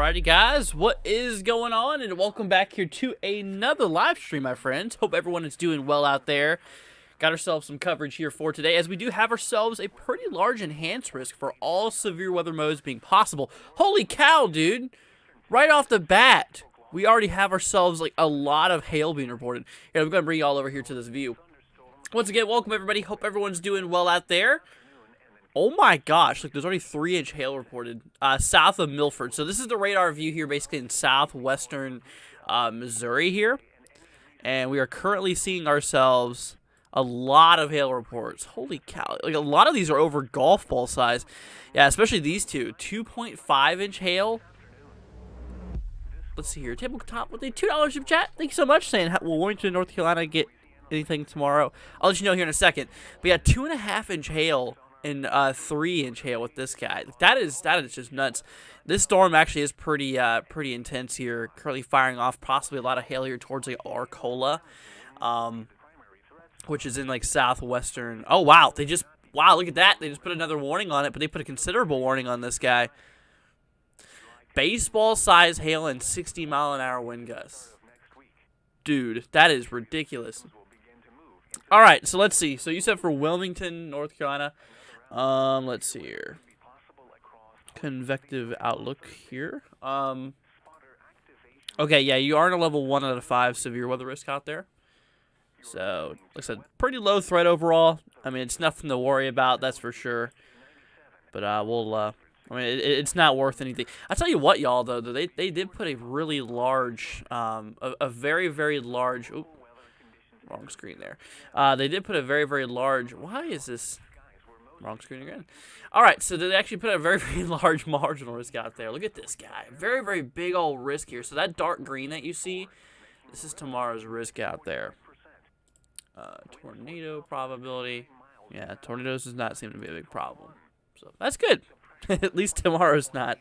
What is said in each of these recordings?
Alrighty guys, what is going on? And welcome back here to another live stream, my friends. Hope everyone is doing well out there. Got ourselves some coverage here for today, as we do have ourselves a pretty large enhanced risk for all severe weather modes being possible. Holy cow, dude! Right off the bat, we already have ourselves like a lot of hail being reported. Yeah, I'm going to bring you all over here to this view. Once again, welcome everybody. Hope everyone's doing well out there. Oh my gosh, look, there's already 3-inch hail reported south of Milford. So this is the radar view here, basically in southwestern Missouri here. And we are currently seeing ourselves a lot of hail reports. Holy cow. Like, a lot of these are over golf ball size. Yeah, especially these two. 2.5-inch hail. Let's see here. Tabletop with a $2 super chat. Thank you so much. Saying, will Warrington, North Carolina get anything tomorrow? I'll let you know here in a second. But yeah, 2.5-inch hail. And 3-inch hail with this guy. That is just nuts. This storm actually is pretty intense here. Currently firing off possibly a lot of hail here towards like Arcola, which is in like southwestern. Oh wow, look at that. They just put another warning on it, but they put a considerable warning on this guy. Baseball size hail and 60-mile-an-hour wind gusts. Dude, that is ridiculous. All right, so let's see. So you said for Wilmington, North Carolina. Let's see here. Convective outlook here. Okay, yeah, you are in a level 1 out of 5 severe weather risk out there. So, like I said, pretty low threat overall. I mean, it's nothing to worry about, that's for sure. But I mean, it's not worth anything. I tell you what, y'all, though, they did put a really large, a very, very large. Oop, wrong screen there. They did put a very, very large. Why is this? Wrong screen again. Alright, so they actually put a very, very large marginal risk out there. Look at this guy. Very, very big old risk here. So that dark green that you see, this is tomorrow's risk out there. Tornado probability. Yeah, tornadoes does not seem to be a big problem. So that's good. At least tomorrow's not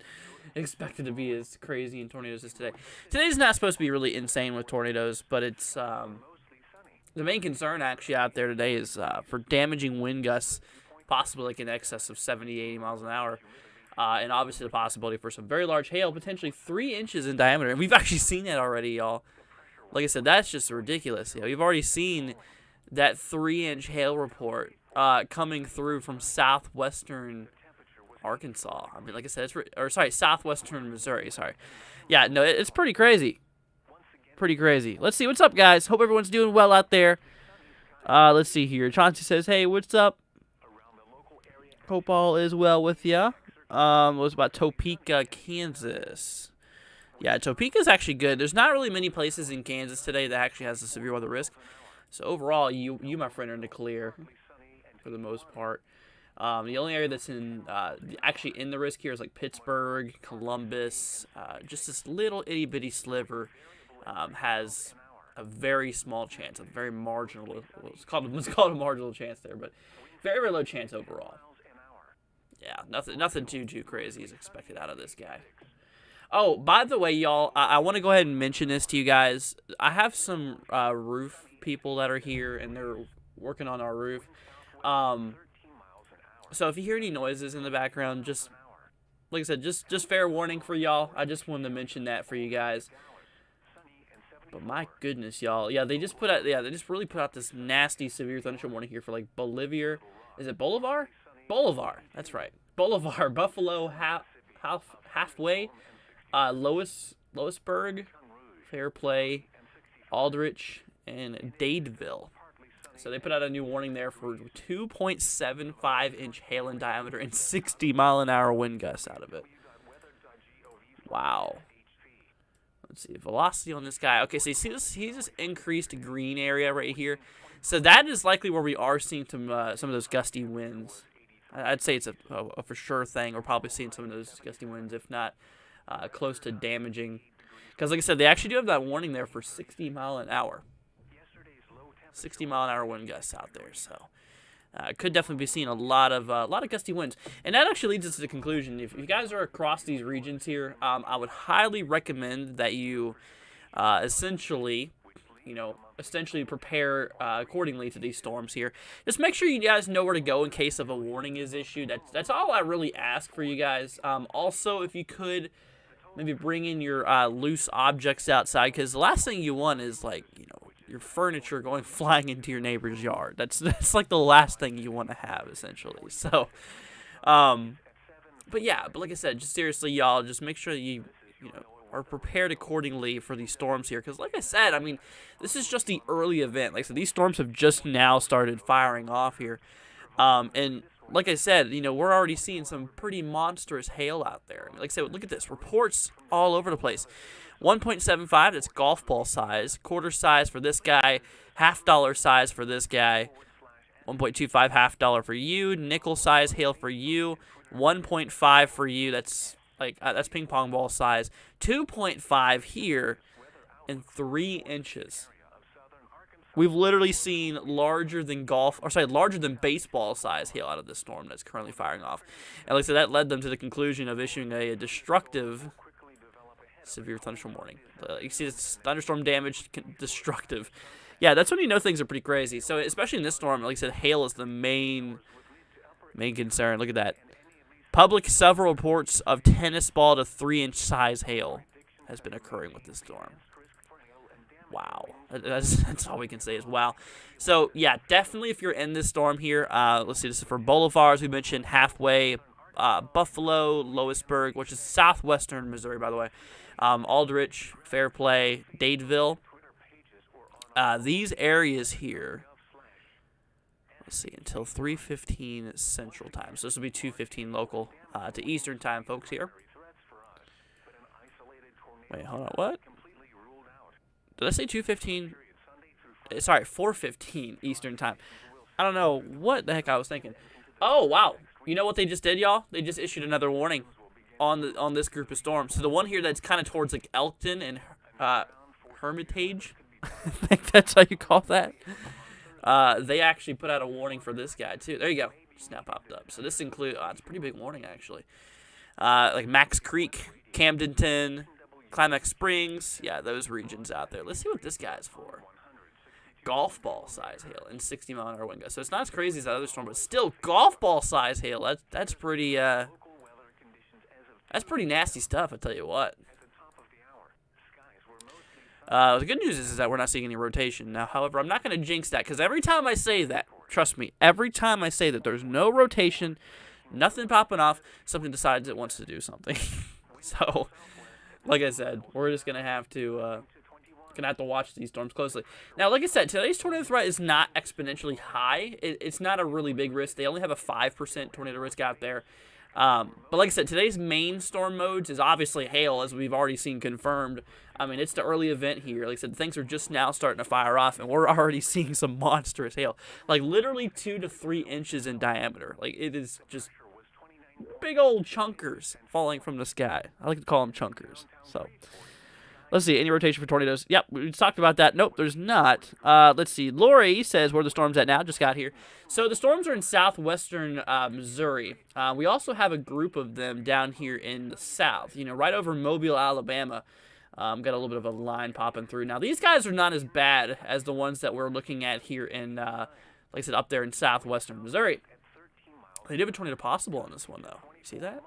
expected to be as crazy in tornadoes as today. Today's not supposed to be really insane with tornadoes, but it's the main concern actually out there today is for damaging wind gusts, possibly like in excess of 70, 80 miles an hour. And obviously the possibility for some very large hail, potentially 3 inches in diameter. And we've actually seen that already, y'all. Like I said, that's just ridiculous. You know, we've already seen that 3-inch hail report coming through from southwestern Arkansas. I mean, like I said, southwestern Missouri, sorry. Yeah, no, it's pretty crazy. Pretty crazy. Let's see, what's up, guys? Hope everyone's doing well out there. Let's see here. Chauncey says, hey, what's up? Hope all is well with ya. It was about Topeka, Kansas. Yeah, Topeka's actually good. There's not really many places in Kansas today that actually has a severe weather risk. So overall, you my friend, are in the clear for the most part. The only area that's actually in the risk here is like Pittsburgh, Columbus. Just this little itty bitty sliver has a very small chance, a very marginal. Let's call it a marginal chance there, but very, very low chance overall. Yeah, nothing too crazy is expected out of this guy. Oh, by the way, y'all, I want to go ahead and mention this to you guys. I have some roof people that are here, and they're working on our roof. So if you hear any noises in the background, just like I said, just fair warning for y'all. I just wanted to mention that for you guys. But my goodness, y'all, yeah, they just really put out this nasty severe thunderstorm warning here for like Bolivia. Is it Bolivar? Bolivar, that's right. Bolivar, Buffalo, halfway, Lewisburg, Fairplay, Aldrich, and Dadeville. So they put out a new warning there for 2.75-inch hail in diameter and 60-mile-an-hour wind gusts out of it. Wow. Let's see, velocity on this guy. Okay, so you see this? He's this increased green area right here. So that is likely where we are seeing some of those gusty winds. I'd say it's a for sure thing. We're probably seeing some of those gusty winds, if not close to damaging. Because like I said, they actually do have that warning there for 60-mile-an-hour. 60-mile-an-hour wind gusts out there. So could definitely be seeing a lot of gusty winds. And that actually leads us to the conclusion. If you guys are across these regions here, I would highly recommend that you essentially prepare accordingly to these storms here. Just make sure you guys know where to go in case of a warning is issued. That's all I really ask for you guys. Also, if you could, Maybe bring in your loose objects outside, because the last thing you want is, like, you know, your furniture going flying into your neighbor's yard. That's like the last thing you want to have, essentially. So, but yeah, but like I said, just seriously, y'all, just make sure you know, are prepared accordingly for these storms here. Because like I said, I mean, this is just the early event. Like I said, these storms have just now started firing off here. And like I said, you know, we're already seeing some pretty monstrous hail out there. I mean, like I said, look at this. Reports all over the place. 1.75, that's golf ball size. Quarter size for this guy. $half size for this guy. 1.25, $half for you. Nickel size hail for you. 1.5 for you. That's like that's ping pong ball size. 2.5 here, and 3 inches. We've literally seen larger than baseball size hail out of this storm that's currently firing off. And like I said, that led them to the conclusion of issuing a destructive severe thunderstorm warning. You see this thunderstorm damage, destructive. Yeah, that's when you know things are pretty crazy. So especially in this storm, like I said, hail is the main concern. Look at that. Public several reports of tennis ball to 3-inch size hail has been occurring with this storm. Wow. That's all we can say is wow. So, yeah, definitely if you're in this storm here, let's see, this is for Bolivars, we mentioned halfway, Buffalo, Lewisburg, which is southwestern Missouri, by the way, Aldrich, Fairplay, Dadeville. These areas here, let's see, until 3:15 Central Time. So this will be 2:15 local to Eastern Time, folks, here. Wait, hold on, what? Did I say 2:15? Sorry, 4:15 Eastern Time. I don't know what the heck I was thinking. Oh, wow. You know what they just did, y'all? They just issued another warning on this group of storms. So the one here that's kind of towards like Elkton and Hermitage, I think that's how you call that. They actually put out a warning for this guy too. There you go. Just now popped up. So this includes, it's a pretty big warning actually. Like Max Creek, Camdenton, Climax Springs. Yeah, those regions out there. Let's see what this guy's for. Golf ball size hail and 60-mile-an-hour wind gusts. So it's not as crazy as that other storm, but still golf ball size hail. That's pretty nasty stuff, I tell you what. The good news is that we're not seeing any rotation. Now, however, I'm not going to jinx that, because every time I say that, trust me, every time I say that there's no rotation, nothing popping off, something decides it wants to do something. So, like I said, we're just going to have to watch these storms closely. Now, like I said, today's tornado threat is not exponentially high. It's not a really big risk. They only have a 5% tornado risk out there. But like I said, today's main storm modes is obviously hail, as we've already seen confirmed. I mean, it's the early event here. Like I said, things are just now starting to fire off, and we're already seeing some monstrous hail. Like, literally 2 to 3 inches in diameter. Like, it is just big old chunkers falling from the sky. I like to call them chunkers. So, let's see. Any rotation for tornadoes? Yep, we talked about that. Nope, there's not. Let's see. Lori says where the storm's at now. Just got here. So the storms are in southwestern Missouri. We also have a group of them down here in the south. You know, right over Mobile, Alabama. Got a little bit of a line popping through. Now, these guys are not as bad as the ones that we're looking at here in, like I said, up there in southwestern Missouri. They do have a tornado possible on this one, though. You see that?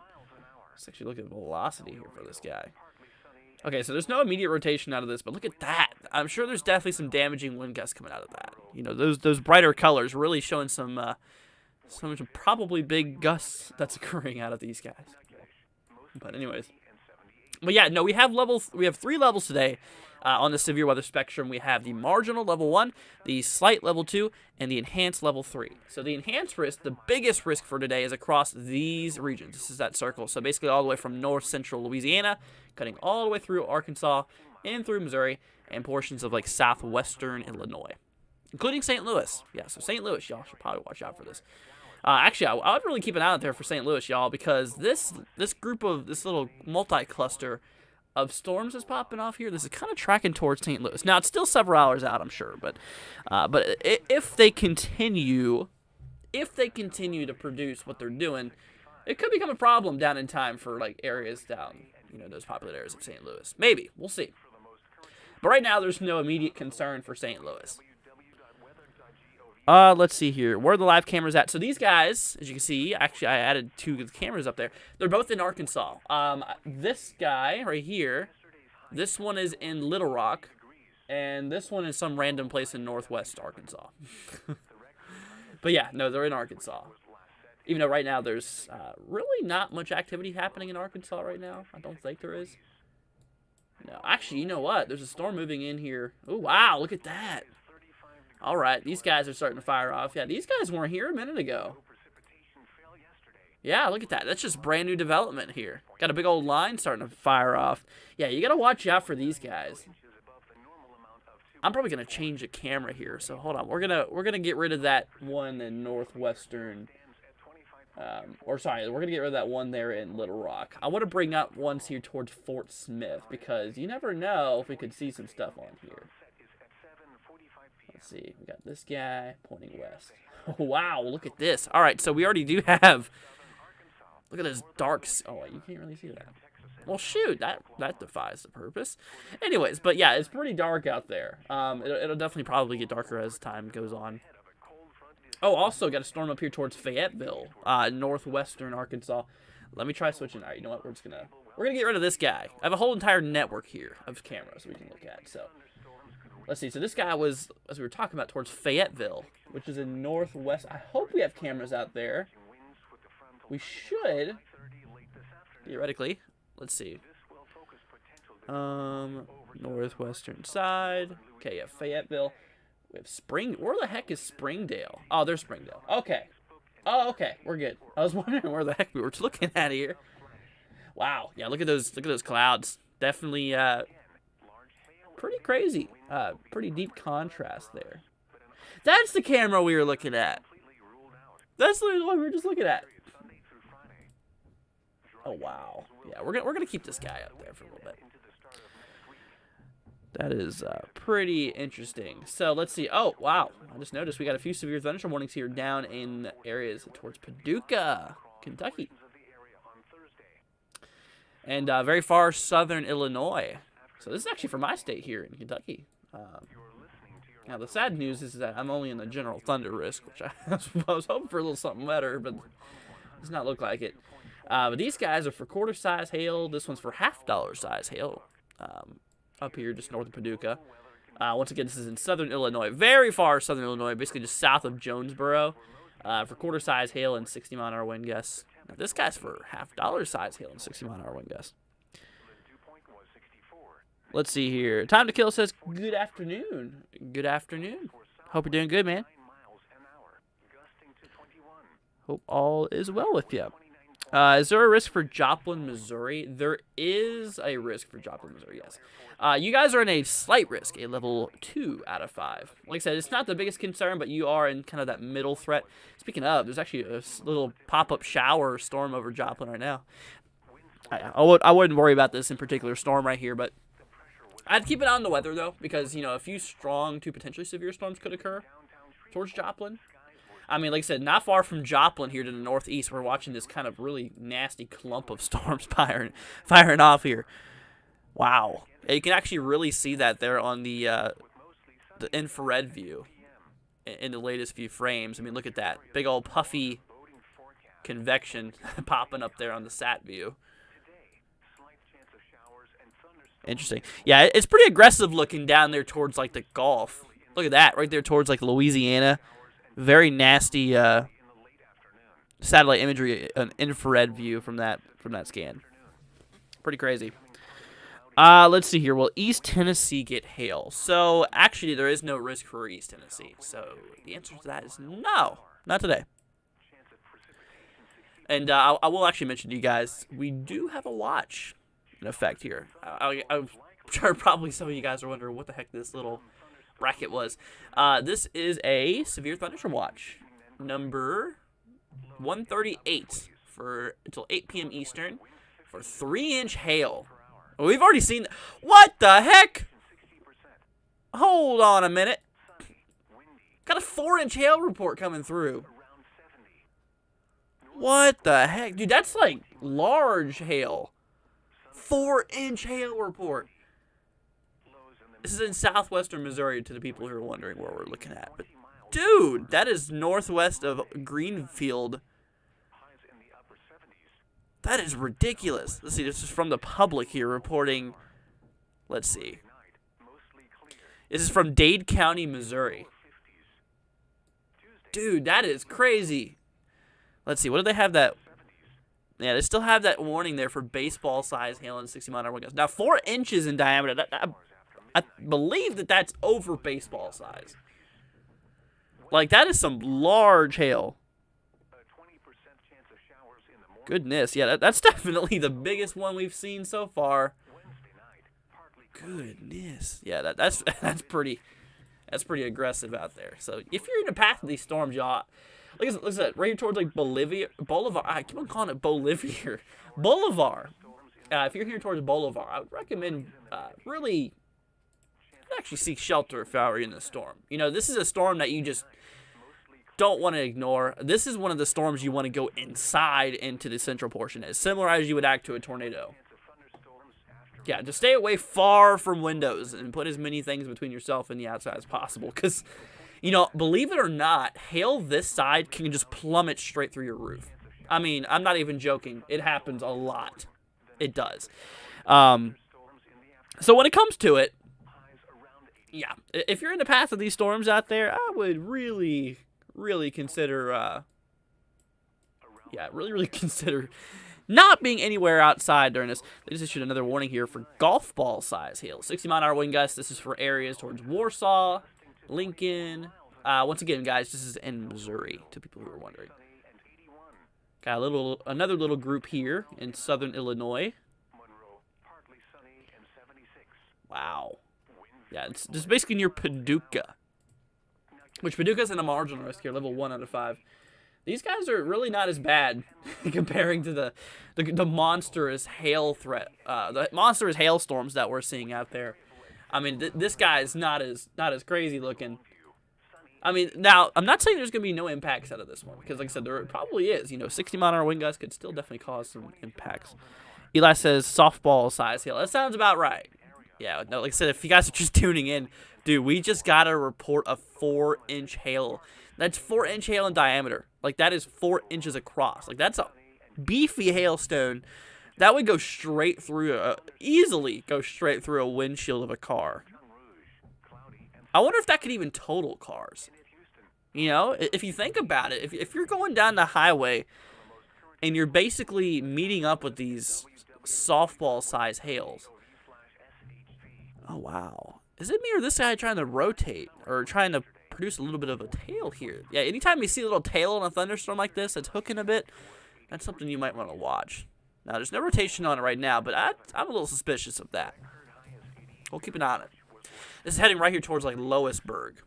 Let's actually look at the velocity here for this guy. Okay, so there's no immediate rotation out of this, but look at that. I'm sure there's definitely some damaging wind gusts coming out of that. You know, those brighter colors really showing some probably big gusts that's occurring out of these guys. But anyways. But yeah, no, we have 3 levels today on the severe weather spectrum. We have the marginal level 1, the slight level 2, and the enhanced level 3. So the enhanced risk, the biggest risk for today, is across these regions. This is that circle. So basically all the way from north central Louisiana, cutting all the way through Arkansas and through Missouri, and portions of like southwestern Illinois, including St. Louis. Yeah, so St. Louis, y'all should probably watch out for this. Actually, I would really keep an eye out there for St. Louis, y'all, because this little multi-cluster of storms is popping off here. This is kind of tracking towards St. Louis. Now, it's still several hours out, I'm sure, but if they continue to produce what they're doing, it could become a problem down in time for like areas down, you know, those popular areas of St. Louis. Maybe. We'll see. But right now, there's no immediate concern for St. Louis. Let's see here. Where are the live cameras at? So these guys, as you can see, actually I added 2 cameras up there. They're both in Arkansas. This guy right here, this one is in Little Rock, and this one is some random place in northwest Arkansas. But yeah, no, they're in Arkansas. Even though right now there's really not much activity happening in Arkansas right now. I don't think there is. No, actually, you know what? There's a storm moving in here. Oh, wow, look at that. All right, these guys are starting to fire off. Yeah, these guys weren't here a minute ago. Yeah, look at that. That's just brand new development here. Got a big old line starting to fire off. Yeah, you got to watch out for these guys. I'm probably going to change the camera here. So hold on. We're going to get rid of that one in northwestern we're going to get rid of that one there in Little Rock. I want to bring up ones here towards Fort Smith because you never know if we could see some stuff on here. Let's see. We got this guy pointing west. Oh, wow, look at this. All right, so we already do have... Look at this dark... Oh, you can't really see that. Well, shoot, that defies the purpose. Anyways, but yeah, it's pretty dark out there. It'll definitely probably get darker as time goes on. Oh, also got a storm up here towards Fayetteville, northwestern Arkansas. Let me try switching. All right, you know what? We're gonna get rid of this guy. I have a whole entire network here of cameras we can look at. So let's see. So this guy was, as we were talking about, towards Fayetteville, which is in northwest. I hope we have cameras out there. We should, theoretically. Let's see. Northwestern side. Okay, yeah, Fayetteville. We have Spring. Where the heck is Springdale? Oh, there's Springdale. Okay. Oh, okay. We're good. I was wondering where the heck we were looking at here. Wow. Yeah, look at those clouds. Definitely pretty crazy. Pretty deep contrast there. That's the camera we were looking at. That's literally what we were just looking at. Oh, wow. Yeah, we're gonna keep this guy up there for a little bit. That is pretty interesting. So let's see. Oh, wow. I just noticed we got a few severe thunderstorm warnings here down in areas towards Paducah, Kentucky. And very far southern Illinois. So this is actually for my state here in Kentucky. Now, the sad news is that I'm only in the general thunder risk, which I was hoping for a little something better, but does not look like it. But these guys are for quarter-size hail. This one's for $half size hail. Up here just north of Paducah. Once again, this is in southern Illinois. Very far southern Illinois, basically just south of Jonesboro. For quarter-size hail and 60-mile-an-hour wind gusts. Now, this guy's for $half size hail and 60-mile-an-hour wind gusts. Let's see here. Time to Kill says, good afternoon. Good afternoon. Hope you're doing good, man. Hope all is well with you. Is there a risk for Joplin, Missouri? There is a risk for Joplin, Missouri, yes. You guys are in a slight risk, a level 2 out of 5. Like I said, it's not the biggest concern, but you are in kind of that middle threat. Speaking of, there's actually a little pop-up shower storm over Joplin right now. I wouldn't worry about this in particular storm right here, but I'd keep it on the weather, though, because, you know, a few strong to potentially severe storms could occur towards Joplin. I mean, like I said, not far from Joplin here to the northeast, we're watching this kind of really nasty clump of storms firing off here. Wow. You can actually really see that there on the infrared view in the latest few frames. I mean, look at that. Big old puffy convection popping up there on the sat view. Interesting. Yeah, it's pretty aggressive looking down there towards, like, the Gulf. Look at that, right there towards, like, Louisiana. Very nasty satellite imagery, an infrared view from that scan. Pretty crazy. Let's see here. Will East Tennessee get hail? So, actually, there is no risk for East Tennessee. So, the answer to that is no. Not today. And I will actually mention to you guys, we do have a watch in effect here. I'm sure probably some of you guys are wondering what the heck this little bracket was. This is a severe thunderstorm watch, number 138 for until 8 p.m. Eastern for 3-inch hail. Well, we've already seen. What the heck? Hold on a minute. Got a 4-inch hail report coming through. What the heck, dude? That's like large hail. 4-inch hail report. This is in southwestern Missouri to the people who are wondering where we're looking at. But Dude, that is northwest of Greenfield. That is ridiculous. Let's see, this is from the public here reporting. Let's see. This is from Dade County, Missouri. Dude, that is crazy. Let's see, what do they have that? Yeah, they still have that warning there for baseball-sized hail and 60-mile-an-hour wind gusts. Now, 4 inches in diameter. I believe that that's over baseball size. Like, that is some large hail. Goodness, yeah, that's definitely the biggest one we've seen so far. Goodness, yeah, that's pretty aggressive out there. So if you're in the path of these storms, y'all, look at that right here towards like Bolivar. I keep on calling it Bolivar. Bolivar. If you're here towards Bolivar, I would recommend really actually seek shelter if I were in the storm. You know, this is a storm that you just don't want to ignore. This is one of the storms you want to go inside into the central portion, as similar as you would act to a tornado. Yeah, just stay away far from windows and put as many things between yourself and the outside as possible. Because, you know, believe it or not, hail this side can just plummet straight through your roof. I mean, I'm not even joking. It happens a lot. It does. So when it comes to it, yeah, if you're in the path of these storms out there, I would really consider, really consider not being anywhere outside during this. They just issued another warning here for golf ball size hail. 60-mile-an-hour wind gusts. This is for areas towards Warsaw, Lincoln. Once again, guys, this is in Missouri, to people who are wondering. Got another little group here in southern Illinois. Wow. Yeah, it's just basically near Paducah. Which Paducah's in a marginal risk here, level 1 out of 5. These guys are really not as bad comparing to the monstrous hail threat, the monstrous hailstorms that we're seeing out there. I mean, this guy is not as crazy looking. I mean, now I'm not saying there's gonna be no impacts out of this one because, like I said, there probably is. You know, 60-mile-an-hour wind gusts could still definitely cause some impacts. Eli says softball size hail. That sounds about right. Yeah, no, like I said, if you guys are just tuning in, dude, we just got a report of 4-inch hail. That's 4-inch hail in diameter. Like, that is 4 inches across. Like, that's a beefy hailstone. That would go straight through, easily go straight through a windshield of a car. I wonder if that could even total cars. You know, if you think about it, if you're going down the highway and you're basically meeting up with these softball-sized hails. Oh, wow. Is it me or this guy trying to rotate or trying to produce a little bit of a tail here? Yeah, anytime you see a little tail in a thunderstorm like this that's hooking a bit, that's something you might want to watch. Now, there's no rotation on it right now, but I'm a little suspicious of that. We'll keep an eye on it. This is heading right here towards, like, Loisburg.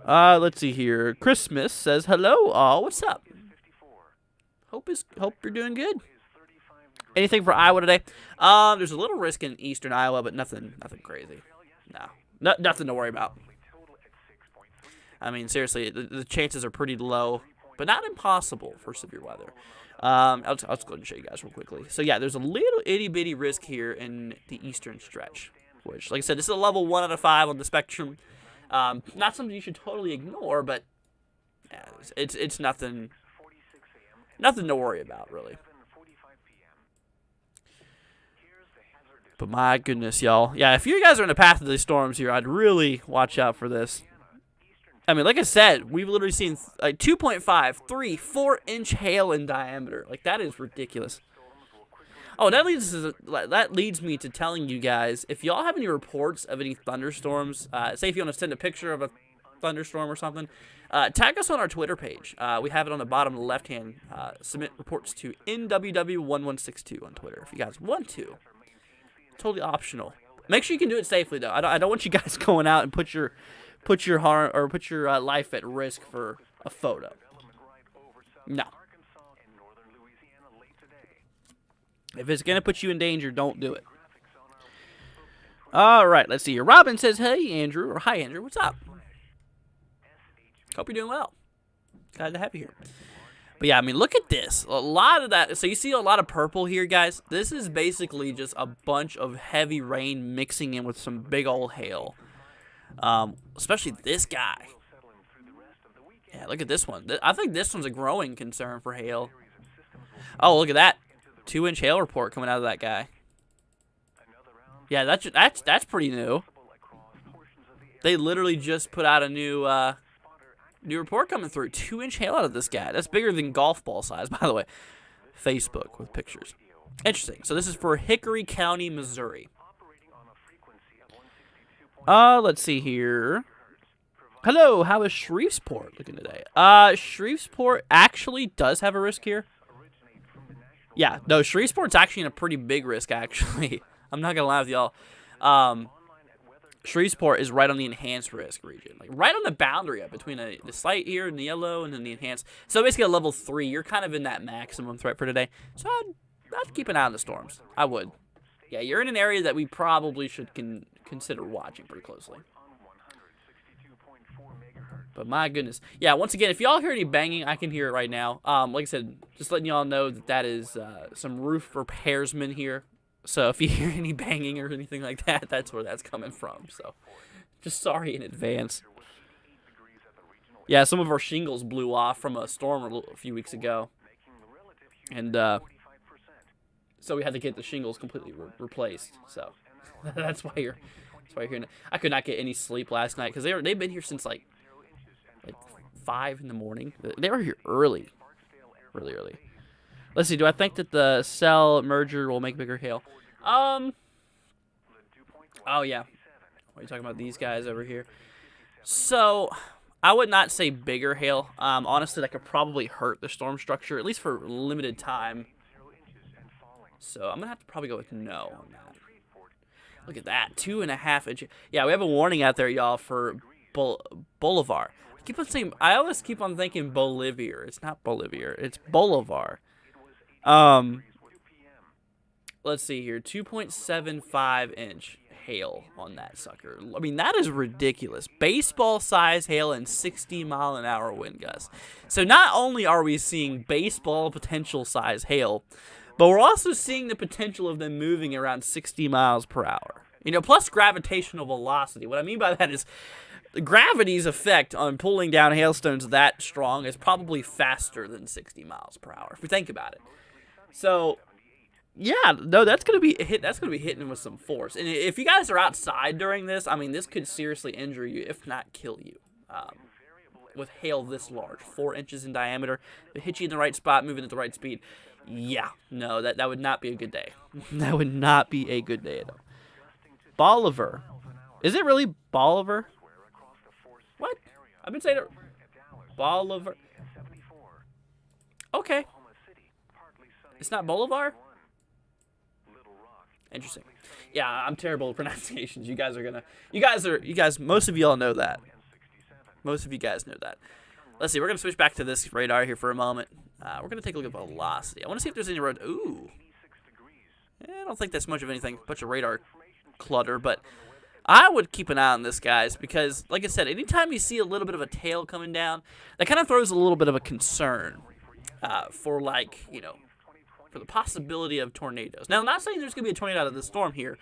Let's see here. Christmas says, hello, all. What's up? Hope you're doing good. Anything for Iowa today? There's a little risk in eastern Iowa, but nothing crazy. No, nothing to worry about. I mean, seriously, the chances are pretty low, but not impossible for severe weather. I'll just go ahead and show you guys real quickly. So, yeah, there's a little itty-bitty risk here in the eastern stretch, which, like I said, this is a level 1 out of 5 on the spectrum. Not something you should totally ignore, but yeah, it's nothing to worry about, really. But my goodness, y'all. Yeah, if you guys are in the path of these storms here, I'd really watch out for this. I mean, like I said, we've literally seen like 2.5, 3, 4-inch hail in diameter. Like, that is ridiculous. Oh, that leads me to telling you guys, if y'all have any reports of any thunderstorms, say if you want to send a picture of a thunderstorm or something, tag us on our Twitter page. We have it on the bottom left-hand. Submit reports to NWW1162 on Twitter if you guys want to. Totally optional. Make sure you can do it safely, though. I don't want you guys going out and put your life at risk for a photo. No. If it's gonna put you in danger, don't do it. All right, let's see here. Robin says, "Hey, Andrew," or "Hi, Andrew. What's up? Hope you're doing well. Glad to have you here." But yeah, I mean, look at this. A lot of that. So you see a lot of purple here, guys. This is basically just a bunch of heavy rain mixing in with some big old hail. Especially this guy. Yeah, look at this one. I think this one's a growing concern for hail. Oh, look at that. 2-inch hail report coming out of that guy. Yeah, that's pretty new. They literally just put out a new report coming through. 2-inch hail out of this guy. That's bigger than golf ball size, by the way. Facebook with pictures. Interesting. So this is for Hickory County, Missouri. Let's see here. Hello, how is Shreveport looking today? Shreveport actually does have a risk here. Yeah, no, Shreveport's actually in a pretty big risk, actually. I'm not going to lie with y'all. Shreveport is right on the enhanced risk region. Like, right on the boundary between the slight here in the yellow and then the enhanced. So, basically, a level 3. You're kind of in that maximum threat for today. So, I'd keep an eye on the storms. I would. Yeah, you're in an area that we probably should consider watching pretty closely. But my goodness. Yeah, once again, if y'all hear any banging, I can hear it right now. Like I said, just letting y'all know that is some roof repairsmen here. So if you hear any banging or anything like that, that's where that's coming from. So just sorry in advance. Yeah, some of our shingles blew off from a storm a few weeks ago. And so we had to get the shingles completely replaced. So that's why you're hearing it. I could not get any sleep last night because they've been here since like 5 in the morning. They were here early. Really early. Let's see. Do I think that the cell merger will make bigger hail? Oh, yeah. What are you talking about? These guys over here. So, I would not say bigger hail. Honestly, that could probably hurt the storm structure, at least for a limited time. So, I'm going to have to probably go with no on that. Look at that. 2.5 inches. Yeah, we have a warning out there, y'all, for Bolivar. I always keep on thinking Bolivar. It's not Bolivar. It's Bolivar. Let's see here. 2.75 inch hail on that sucker. I mean, that is ridiculous. Baseball size hail and 60-mile-an-hour wind gusts. So not only are we seeing baseball potential size hail, but we're also seeing the potential of them moving around 60 miles per hour. You know, plus gravitational velocity. What I mean by that is gravity's effect on pulling down hailstones that strong is probably faster than 60 miles per hour, if we think about it. So, yeah, no, that's gonna be hitting with some force. And if you guys are outside during this, I mean, this could seriously injure you, if not kill you. With hail this large, 4 inches in diameter, if it hits you in the right spot, moving at the right speed, yeah, no, that would not be a good day. That would not be a good day at all. Bolivar. Is it really Bolivar? What? I've been saying it. Bolivar. Okay. It's not Bolivar? Interesting. Yeah, I'm terrible at pronunciations. Most of y'all know that. Most of you guys know that. Let's see, we're going to switch back to this radar here for a moment. We're going to take a look at velocity. I want to see if there's any road. Ooh. I don't think that's much of anything. Bunch of radar clutter, but I would keep an eye on this, guys, because, like I said, anytime you see a little bit of a tail coming down, that kind of throws a little bit of a concern for, like, you know, for the possibility of tornadoes. Now, I'm not saying there's going to be a tornado out of the storm here.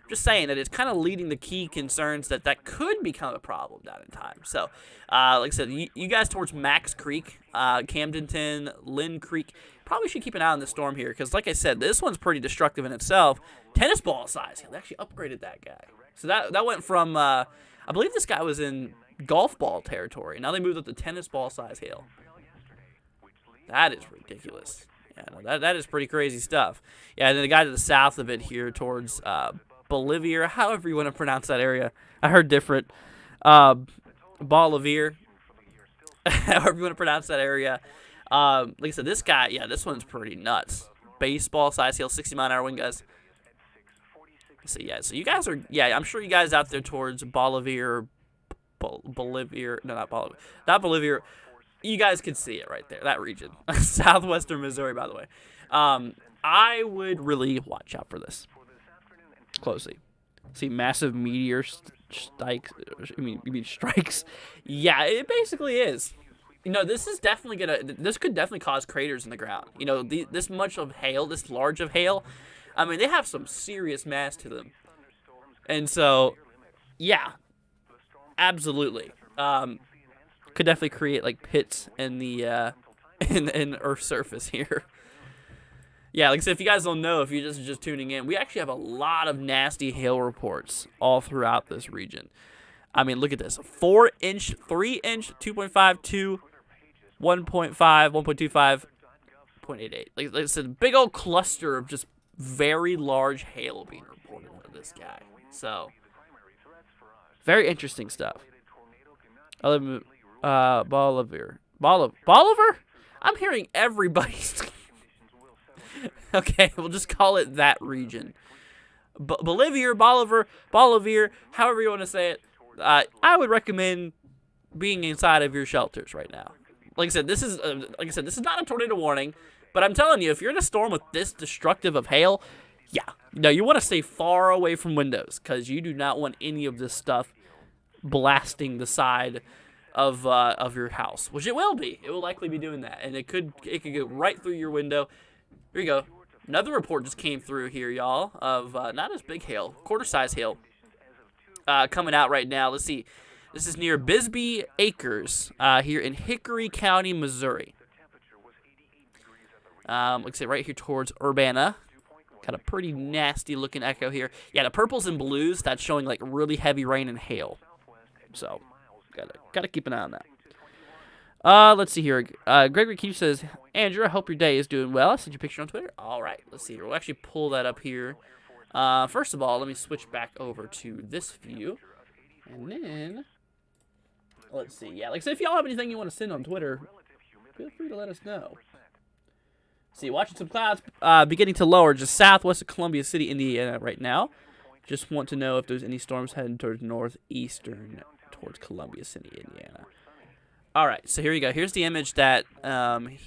I'm just saying that it's kind of leading to key concerns that could become a problem down in time. So, like I said, you guys towards Max Creek, Camdenton, Lynn Creek, probably should keep an eye on the storm here because, like I said, this one's pretty destructive in itself. Tennis ball size. They actually upgraded that guy. So that went from, I believe this guy was in golf ball territory. Now they moved up to tennis ball size hail. That is ridiculous. Yeah, no, that is pretty crazy stuff. Yeah, and then the guy to the south of it here towards Bolivia, however you want to pronounce that area. I heard different. Bolivar, however you want to pronounce that area. Like I said, this guy, yeah, this one's pretty nuts. Baseball size hail, 60-mile-an-hour wind gusts. So, yeah, so you guys are, yeah, I'm sure you guys out there towards Bolivar, Bolivia, no, not Bolivar, not Bolivia. You guys can see it right there, that region. Southwestern Missouri, by the way. I would really watch out for this closely. See massive meteor strikes. You mean strikes? Yeah, it basically is. You know, this is definitely this could definitely cause craters in the ground. You know, this much of hail, this large of hail, I mean, they have some serious mass to them. And so, yeah. absolutely. Could definitely create like pits in the in Earth's surface here. Yeah, like I said, if you guys don't know, if you're just tuning in, we actually have a lot of nasty hail reports all throughout this region. I mean, look at this: 4-inch, 3-inch, 2.5, 2, 1.5, 1.25, 0.88. Like I said, big old cluster of just very large hail being reported into this guy. So, very interesting stuff. I live in Bolivar. Bolivar? I'm hearing everybody's. Okay, we'll just call it that region. Bolivar, Bolivar, however you want to say it. I would recommend being inside of your shelters right now. Like I said, this is not a tornado warning, but I'm telling you, if you're in a storm with this destructive of hail, yeah, no, you want to stay far away from windows because you do not want any of this stuff blasting the side of your house, which it will be. It will likely be doing that, and it could go right through your window. Here you go. Another report just came through here, y'all, of not as big hail, quarter-size hail, coming out right now. Let's see. This is near Bisbee Acres here in Hickory County, Missouri. Like I say, right here towards Urbana. Got a pretty nasty-looking echo here. Yeah, the purples and blues, that's showing like really heavy rain and hail. So, gotta keep an eye on that. Let's see here. Gregory Keefe says, Andrew, I hope your day is doing well. I sent you a picture on Twitter. All right, let's see here. We'll actually pull that up here. First of all, let me switch back over to this view. And then, let's see. Yeah, like I said, if y'all have anything you want to send on Twitter, feel free to let us know. See, watching some clouds beginning to lower just southwest of Columbia City, Indiana right now. Just want to know if there's any storms heading towards northeastern, towards Columbia City, Indiana. All right, so here you go. Here's the image that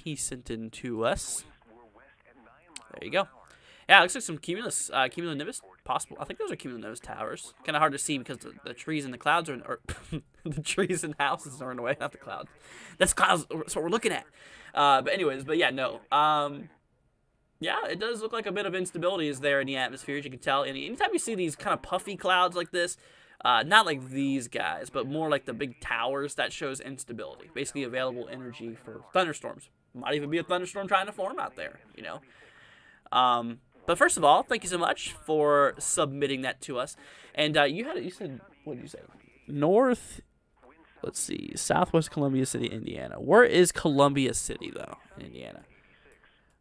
he sent in to us. There you go. Yeah, it looks like some cumulonimbus possible. I think those are cumulonimbus towers. Kind of hard to see because the trees and the clouds are in, or the trees and houses are in the way, not the clouds. That's clouds. That's what we're looking at. But yeah, no. Yeah, it does look like a bit of instability is there in the atmosphere, as you can tell. And anytime you see these kind of puffy clouds like this, not like these guys, but more like the big towers, that shows instability. Basically available energy for thunderstorms. Might even be a thunderstorm trying to form out there, you know. But first of all, thank you so much for submitting that to us. And you said, what did you say? Let's see, southwest Columbia City, Indiana. Where is Columbia City, though, in Indiana?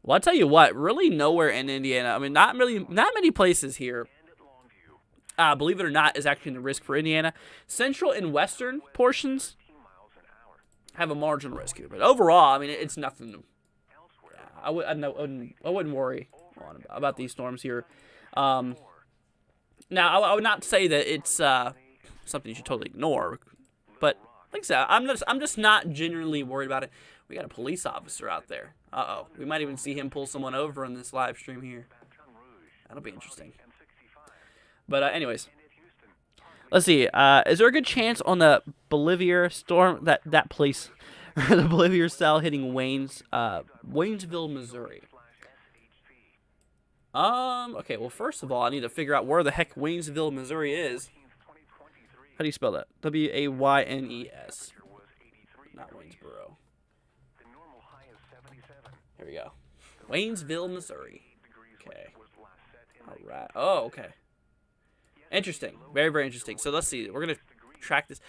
Well, I'll tell you what, really nowhere in Indiana. I mean, not many places here. Believe it or not, is actually the risk for Indiana. Central and western portions have a marginal risk here, but overall, I mean, it's nothing. I wouldn't worry about these storms here. Now, I would not say that it's something you should totally ignore, but like I said, I'm just not genuinely worried about it. We got a police officer out there. We might even see him pull someone over in this live stream here. That'll be interesting. But anyways, let's see. Is there a good chance on the Bolivar storm that place, the Bolivar cell hitting Waynesville, Missouri? Okay. Well, first of all, I need to figure out where the heck Waynesville, Missouri is. How do you spell that? W-A-Y-N-E-S. Not Waynesboro. Here we go. Waynesville, Missouri. Okay. All right. Oh, okay. Interesting. Very, very interesting. So let's see. We're gonna track this.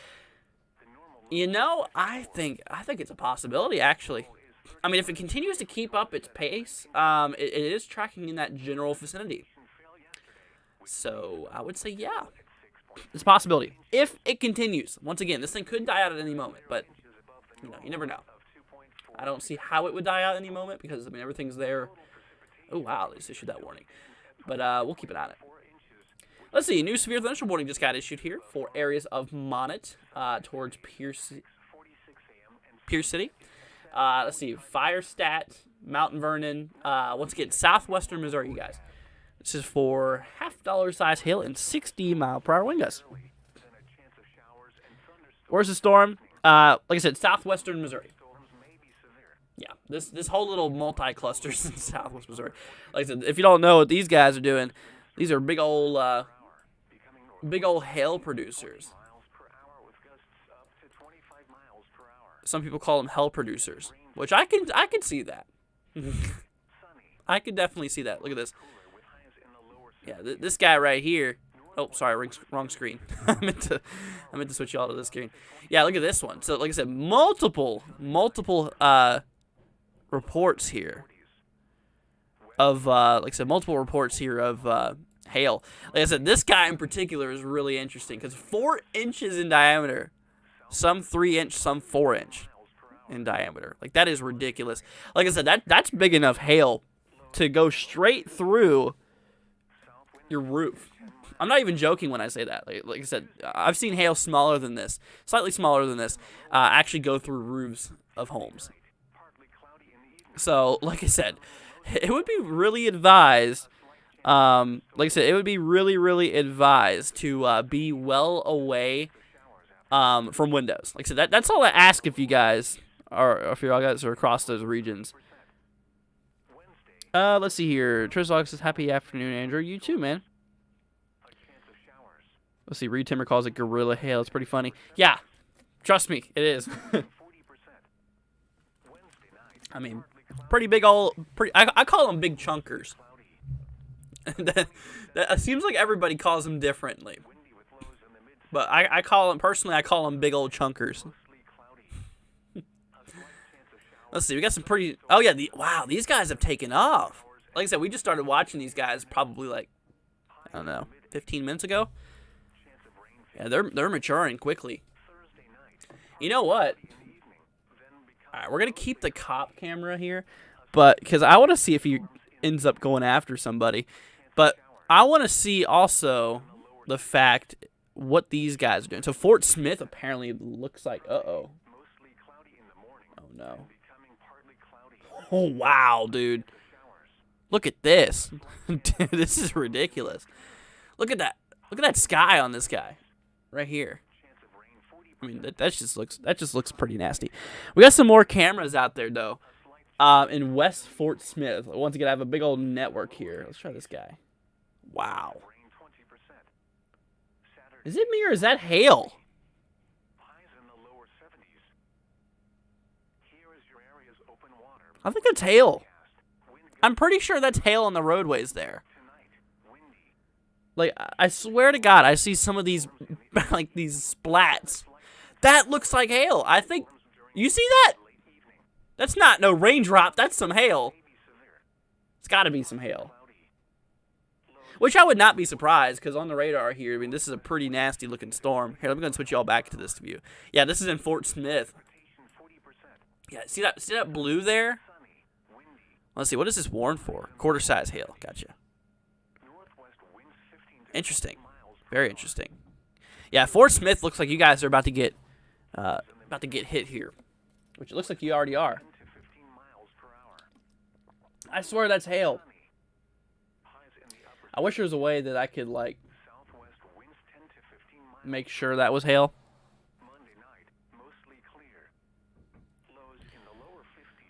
You know, I think it's a possibility, actually. I mean, if it continues to keep up its pace, it is tracking in that general vicinity. So I would say, yeah, it's a possibility. If it continues, once again, this thing could die out at any moment, but you know, you never know. I don't see how it would die out at any moment because I mean everything's there. Oh wow, they just issued that warning, but we'll keep an eye on it. Let's see, new severe thunderstorm warning just got issued here for areas of Monett towards Pierce City. Let's see, Firestat, Mount Vernon, once again, southwestern Missouri, you guys. This is for $half size hail and 60-mile-per-hour wind gusts. Where's the storm? Like I said, southwestern Missouri. Yeah, this whole little multi-cluster is in southwest Missouri. Like I said, if you don't know what these guys are doing, these are big old hail producers. Some people call them hell producers, which I can see that. I could definitely see that. Look at this. Yeah, this guy right here. Oh, sorry, wrong screen. I meant to switch y'all to this screen. Yeah, look at this one. So, like I said, multiple reports here of multiple reports here of hail. Like I said, this guy in particular is really interesting because 4 inches in diameter, some 3-inch, some 4-inch in diameter. Like, that is ridiculous. Like I said, that's big enough hail to go straight through your roof. I'm not even joking when I say that. Like I said, I've seen hail smaller than this, slightly smaller than this, actually go through roofs of homes. So, like I said, it would be really advised. Like I said, it would be really advised to be well away from windows. Like I said, that's all I ask if you guys are across those regions. Let's see here. Trizlock says, happy afternoon, Andrew. You too, man. Let's see. Reed Timmer calls it gorilla hail. It's pretty funny. Yeah, trust me, it is. I mean, pretty big old. I call them big chunkers. that seems like everybody calls them differently. But I call them personally. I call them big old chunkers. Let's see. We got some pretty. Oh yeah. Wow. These guys have taken off. Like I said, we just started watching these guys probably like, I don't know, 15 minutes ago. Yeah, they're maturing quickly. You know what? All right, we're gonna keep the cop camera here, but because I want to see if he ends up going after somebody. But I want to see also the fact what these guys are doing. So Fort Smith apparently looks like. Oh no. Oh wow, dude. Look at this. Dude, this is ridiculous. Look at that. Look at that sky on this guy. Right here. I mean, that just looks pretty nasty. We got some more cameras out there though. In West Fort Smith. Once again, I have a big old network here. Let's try this guy. Wow. Is it me or is that hail? I think that's hail. I'm pretty sure that's hail on the roadways there. Like, I swear to God, I see some of these, like, these splats. That looks like hail. I think, you see that? That's not no raindrop. That's some hail. It's got to be some hail. Which I would not be surprised, because on the radar here, I mean, this is a pretty nasty looking storm. Here, let me go and switch y'all back to this view. Yeah, this is in Fort Smith. Yeah, see that blue there? Let's see, what is this warned for? Quarter size hail. Gotcha. Interesting. Very interesting. Yeah, Fort Smith looks like you guys are about to get hit here, which it looks like you already are. I swear that's hail. I wish there was a way that I could like make sure that was hail.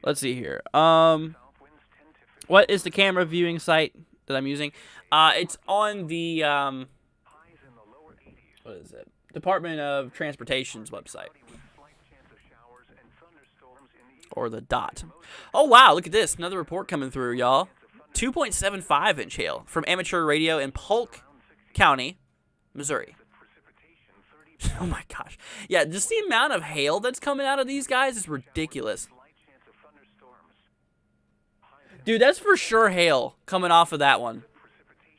Let's see here. What is the camera viewing site that I'm using? It's on the what is it? Department of Transportation's website. Or the DOT. Oh wow, look at this. Another report coming through, y'all. 2.75 inch hail from amateur radio in Polk County, Missouri. Oh my gosh. Yeah, just the amount of hail that's coming out of these guys is ridiculous. Dude, that's for sure hail coming off of that one.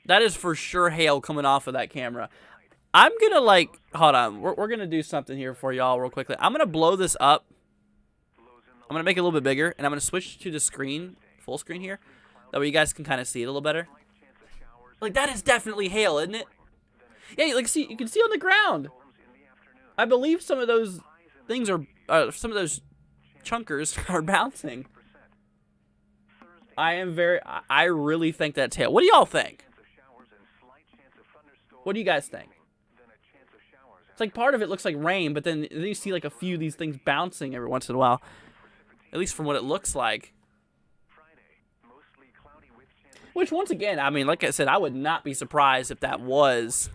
That is for sure hail coming off of that camera. I'm going to, like, hold on. We're going to do something here for y'all real quickly. I'm going to blow this up. I'm going to make it a little bit bigger, and I'm going to switch to the screen, full screen here. That way you guys can kind of see it a little better. Like, that is definitely hail, isn't it? Yeah, like, see, you can see on the ground. I believe some of those things are, some of those chunkers are bouncing. I really think that's hail. What do y'all think? What do you guys think? It's like part of it looks like rain, but then you see like a few of these things bouncing every once in a while. At least from what it looks like. Which, once again, I mean, like I said, I would not be surprised if that was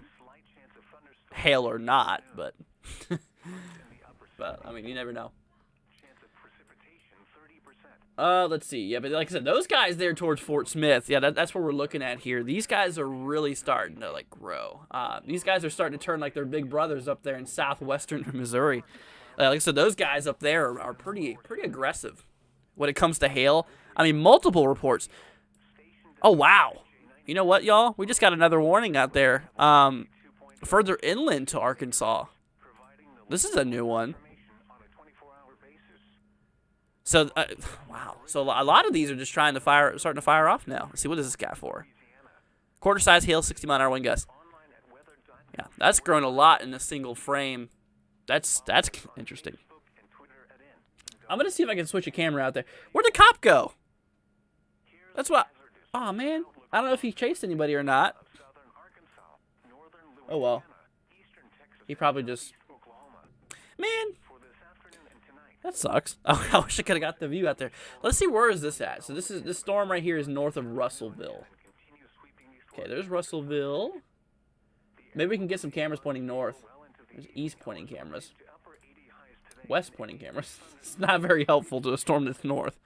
hail or not, but... but, I mean, you never know. Let's see. Yeah, but like I said, those guys there towards Fort Smith, yeah, that's what we're looking at here. These guys are really starting to, like, grow. These guys are starting to turn like their big brothers up there in southwestern Missouri. Like I said, those guys up there are pretty aggressive when it comes to hail. I mean, multiple reports. Oh, wow. You know what, y'all? We just got another warning out there. Further inland to Arkansas. This is a new one. So, wow. So a lot of these are just starting to fire off now. Let's see, what is this guy for? Quarter size hail, 60-mile-an-hour wind gust. Yeah, that's grown a lot in a single frame. That's interesting. I'm gonna see if I can switch a camera out there. Where'd the cop go? That's what. Oh man, I don't know if he chased anybody or not. Oh well. He probably just. Man. That sucks. Oh, I wish I could have got the view out there. Let's see, where is this at? So this storm right here is north of Russellville. Okay, there's Russellville. Maybe we can get some cameras pointing north. There's east pointing cameras. West pointing cameras. It's not very helpful to a storm that's north.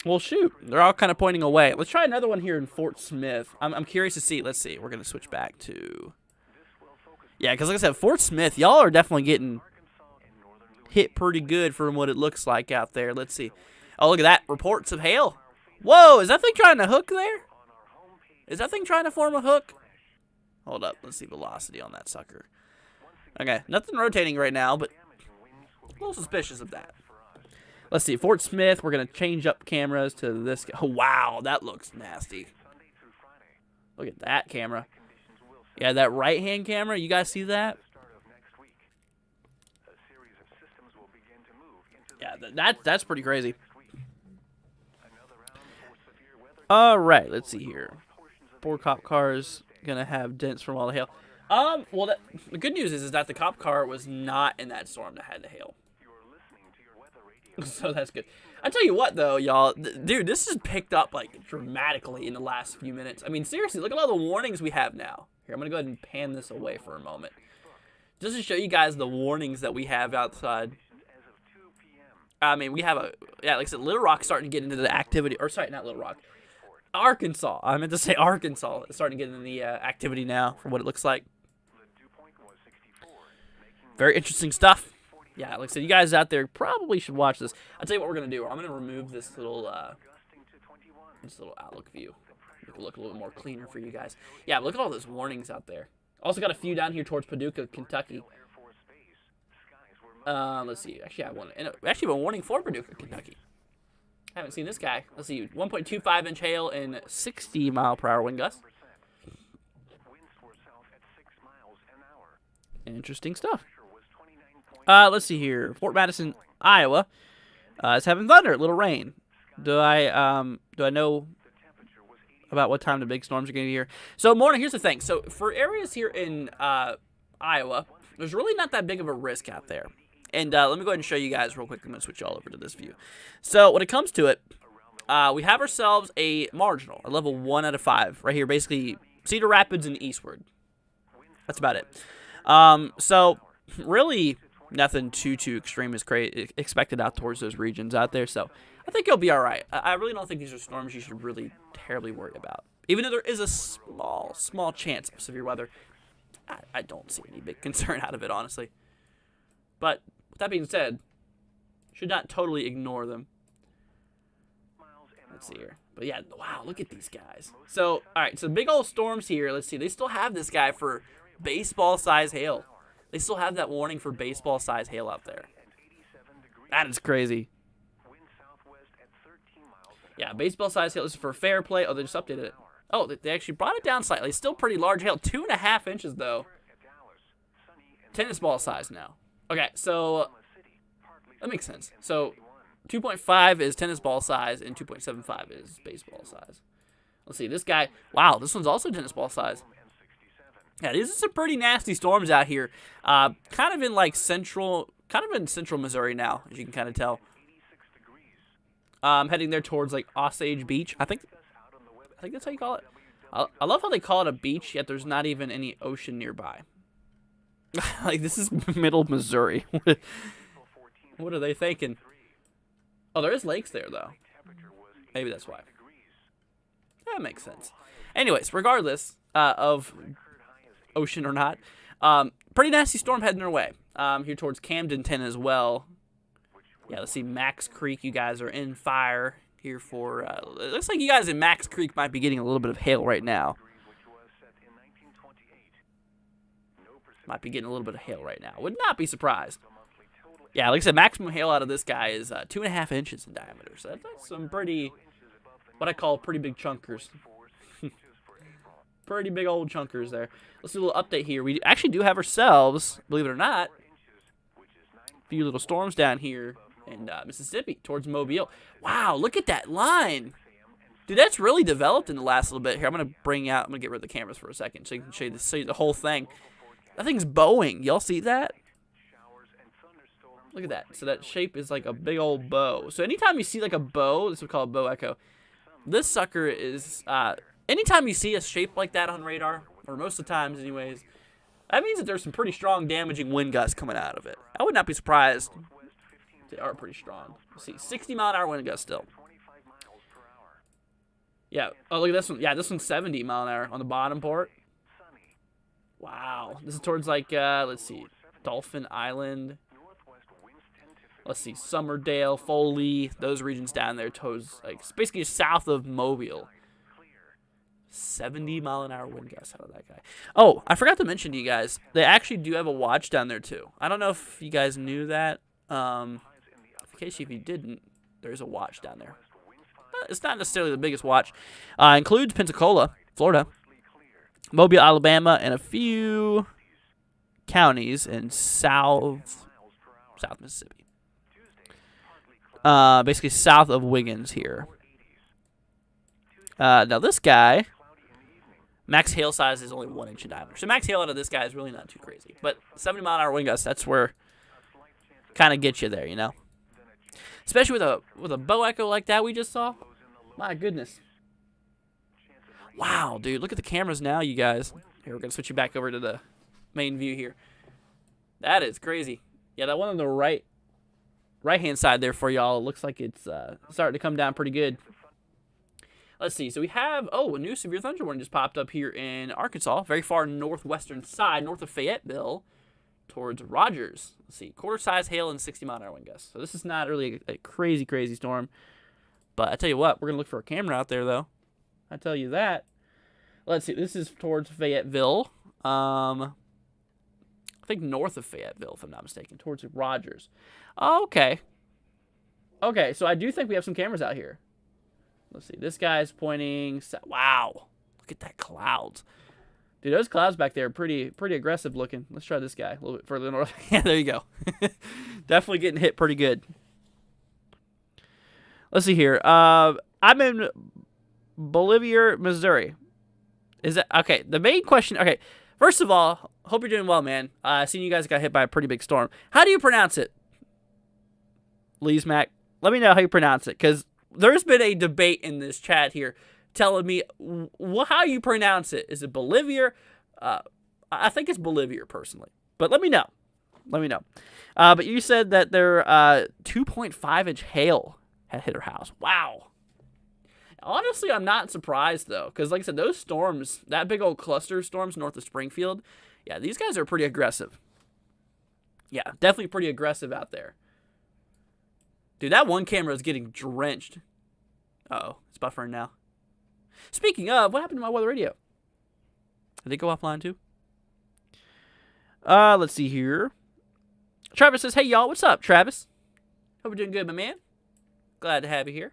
Well, shoot. They're all kind of pointing away. Let's try another one here in Fort Smith. I'm curious to see. Let's see. We're going to switch back to... Yeah, because like I said, Fort Smith, y'all are definitely getting hit pretty good from what it looks like out there. Let's see. Oh, look at that. Reports of hail. Whoa, is that thing trying to hook there? Is that thing trying to form a hook? Hold up. Let's see velocity on that sucker. Okay, nothing rotating right now, but a little suspicious of that. Let's see. Fort Smith, we're going to change up cameras to this. Oh, wow, that looks nasty. Look at that camera. Yeah, that right-hand camera, you guys see that? Yeah, that's pretty crazy. All right, let's see here. 4 cop cars gonna have dents from all the hail. Well, the good news is that the cop car was not in that storm that had the hail. So that's good. I tell you what, though, y'all, dude, this has picked up like dramatically in the last few minutes. I mean, seriously, look at all the warnings we have now. Here, I'm gonna go ahead and pan this away for a moment, just to show you guys the warnings that we have outside. I mean, we have like I said, Little Rock's starting to get into the activity, or sorry, not Little Rock, Arkansas. I meant to say Arkansas is starting to get into the activity now, for what it looks like. Very interesting stuff. Yeah, like I said, you guys out there probably should watch this. I'll tell you what we're going to do. I'm going to remove this little outlook view. Make it look a little more cleaner for you guys. Yeah, look at all those warnings out there. Also got a few down here towards Paducah, Kentucky. Let's see. Actually, I have one. And actually, have a warning for Paducah, Kentucky. Haven't seen this guy. Let's see. 1.25-inch hail and 60-mile-per-hour wind gusts. Interesting stuff. Let's see here. Fort Madison, Iowa. It's having thunder, little rain. Do I know about what time the big storms are going to be here? So, morning, here's the thing. So, for areas here in Iowa, there's really not that big of a risk out there. And let me go ahead and show you guys real quick. I'm going to switch all over to this view. So, when it comes to it, we have ourselves a marginal, a level 1 out of 5. Right here, basically, Cedar Rapids and eastward. That's about it. So, really, nothing too extreme is expected out towards those regions out there. So, I think you'll be all right. I really don't think these are storms you should really terribly worry about. Even though there is a small chance of severe weather, I don't see any big concern out of it, honestly. But, with that being said, should not totally ignore them. Let's see here. But yeah, wow, look at these guys. So, alright, so big old storms here. Let's see. They still have this guy for baseball-size hail. They still have that warning for baseball-size hail out there. That is crazy. Yeah, baseball-size hail. This is for fair play. Oh, they just updated it. Oh, they actually brought it down slightly. Still pretty large hail. 2.5 inches, though. Tennis ball size now. Okay, so that makes sense. So 2.5 is tennis ball size, and 2.75 is baseball size. Let's see, this guy, wow, this one's also tennis ball size. Yeah, these are some pretty nasty storms out here. Kind of in central Missouri now, as you can kind of tell. Heading there towards Osage Beach. I think that's how you call it. I love how they call it a beach, yet there's not even any ocean nearby. This is middle Missouri. What are they thinking? Oh, there is lakes there, though. Maybe that's why. That makes sense. Anyways, regardless of ocean or not, pretty nasty storm heading our way. Here towards Camdenton as well. Yeah, let's see. Max Creek, you guys are in fire here for... it looks like you guys in Max Creek might be getting a little bit of hail right now. Might be getting a little bit of hail right now. Would not be surprised. Yeah, like I said, maximum hail out of this guy is 2.5 inches in diameter. So that's some pretty, what I call pretty big chunkers. Pretty big old chunkers there. Let's do a little update here. We actually do have ourselves, believe it or not, a few little storms down here in Mississippi towards Mobile. Wow, look at that line. Dude, that's really developed in the last little bit here. I'm going to get rid of the cameras for a second so you can show you the whole thing. That thing's bowing. Y'all see that? Look at that. So that shape is like a big old bow. So anytime you see like a bow, this is called bow echo. This sucker is, anytime you see a shape like that on radar, or most of the times anyways, that means that there's some pretty strong damaging wind gusts coming out of it. I would not be surprised. They are pretty strong. Let's see, 60-mile-an-hour wind gust still. Yeah. Oh, look at this one. Yeah, this one's 70 mile an hour on the bottom port. Wow. This is towards like, let's see, Dolphin Island. Let's see, Summerdale, Foley, those regions down there towards, like, basically south of Mobile. 70-mile-an-hour wind gusts out of that guy. Oh, I forgot to mention to you guys, they actually do have a watch down there too. I don't know if you guys knew that. In case if you didn't, there's a watch down there. It's not necessarily the biggest watch. Includes Pensacola, Florida, Mobile, Alabama, and a few counties in South Mississippi. Basically south of Wiggins here. Now this guy, max hail size is only 1 inch in diameter. So max hail out of this guy is really not too crazy. But 70-mile-an-hour wind gusts, that's where kind of gets you there, you know. Especially with a bow echo like that we just saw. My goodness. Wow, dude, look at the cameras now, you guys. Here, we're gonna switch you back over to the main view here. That is crazy. Yeah, that one on the right-hand side there for y'all. It looks like it's starting to come down pretty good. Let's see. So we have, a new severe thunder warning just popped up here in Arkansas, very far northwestern side, north of Fayetteville, towards Rogers. Let's see. Quarter-size hail and 60-mile-an-hour wind gusts. So this is not really a crazy, crazy storm. But I tell you what, we're going to look for a camera out there, though. I tell you that. Let's see. This is towards Fayetteville. I think north of Fayetteville, if I'm not mistaken, towards Rogers. Oh, okay. Okay, so I do think we have some cameras out here. Let's see. This guy's pointing. Wow. Look at that clouds. Dude, those clouds back there are pretty aggressive looking. Let's try this guy a little bit further north. Yeah, there you go. Definitely getting hit pretty good. Let's see here. I'm in Bolivia, Missouri. Is that okay? The main question. Okay, first of all, hope you're doing well, man. Seeing you guys got hit by a pretty big storm. How do you pronounce it? Lee's Mac. Let me know how you pronounce it, because there's been a debate in this chat here telling me how you pronounce it. Is it Bolivia? I think it's Bolivia personally, but let me know. Let me know. But you said that there 2.5-inch hail had hit her house. Wow. Honestly, I'm not surprised, though, because like I said, those storms, that big old cluster of storms north of Springfield, yeah, these guys are pretty aggressive. Yeah, definitely pretty aggressive out there. Dude, that one camera is getting drenched. Uh-oh, it's buffering now. Speaking of, what happened to my weather radio? Did it go offline, too? Let's see here. Travis says, hey, y'all, what's up, Travis? Hope you're doing good, my man. Glad to have you here.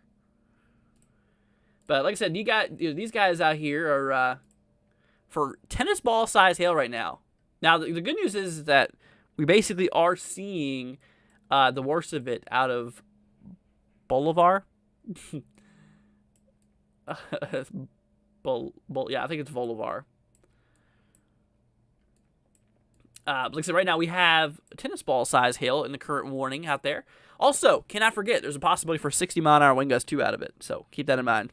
But like I said, these guys out here are for tennis ball size hail right now. Now, the good news is that we basically are seeing the worst of it out of Bolivar. Yeah, I think it's Bolivar. Like I said, right now we have tennis ball size hail in the current warning out there. Also, cannot forget, there's a possibility for 60-mile-an-hour wind gusts too out of it. So keep that in mind.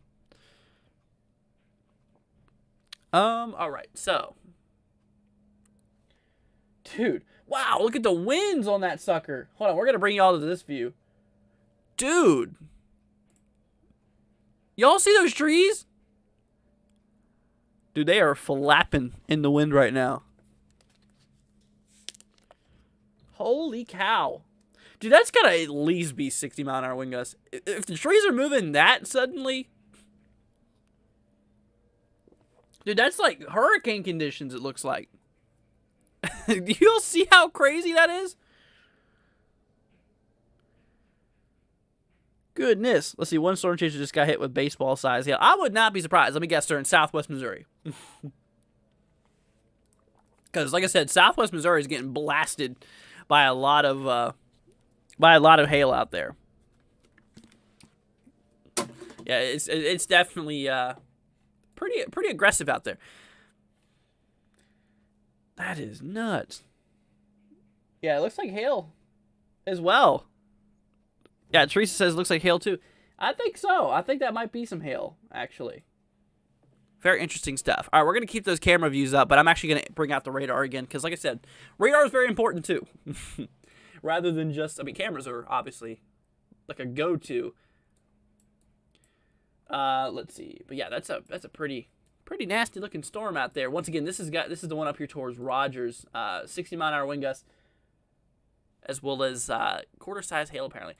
All right, so. Dude, wow, look at the winds on that sucker. Hold on, we're going to bring you all to this view. Dude. Y'all see those trees? Dude, they are flapping in the wind right now. Holy cow. Dude, that's got to at least be 60-mile-an-hour wind gusts. If the trees are moving that suddenly... Dude, that's like hurricane conditions, it looks like. Do you all see how crazy that is? Goodness. Let's see, one storm chaser just got hit with baseball-sized hail. I would not be surprised. Let me guess, they're in southwest Missouri. Because, like I said, southwest Missouri is getting blasted by a lot of hail out there. Yeah, it's definitely pretty aggressive out there. That is nuts. Yeah, it looks like hail as well. Yeah, Teresa says it looks like hail too. I think so. I think that might be some hail, actually. Very interesting stuff. All right, we're going to keep those camera views up, but I'm actually going to bring out the radar again because, like I said, radar is very important too. Rather than just, I mean, cameras are obviously like a go-to. Let's see. But yeah, that's a pretty nasty looking storm out there. Once again, this is the one up here towards Rogers. 60-mile-an-hour wind gusts, as well as quarter-size hail apparently.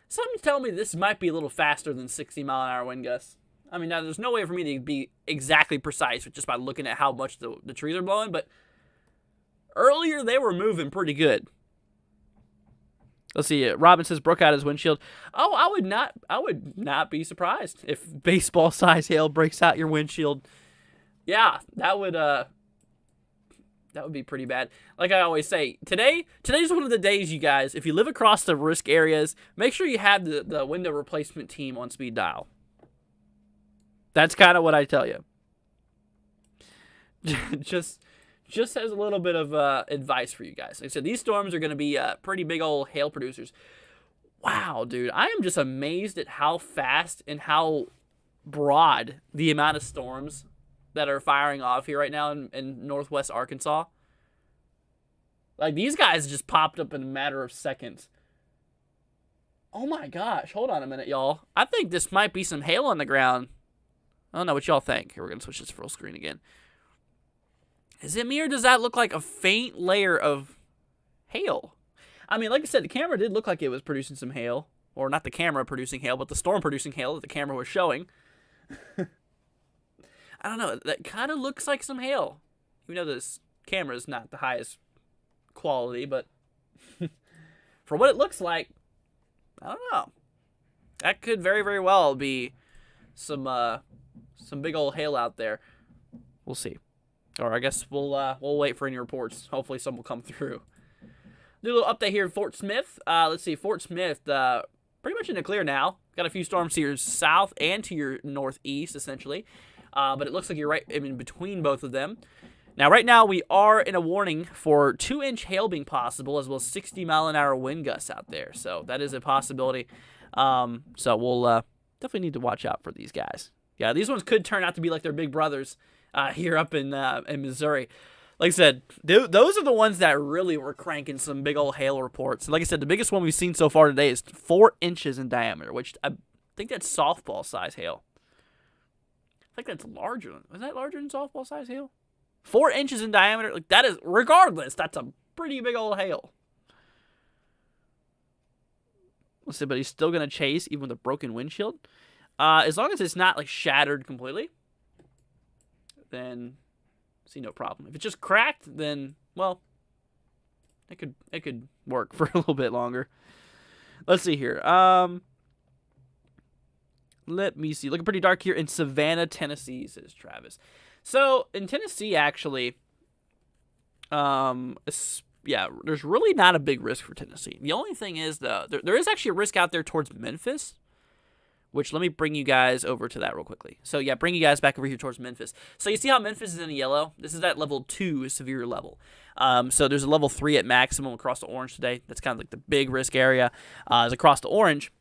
Something's telling me this might be a little faster than 60-mile-an-hour wind gusts. I mean, now there's no way for me to be exactly precise just by looking at how much the trees are blowing, but earlier they were moving pretty good. Let's see. Robin says broke out his windshield. Oh, I would not be surprised if baseball-sized hail breaks out your windshield. Yeah, that would be pretty bad. Like I always say, today's one of the days, you guys. If you live across the risk areas, make sure you have the window replacement team on speed dial. That's kind of what I tell you. just as a little bit of advice for you guys. Like I said, these storms are going to be pretty big old hail producers. Wow, dude. I am just amazed at how fast and how broad the amount of storms that are firing off here right now in northwest Arkansas. Like, these guys just popped up in a matter of seconds. Oh my gosh. Hold on a minute, y'all. I think this might be some hail on the ground. I don't know what y'all think. Here, we're going to switch this full screen again. Is it me, or does that look like a faint layer of hail? I mean, like I said, the camera did look like it was producing some hail. Or not the camera producing hail, but the storm producing hail that the camera was showing. I don't know. That kind of looks like some hail. Even though this camera is not the highest quality, but for what it looks like, I don't know. That could very, very well be some big old hail out there. We'll see. Or I guess we'll wait for any reports. Hopefully some will come through. Do a little update here in Fort Smith. Let's see, Fort Smith, pretty much in the clear now. Got a few storms here south and to your northeast, essentially. But it looks like you're right in between both of them. Now, right now, we are in a warning for 2-inch hail being possible, as well as 60-mile-an-hour wind gusts out there. So that is a possibility. So we'll definitely need to watch out for these guys. Yeah, these ones could turn out to be like their big brothers here up in Missouri. Like I said, those are the ones that really were cranking some big old hail reports. Like I said, the biggest one we've seen so far today is 4 inches in diameter, which I think that's softball-size hail. I think that's larger. Is that larger than softball-size hail? 4 inches in diameter? Like, that is, regardless, that's a pretty big old hail. Let's see, but he's still going to chase even with a broken windshield. As long as it's not, like, shattered completely, then see no problem. If it's just cracked, then, well, it could work for a little bit longer. Let's see here. Let me see. Looking pretty dark here in Savannah, Tennessee, says Travis. So, in Tennessee, actually, yeah, there's really not a big risk for Tennessee. The only thing is, though, there is actually a risk out there towards Memphis, which let me bring you guys over to that real quickly. So, yeah, bring you guys back over here towards Memphis. So, you see how Memphis is in the yellow? This is at level 2 severe level. So, there's a level 3 at maximum across the orange today. That's kind of like the big risk area is across the orange.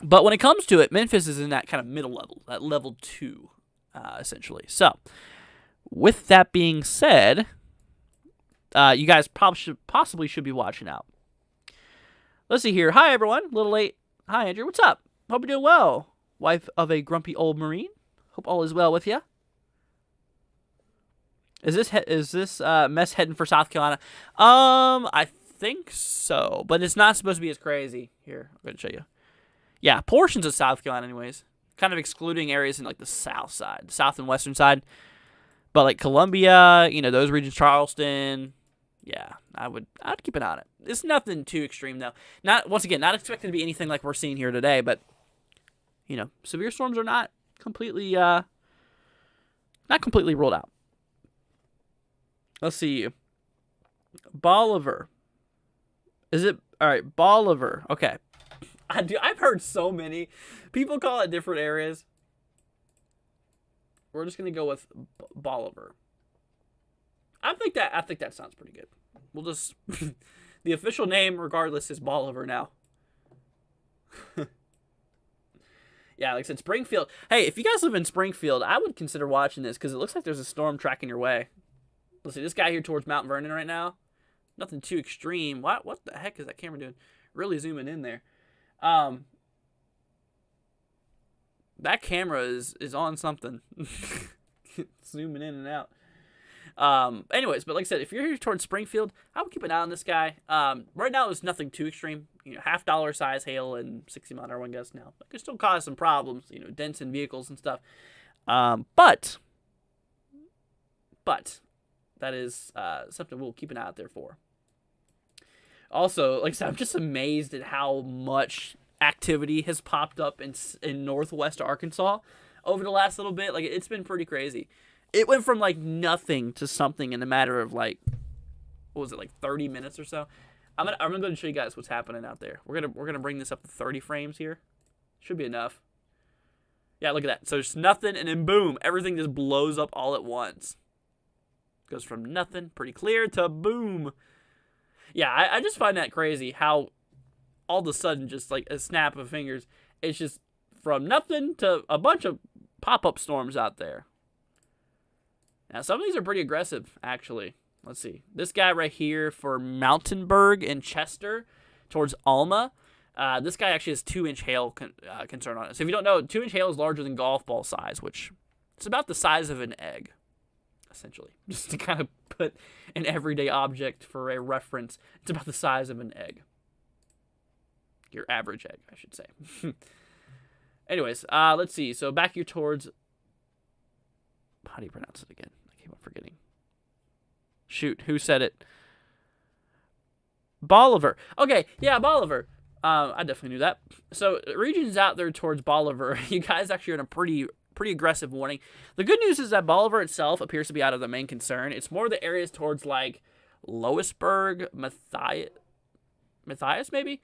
But when it comes to it, Memphis is in that kind of middle level, that level 2, essentially. So, with that being said, you guys possibly should be watching out. Let's see here. Hi, everyone. A little late Hi, Andrew. What's up? Hope you're doing well. Wife of a grumpy old Marine. Hope all is well with you. Is this mess heading for South Carolina? I think so, but it's not supposed to be as crazy. Here, I'm gonna show you. Yeah, portions of South Carolina, anyways. Kind of excluding areas in like the south side, south and western side. But like Columbia, those regions, Charleston. Yeah, I'd keep an eye on it. It's nothing too extreme though. Not expected to be anything like we're seeing here today, but severe storms are not completely ruled out. Let's see. Bolivar. Is it all right? Bolivar. Okay. I've heard so many people call it different areas. We're just gonna go with Bolivar. I think that sounds pretty good. We'll just the official name, regardless, is Bolivar now. Yeah, like I said, Springfield. Hey, if you guys live in Springfield, I would consider watching this because it looks like there's a storm tracking your way. Let's see, this guy here towards Mount Vernon right now. Nothing too extreme. What the heck is that camera doing? Really zooming in there. That camera is on something. Zooming in and out. Anyways, but like I said, if you're here towards Springfield, I would keep an eye on this guy. Right now, there's nothing too extreme. $0.5 size hail and 60-mile-an-hour wind gusts now. It could still cause some problems, dents in vehicles and stuff. But that is something we'll keep an eye out there for. Also, like I said, I'm just amazed at how much activity has popped up in northwest Arkansas over the last little bit. Like, it's been pretty crazy. It went from like nothing to something in a matter of like, what was it, like 30 minutes or so. I'm gonna go and show you guys what's happening out there. We're gonna bring this up to 30 frames here. Should be enough. Yeah, look at that. So there's nothing, and then boom, everything just blows up all at once. Goes from nothing, pretty clear, to boom. Yeah, I just find that crazy how all of a sudden, just like a snap of fingers, it's just from nothing to a bunch of pop-up storms out there. Now, some of these are pretty aggressive, actually. Let's see. This guy right here for Mountainburg and Chester towards Alma. This guy actually has 2-inch hail concern on it. So if you don't know, 2-inch hail is larger than golf ball size, which it's about the size of an egg, essentially. Just to kind of put an everyday object for a reference, it's about the size of an egg. Your average egg, I should say. Anyways, let's see. So back here towards... How do you pronounce it again? I keep on forgetting. Shoot, who said it? Bolivar. Okay, yeah, Bolivar. I definitely knew that. So regions out there towards Bolivar, you guys actually are in a pretty aggressive warning. The good news is that Bolivar itself appears to be out of the main concern. It's more the areas towards like Loisburg, Matthias maybe,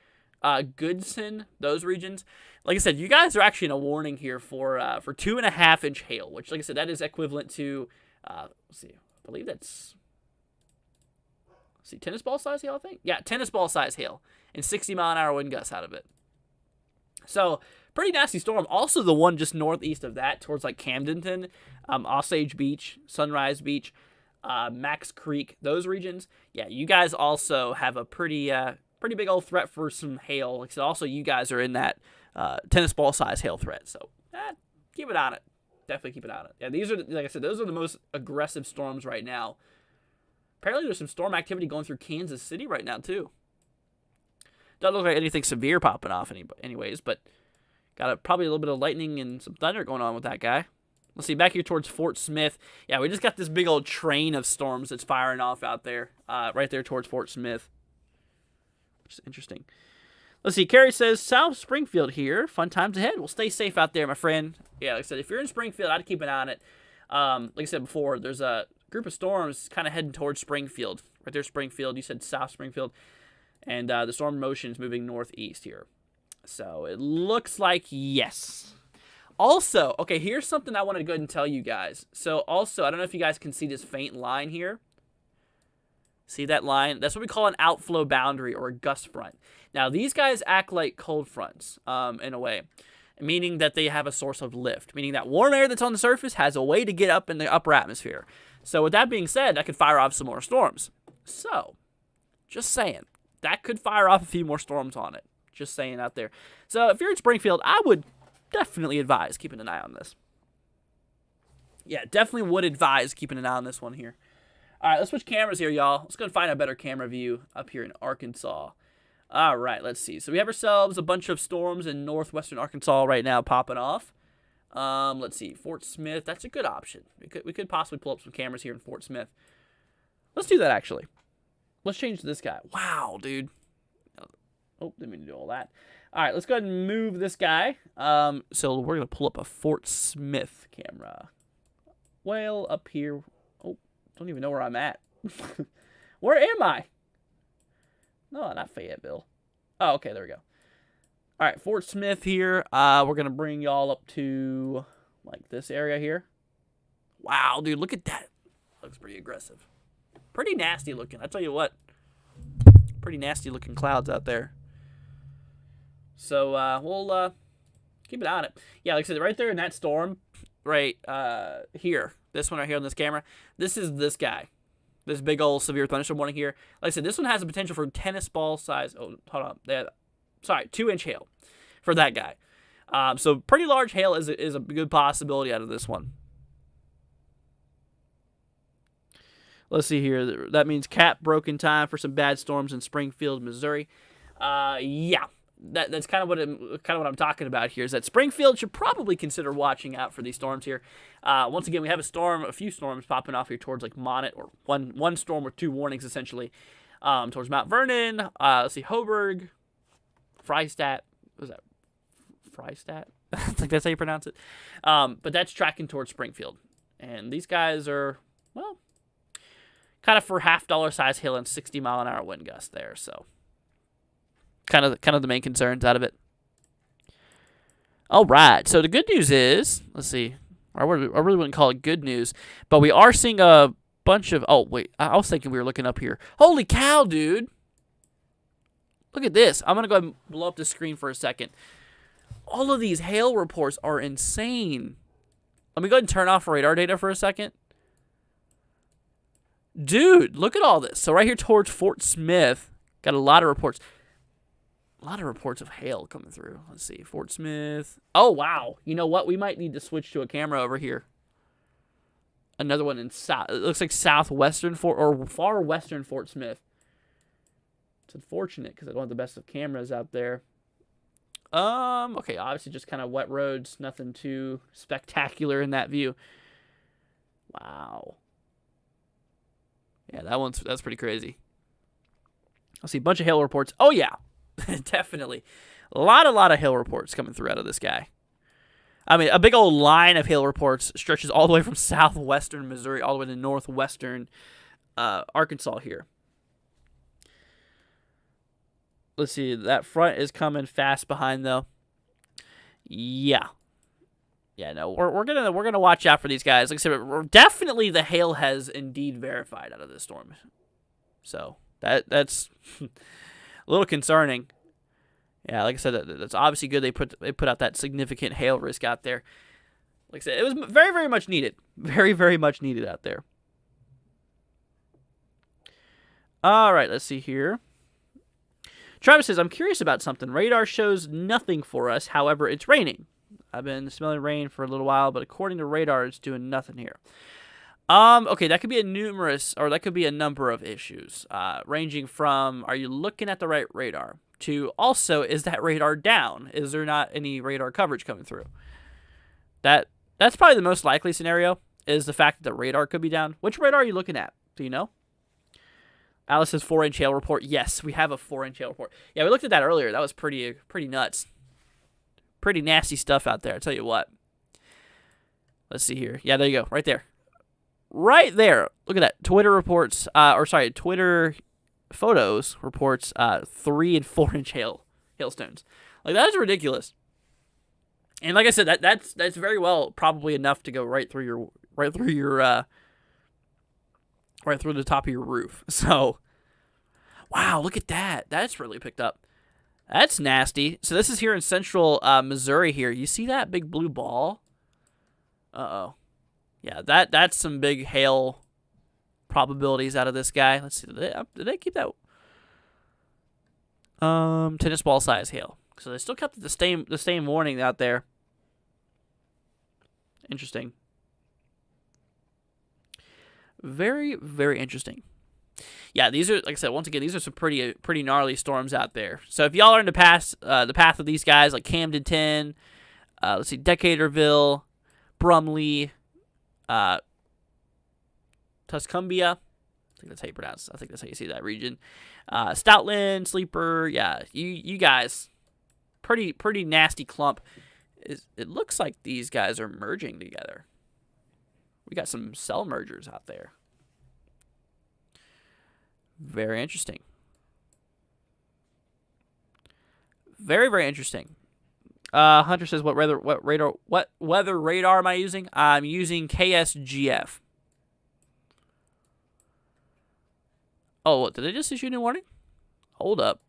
Goodson, those regions. Like I said, you guys are actually in a warning here for 2.5-inch hail, which, like I said, that is equivalent to, let's see, I believe that's, tennis ball size hail, I think? Yeah, tennis ball size hail, and 60-mile-an-hour wind gusts out of it. So, pretty nasty storm. Also, the one just northeast of that, towards like Camdenton, Osage Beach, Sunrise Beach, Max Creek, those regions. Yeah, you guys also have a pretty big old threat for some hail. Like I said, also you guys are in that tennis ball size hail threat. So keep it on it. Definitely keep it on it. Yeah, these are, like I said, those are the most aggressive storms right now. Apparently there's some storm activity going through Kansas City right now too. Doesn't look like anything severe popping off anyways, but got probably a little bit of lightning and some thunder going on with that guy. Let's see, back here towards Fort Smith. Yeah, we just got this big old train of storms that's firing off out there, right there towards Fort Smith. Which is interesting. Let's see, Carrie says, South Springfield here. Fun times ahead. Well, stay safe out there, my friend. Yeah, like I said, if you're in Springfield, I'd keep an eye on it. Like I said before, there's a group of storms kind of heading towards Springfield. Right there, Springfield. You said South Springfield. And the storm motion is moving northeast here. So it looks like yes. Also, okay, here's something I wanted to go ahead and tell you guys. So also, I don't know if you guys can see this faint line here. See that line? That's what we call an outflow boundary or a gust front. Now, these guys act like cold fronts in a way, meaning that they have a source of lift, meaning that warm air that's on the surface has a way to get up in the upper atmosphere. So with that being said, that could fire off some more storms. So, just saying, that could fire off a few more storms on it. Just saying out there. So if you're in Springfield, I would definitely advise keeping an eye on this. Yeah, definitely would advise keeping an eye on this one here. All right, let's switch cameras here, y'all. Let's go and find a better camera view up here in Arkansas. All right, let's see. So we have ourselves a bunch of storms in northwestern Arkansas right now popping off. Let's see. Fort Smith, that's a good option. We could possibly pull up some cameras here in Fort Smith. Let's do that, actually. Let's change this guy. Wow, dude. Oh, didn't mean to do all that. All right, let's go ahead and move this guy. So we're going to pull up a Fort Smith camera. Well, up here. Oh, don't even know where I'm at. Where am I? No, not Fayetteville. Oh, okay, there we go. All right, Fort Smith here. We're going to bring y'all up to, like, this area here. Wow, dude, look at that. Looks pretty aggressive. Pretty nasty looking. I tell you what. Pretty nasty looking clouds out there. So, we'll keep an eye on it. Yeah, like I said, right there in that storm, right here. This one right here on this camera. This is this guy. This big old severe thunderstorm warning here. Like I said, this one has the potential for tennis ball size. Oh, hold on. Sorry, 2-inch hail for that guy. So pretty large hail is a good possibility out of this one. Let's see here. That means cap broke in time for some bad storms in Springfield, Missouri. Yeah. That's kind of what I'm talking about here, is that Springfield should probably consider watching out for these storms here. Once again, we have a few storms popping off here towards like Monet, or one storm with 2 warnings essentially, towards Mount Vernon. Let's see, Hoburg, Freistadt. What was that? Freistadt? I think that's how you pronounce it. But that's tracking towards Springfield, and these guys are, well, kind of for $half size hail and 60-mile-an-hour wind gusts there. So. Kind of the main concerns out of it. All right. So the good news is, let's see. I really wouldn't call it good news, but we are seeing a bunch of. Oh wait, I was thinking we were looking up here. Holy cow, dude! Look at this. I'm gonna go ahead and blow up the screen for a second. All of these hail reports are insane. Let me go ahead and turn off radar data for a second. Dude, look at all this. So right here towards Fort Smith, got a lot of reports. A lot of reports of hail coming through. Let's see. Fort Smith. Oh, wow. You know what? We might need to switch to a camera over here. Another one in south. It looks like southwestern or far western Fort Smith. It's unfortunate because I don't have the best of cameras out there. Okay. Obviously just kind of wet roads. Nothing too spectacular in that view. Wow. Yeah, that's pretty crazy. I'll see a bunch of hail reports. Oh, yeah. Definitely. A lot of hail reports coming through out of this guy. I mean, a big old line of hail reports stretches all the way from southwestern Missouri all the way to northwestern Arkansas here. Let's see. That front is coming fast behind, though. Yeah. Yeah, no, we're gonna watch out for these guys. Like I said, definitely the hail has indeed verified out of this storm. So that's a little concerning. Yeah, like I said, that's obviously good. They put out that significant hail risk out there. Like I said, it was very, very much needed. Very, very much needed out there. All right, let's see here. Travis says, I'm curious about something. Radar shows nothing for us. However, it's raining. I've been smelling rain for a little while, but according to radar, it's doing nothing here. Okay, that could be a number of issues, ranging from, are you looking at the right radar, to also, is that radar down? Is there not any radar coverage coming through? That's probably the most likely scenario, is the fact that the radar could be down. Which radar are you looking at? Do you know? Alice says 4-inch hail report. Yes, we have a 4-inch hail report. Yeah, we looked at that earlier. That was pretty nuts. Pretty nasty stuff out there, I'll tell you what. Let's see here. Yeah, there you go. Right there. Right there. Look at that. Twitter reports, Twitter photos reports 3 and 4-inch hailstones. Like, that is ridiculous. And like I said, that's very well probably enough to go right through the top of your roof. So, wow, look at that. That's really picked up. That's nasty. So this is here in central Missouri here. You see that big blue ball? Uh-oh. Yeah, that's some big hail probabilities out of this guy. Let's see. Did they keep that? Tennis ball size hail. So they still kept the same warning out there. Interesting. Very, very interesting. Yeah, these are, like I said, once again, these are some pretty gnarly storms out there. So if y'all are in the path of these guys, like Camden 10, let's see, Decaturville, Brumley, Tuscumbia, I think that's how you pronounce it. I think that's how you say that region. Stoutland, Sleeper, yeah, you guys, pretty nasty clump. It looks like these guys are merging together. We got some cell mergers out there. Very interesting. Very, very interesting. Hunter says, what weather radar am I using? I'm using KSGF. Oh, what, did they just issue a new warning? Hold up.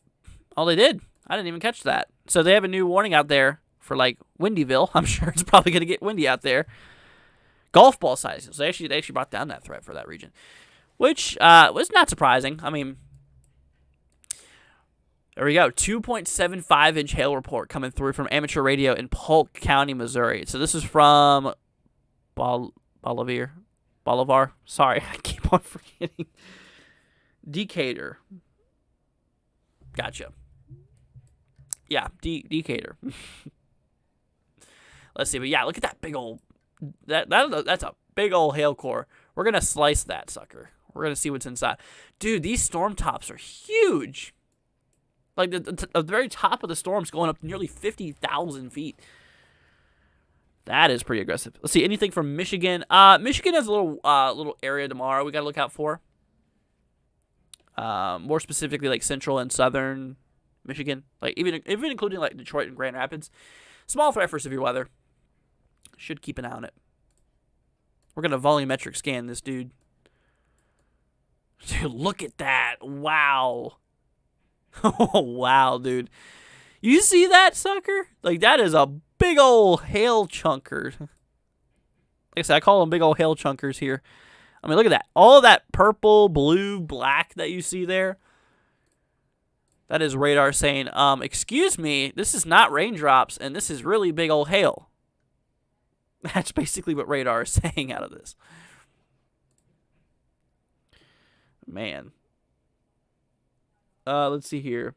Oh, they did. I didn't even catch that. So they have a new warning out there for, like, Windyville. I'm sure it's probably going to get windy out there. Golf ball sizes. They actually brought down that threat for that region, which was not surprising. I mean, there we go. 2.75-inch hail report coming through from amateur radio in Polk County, Missouri. So this is from Bolivar. Sorry, I keep on forgetting. Decatur. Gotcha. Yeah, Decatur. Let's see, but yeah, look at that big old. That's a big old hail core. We're gonna slice that sucker. We're gonna see what's inside. Dude, these storm tops are huge. Like the very top of the storm's going up nearly 50,000 feet. That is pretty aggressive. Let's see, anything from Michigan. Michigan has a little area tomorrow we gotta look out for. More specifically, like central and southern Michigan, like even including like Detroit and Grand Rapids. Small threat for severe weather. Should keep an eye on it. We're gonna volumetric scan this dude. Dude, look at that! Wow. Oh wow, dude. You see that sucker? Like that is a big old hail chunker. Like I said, I call them big old hail chunkers here. I mean, look at that. All of that purple, blue, black that you see there. That is radar saying, excuse me, this is not raindrops, and this is really big old hail. That's basically what radar is saying out of this. Man. Let's see here.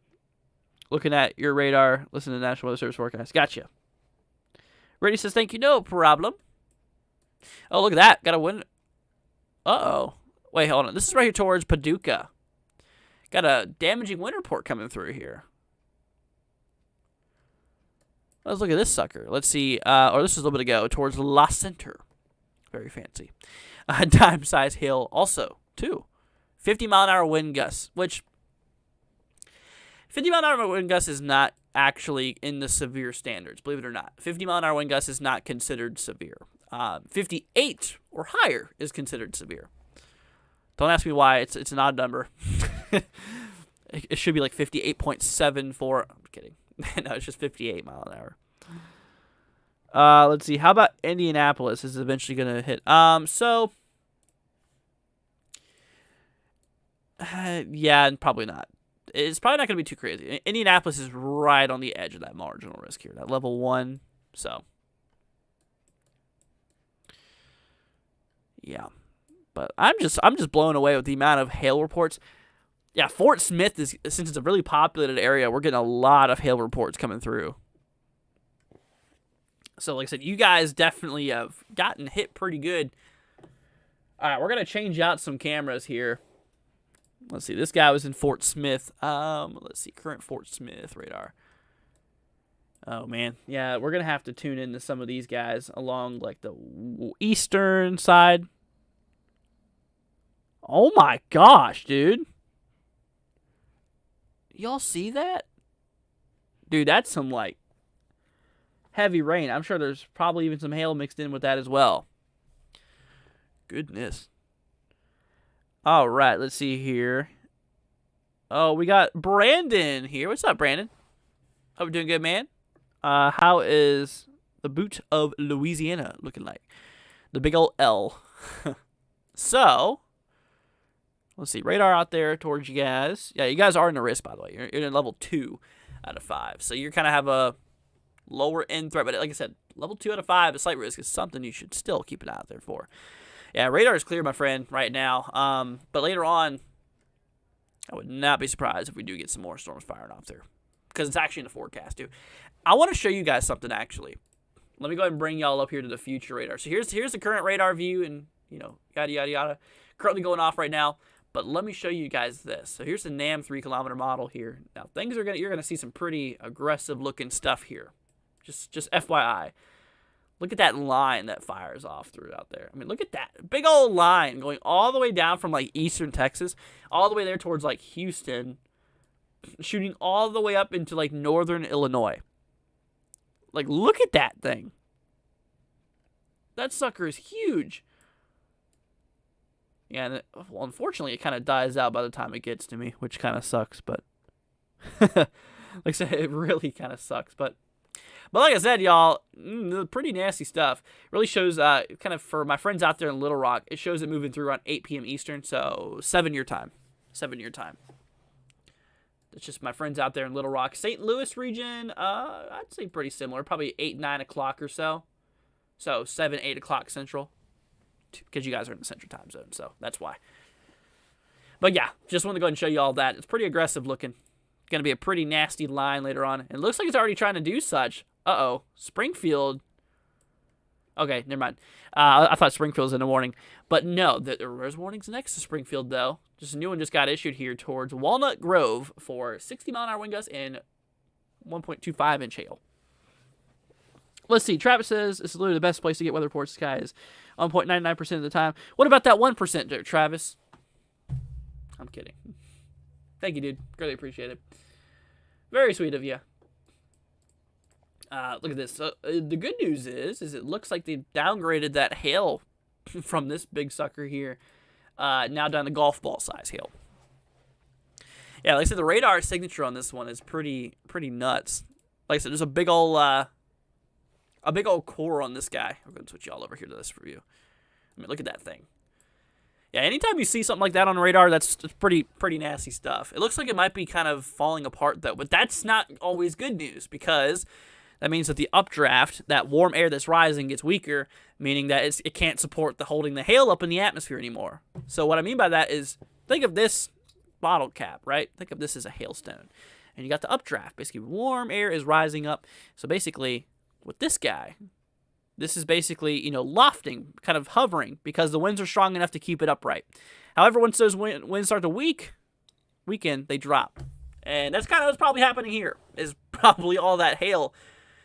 Looking at your radar, listen to the National Weather Service forecast. Gotcha. Brady says, thank you, no problem. Oh, look at that. Got a wind. Uh-oh. Wait, hold on. This is right here towards Paducah. Got a damaging wind report coming through here. Let's look at this sucker. Let's see. Or this is a little bit ago towards La Center. Very fancy. Dime size hail also, too. 50-mile-an-hour wind gusts, which 50-mile-an-hour wind gust is not actually in the severe standards, believe it or not. 50-mile-an-hour wind gust is not considered severe. 58 or higher is considered severe. Don't ask me why. It's an odd number. It should be like 58.74. I'm kidding. No, it's just 58 mile an hour. Let's see. How about Indianapolis is eventually going to hit? Yeah, probably not. It's probably not going to be too crazy. Indianapolis is right on the edge of that marginal risk here, that level 1. So, yeah. But I'm just blown away with the amount of hail reports. Yeah, Fort Smith is, since it's a really populated area, we're getting a lot of hail reports coming through. So, like I said, you guys definitely have gotten hit pretty good. All right, we're gonna change out some cameras here. Let's see. This guy was in Fort Smith. Let's see. Current Fort Smith radar. Oh man, yeah, we're gonna have to tune into some of these guys along like the eastern side. Oh my gosh, dude. Y'all see that? Dude, that's some, like, heavy rain. I'm sure there's probably even some hail mixed in with that as well. Goodness. All right, let's see here. Oh, we got Brandon here. What's up, Brandon? Hope you're doing good, man. How is the boot of Louisiana looking like? The big old L. So, Let's see. Radar out there towards you guys. Yeah, you guys are in the risk, by the way. You're in level 2 out of 5. So you kind of have a lower end threat. But like I said, level 2 out of 5, a slight risk is something you should still keep an eye out there for. Yeah, radar is clear, my friend, right now. But later on, I would not be surprised if we do get some more storms firing off there. Because it's actually in the forecast, too. I want to show you guys something, actually. Let me go ahead and bring y'all up here to the future radar. So here's the current radar view and, you know, yada, yada, yada. Currently going off right now. But let me show you guys this. So here's the NAM 3-kilometer model here. Now, you're going to see some pretty aggressive-looking stuff here. Just FYI. Look at that line that fires off through out there. I mean, look at that. Big old line going all the way down from, like, eastern Texas, all the way there towards, like, Houston, shooting all the way up into, like, northern Illinois. Like, look at that thing. That sucker is huge. Yeah, and well, unfortunately, it kind of dies out by the time it gets to me, which kind of sucks, but... like I said, it really kind of sucks, but like I said, y'all, pretty nasty stuff. Really shows, kind of for my friends out there in Little Rock, it shows it moving through around 8 p.m. Eastern, so 7-year time. 7-year time. That's just my friends out there in Little Rock. St. Louis region, I'd say pretty similar. Probably 8, 9 o'clock or so. So 7, 8 o'clock Central. Because you guys are in the Central time zone, so that's why. But yeah, just wanted to go ahead and show you all that. It's pretty aggressive looking. Going to be a pretty nasty line later on. It looks like it's already trying to do such. Uh-oh. Springfield. Okay, never mind. I thought Springfield was in the warning. But no, there's warnings next to Springfield, though. Just a new one just got issued here towards Walnut Grove for 60-mile-an-hour wind gusts and 1.25-inch hail. Let's see. Travis says this is literally the best place to get weather reports. Sky is 1.99% of the time. What about that 1% there, Travis? I'm kidding. Thank you, dude. Greatly appreciate it. Very sweet of you. Look at this. The good news is it looks like they downgraded that hail from this big sucker here. Now down to golf ball size hail. Yeah, like I said, the radar signature on this one is pretty nuts. Like I said, there's a big old core on this guy. I'm going to switch y'all over here to this review. I mean, look at that thing. Yeah, anytime you see something like that on the radar, that's pretty nasty stuff. It looks like it might be kind of falling apart, though. But that's not always good news, because that means that the updraft, that warm air that's rising, gets weaker, meaning that it can't support holding the hail up in the atmosphere anymore. So what I mean by that is, think of this bottle cap, right? Think of this as a hailstone. And you got the updraft. Basically, warm air is rising up. So basically, with this guy, this is basically, you know, lofting, kind of hovering, because the winds are strong enough to keep it upright. However, once those winds start to weaken, they drop. And that's kind of what's probably happening here, is probably all that hail.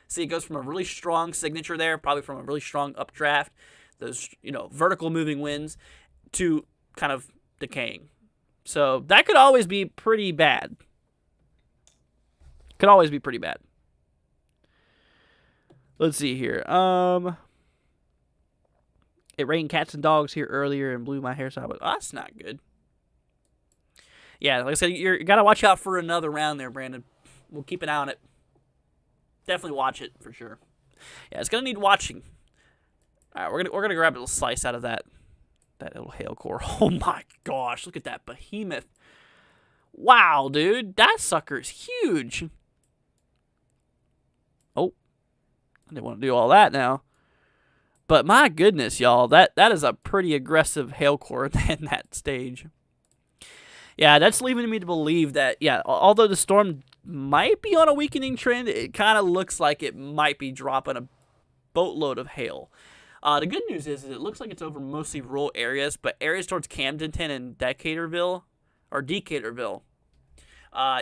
See, it goes from a really strong signature there, probably from a really strong updraft, those, you know, vertical moving winds, to kind of decaying. So that could always be pretty bad. Could always be pretty bad. Let's see here. It rained cats and dogs here earlier and blew my hair, so I was, oh, that's not good. Yeah, like I said, you got to watch out for another round there, Brandon. We'll keep an eye on it. Definitely watch it for sure. Yeah, it's gonna need watching. All right, we're gonna grab a little slice out of that little hail core. Oh my gosh, look at that behemoth! Wow, dude, that sucker's huge. Oh, I didn't want to do all that now. But my goodness, y'all, that is a pretty aggressive hail core in that stage. Yeah, that's leaving me to believe that, yeah, although the storm might be on a weakening trend, it kind of looks like it might be dropping a boatload of hail. The good news is it looks like it's over mostly rural areas, but areas towards Camdenton and Decaturville,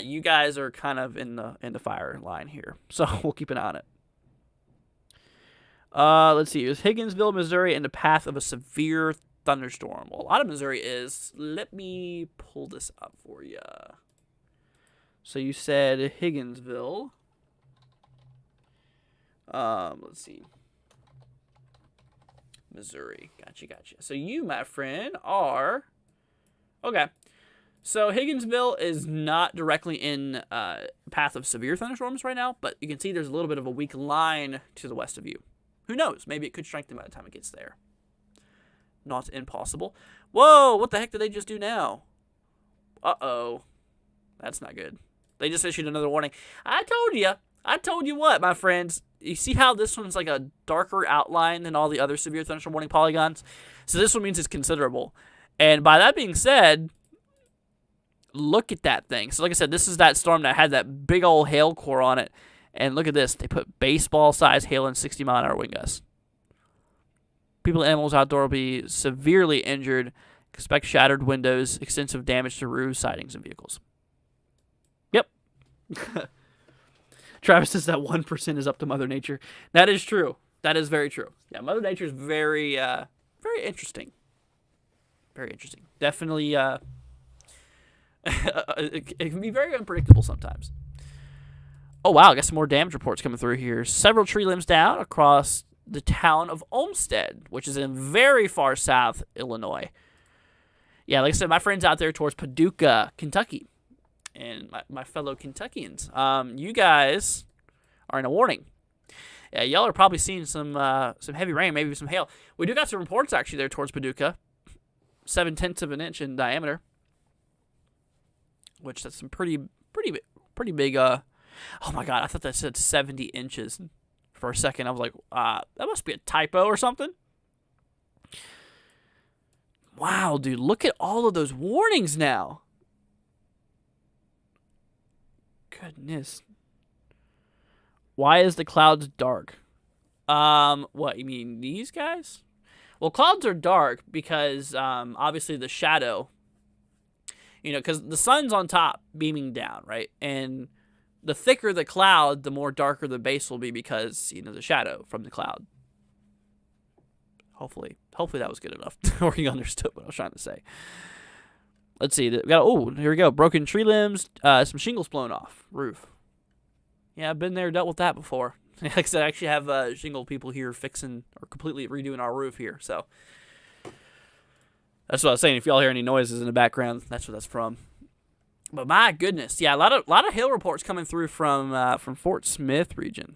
you guys are kind of in the fire line here. So we'll keep an eye on it. Let's see. It was Higginsville, Missouri, in the path of a severe thunderstorm. Well, a lot of Missouri is. Let me pull this up for you. So you said Higginsville. Let's see. Missouri. Gotcha. So you, my friend, are... Okay. So Higginsville is not directly in path of severe thunderstorms right now, but you can see there's a little bit of a weak line to the west of you. Who knows? Maybe it could strengthen by the time it gets there. Not impossible. Whoa, what the heck did they just do now? Uh-oh. That's not good. They just issued another warning. I told you. I told you what, my friends. You see how this one's like a darker outline than all the other severe thunderstorm warning polygons? So this one means it's considerable. And by that being said, look at that thing. So like I said, this is that storm that had that big old hail core on it. And look at this. They put baseball-sized hail and 60-mile-an-hour wind gusts. People and animals outdoor will be severely injured. Expect shattered windows, extensive damage to roofs, sidings, and vehicles. Yep. Travis says that 1% is up to Mother Nature. That is true. That is very true. Yeah, Mother Nature is very, very interesting. Very interesting. Definitely, it can be very unpredictable sometimes. Oh, wow. I got some more damage reports coming through here. Several tree limbs down across the town of Olmsted, which is in very far south Illinois. Yeah, like I said, my friends out there towards Paducah, Kentucky. And my fellow Kentuckians, you guys are in a warning. Yeah, y'all are probably seeing some heavy rain, maybe some hail. We do got some reports actually there towards Paducah, 0.7 of an inch in diameter, which that's some pretty big. Oh my God, I thought that said 70 inches for a second. I was like, that must be a typo or something. Wow, dude, look at all of those warnings now. Goodness. Why is the clouds dark? What, you mean these guys? Well, clouds are dark because, obviously the shadow, because the sun's on top beaming down, right? And the thicker the cloud, the more darker the base will be because, the shadow from the cloud. Hopefully that was good enough or you understood what I was trying to say. Let's see. We got, here we go. Broken tree limbs, some shingles blown off roof. Yeah, I've been there, dealt with that before. Like I said, I actually have shingle people here fixing or completely redoing our roof here. So that's what I was saying. If y'all hear any noises in the background, that's what that's from. But my goodness, yeah, a lot of hail reports coming through from Fort Smith region.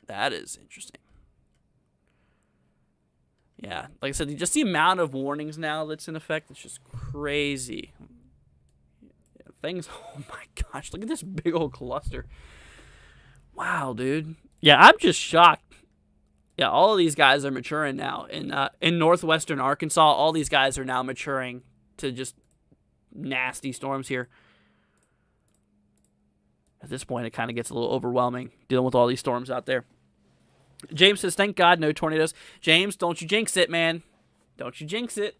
That is interesting. Yeah, like I said, just the amount of warnings now that's in effect, it's just crazy. Yeah, oh my gosh, look at this big old cluster. Wow, dude. Yeah, I'm just shocked. Yeah, all of these guys are maturing now. In northwestern Arkansas, all these guys are now maturing to just nasty storms here. At this point, it kind of gets a little overwhelming dealing with all these storms out there. James says, thank God, no tornadoes. James, don't you jinx it, man. Don't you jinx it.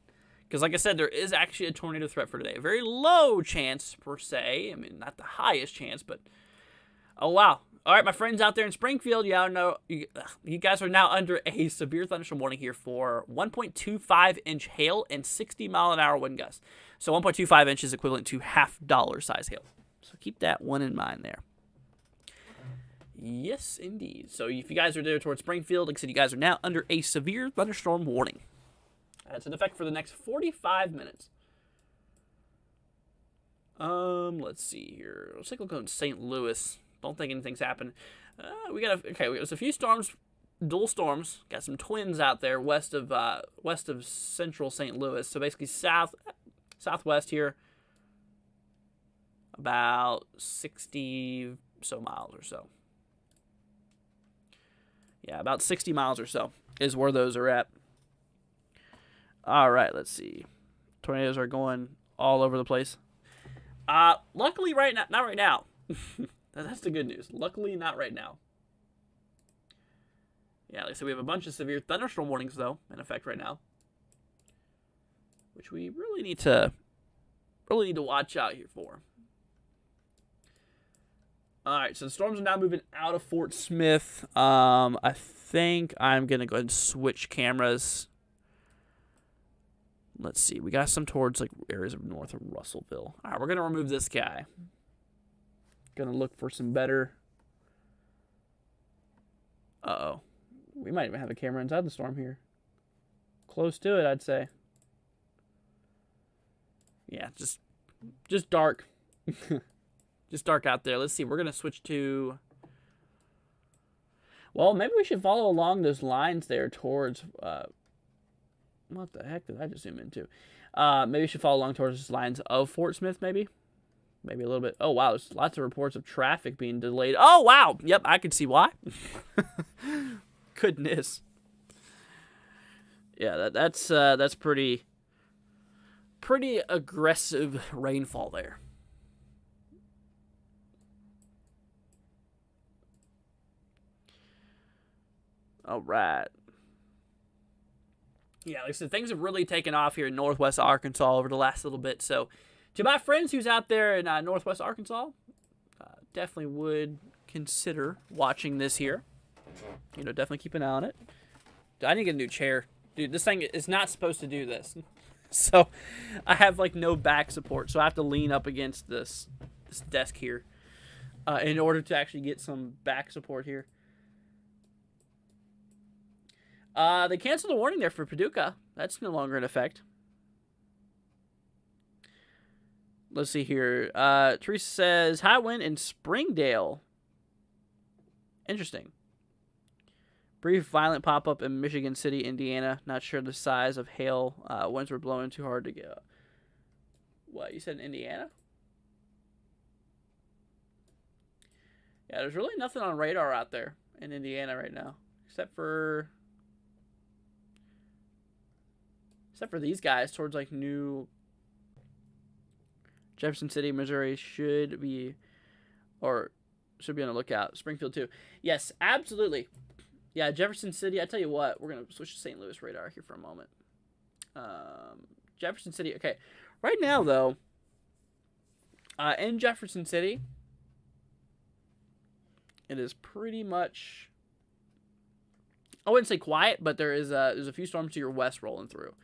Because like I said, there is actually a tornado threat for today. A very low chance, per se. I mean, not the highest chance, but... Oh, wow. All right, my friends out there in Springfield, you guys are now under a severe thunderstorm warning here for 1.25-inch hail and 60-mile-an-hour wind gusts. So 1.25 inches is equivalent to $half size hail. So keep that one in mind there. Yes, indeed. So if you guys are there towards Springfield, like I said, you guys are now under a severe thunderstorm warning. That's in effect for the next 45 minutes. Let's see here. Let's take a look at St. Louis. Don't think anything's happened. We got a few storms, dual storms. Got some twins out there west of central St. Louis. So basically southwest here, about 60 so miles or so. Yeah, about 60 miles or so is where those are at. All right, let's see. Tornadoes are going all over the place. Luckily, not right now. That's the good news. Luckily, not right now. Yeah, like I said, we have a bunch of severe thunderstorm warnings, though, in effect right now, which we really need to watch out here for. All right, so the storms are now moving out of Fort Smith. I think I'm going to go ahead and switch cameras. Let's see. We got some towards like areas of north of Russellville. All right, we're going to remove this guy. Going to look for some better. Uh-oh. We might even have a camera inside the storm here. Close to it, I'd say. Yeah, just dark. Just dark out there. Let's see. We're going to switch to... Well, maybe we should follow along those lines there towards... what the heck did I just zoom into? Maybe we should follow along towards the lines of Fort Smith, maybe a little bit. Oh, wow, there's lots of reports of traffic being delayed. Oh, wow. Yep, I can see why. Goodness. Yeah, that's pretty aggressive rainfall there. All right. Yeah, like I said, things have really taken off here in Northwest Arkansas over the last little bit. So, to my friends who's out there in Northwest Arkansas, definitely would consider watching this here. You know, definitely keep an eye on it. I need to get a new chair. Dude, this thing is not supposed to do this. So, I have, like, no back support. So, I have to lean up against this desk here in order to actually get some back support here. They canceled the warning there for Paducah. That's no longer in effect. Let's see here. Teresa says, high wind in Springdale. Interesting. Brief violent pop-up in Michigan City, Indiana. Not sure the size of hail. Winds were blowing too hard to get. What, you said in Indiana? Yeah, there's really nothing on radar out there in Indiana right now. Except for these guys towards like New Jefferson City, Missouri should be on the lookout. Springfield too. Yes, absolutely. Yeah, Jefferson City. I tell you what, we're gonna switch to St. Louis radar here for a moment. Jefferson City. Okay, right now though, in Jefferson City, it is pretty much, I wouldn't say quiet, but there's a few storms to your west rolling through.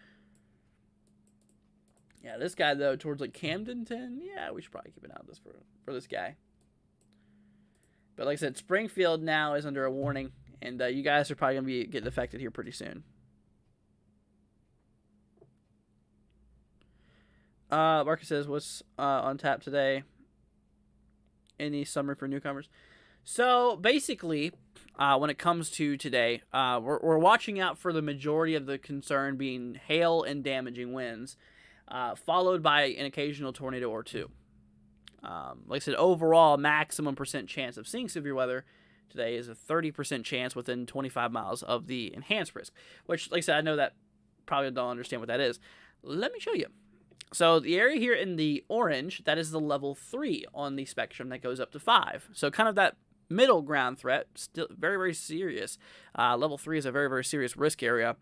Yeah, this guy, though, towards, like, Camdenton, yeah, we should probably keep an eye on this for this guy. But like I said, Springfield now is under a warning, and you guys are probably going to be getting affected here pretty soon. Marcus says, what's on tap today? Any summary for newcomers? So, basically, when it comes to today, we're watching out for the majority of the concern being hail and damaging winds. Followed by an occasional tornado or two. Like I said, overall, maximum percent chance of seeing severe weather today is a 30% chance within 25 miles of the enhanced risk. Which, like I said, I know that probably don't understand what that is. Let me show you. So the area here in the orange, that is the level 3 on the spectrum that goes up to 5. So kind of that middle ground threat, still very, very serious. Level 3 is a very, very serious risk area.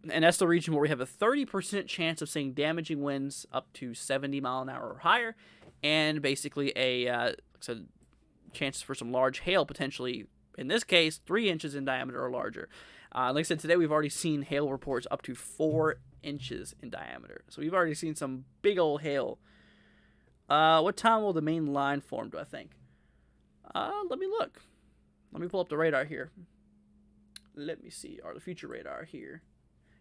And that's the region where we have a 30% chance of seeing damaging winds up to 70 mile an hour or higher, and basically a chances for some large hail, potentially, in this case, 3 inches in diameter or larger. Like I said, today we've already seen hail reports up to 4 inches in diameter. So we've already seen some big old hail. What time will the main line form, do I think? Let me look. Let me pull up the radar here. Let me see, or the future radar here.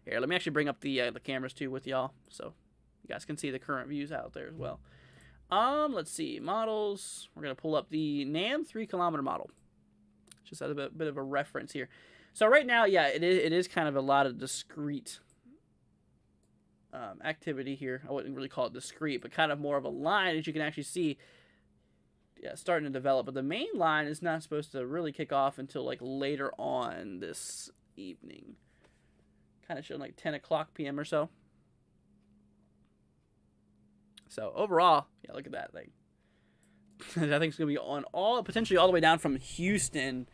Here, let me actually bring up the cameras too with y'all, so you guys can see the current views out there as well. Let's see, models. We're gonna pull up the NAM 3-kilometer model. Just as a bit of a reference here. So right now, yeah, it is kind of a lot of discrete activity here. I wouldn't really call it discrete, but kind of more of a line, as you can actually see. Yeah, starting to develop, but the main line is not supposed to really kick off until like later on this evening. Kind of showing like 10 o'clock p.m. or so. So overall, yeah, look at that thing. I think it's going to be on potentially all the way down from Houston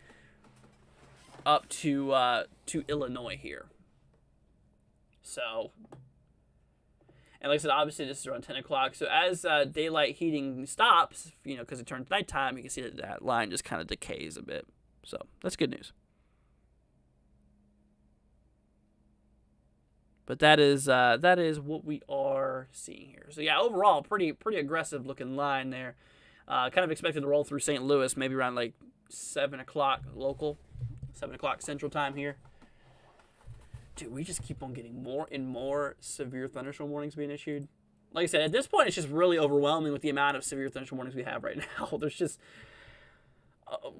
up to Illinois here. So, and like I said, obviously this is around 10 o'clock. So as daylight heating stops, you know, because it turns nighttime, you can see that line just kind of decays a bit. So that's good news. But that is what we are seeing here. So yeah, overall, pretty aggressive looking line there. Kind of expected to roll through St. Louis, maybe around like 7 o'clock local, 7 o'clock Central Time here. Dude, we just keep on getting more and more severe thunderstorm warnings being issued. Like I said, at this point, it's just really overwhelming with the amount of severe thunderstorm warnings we have right now. There's just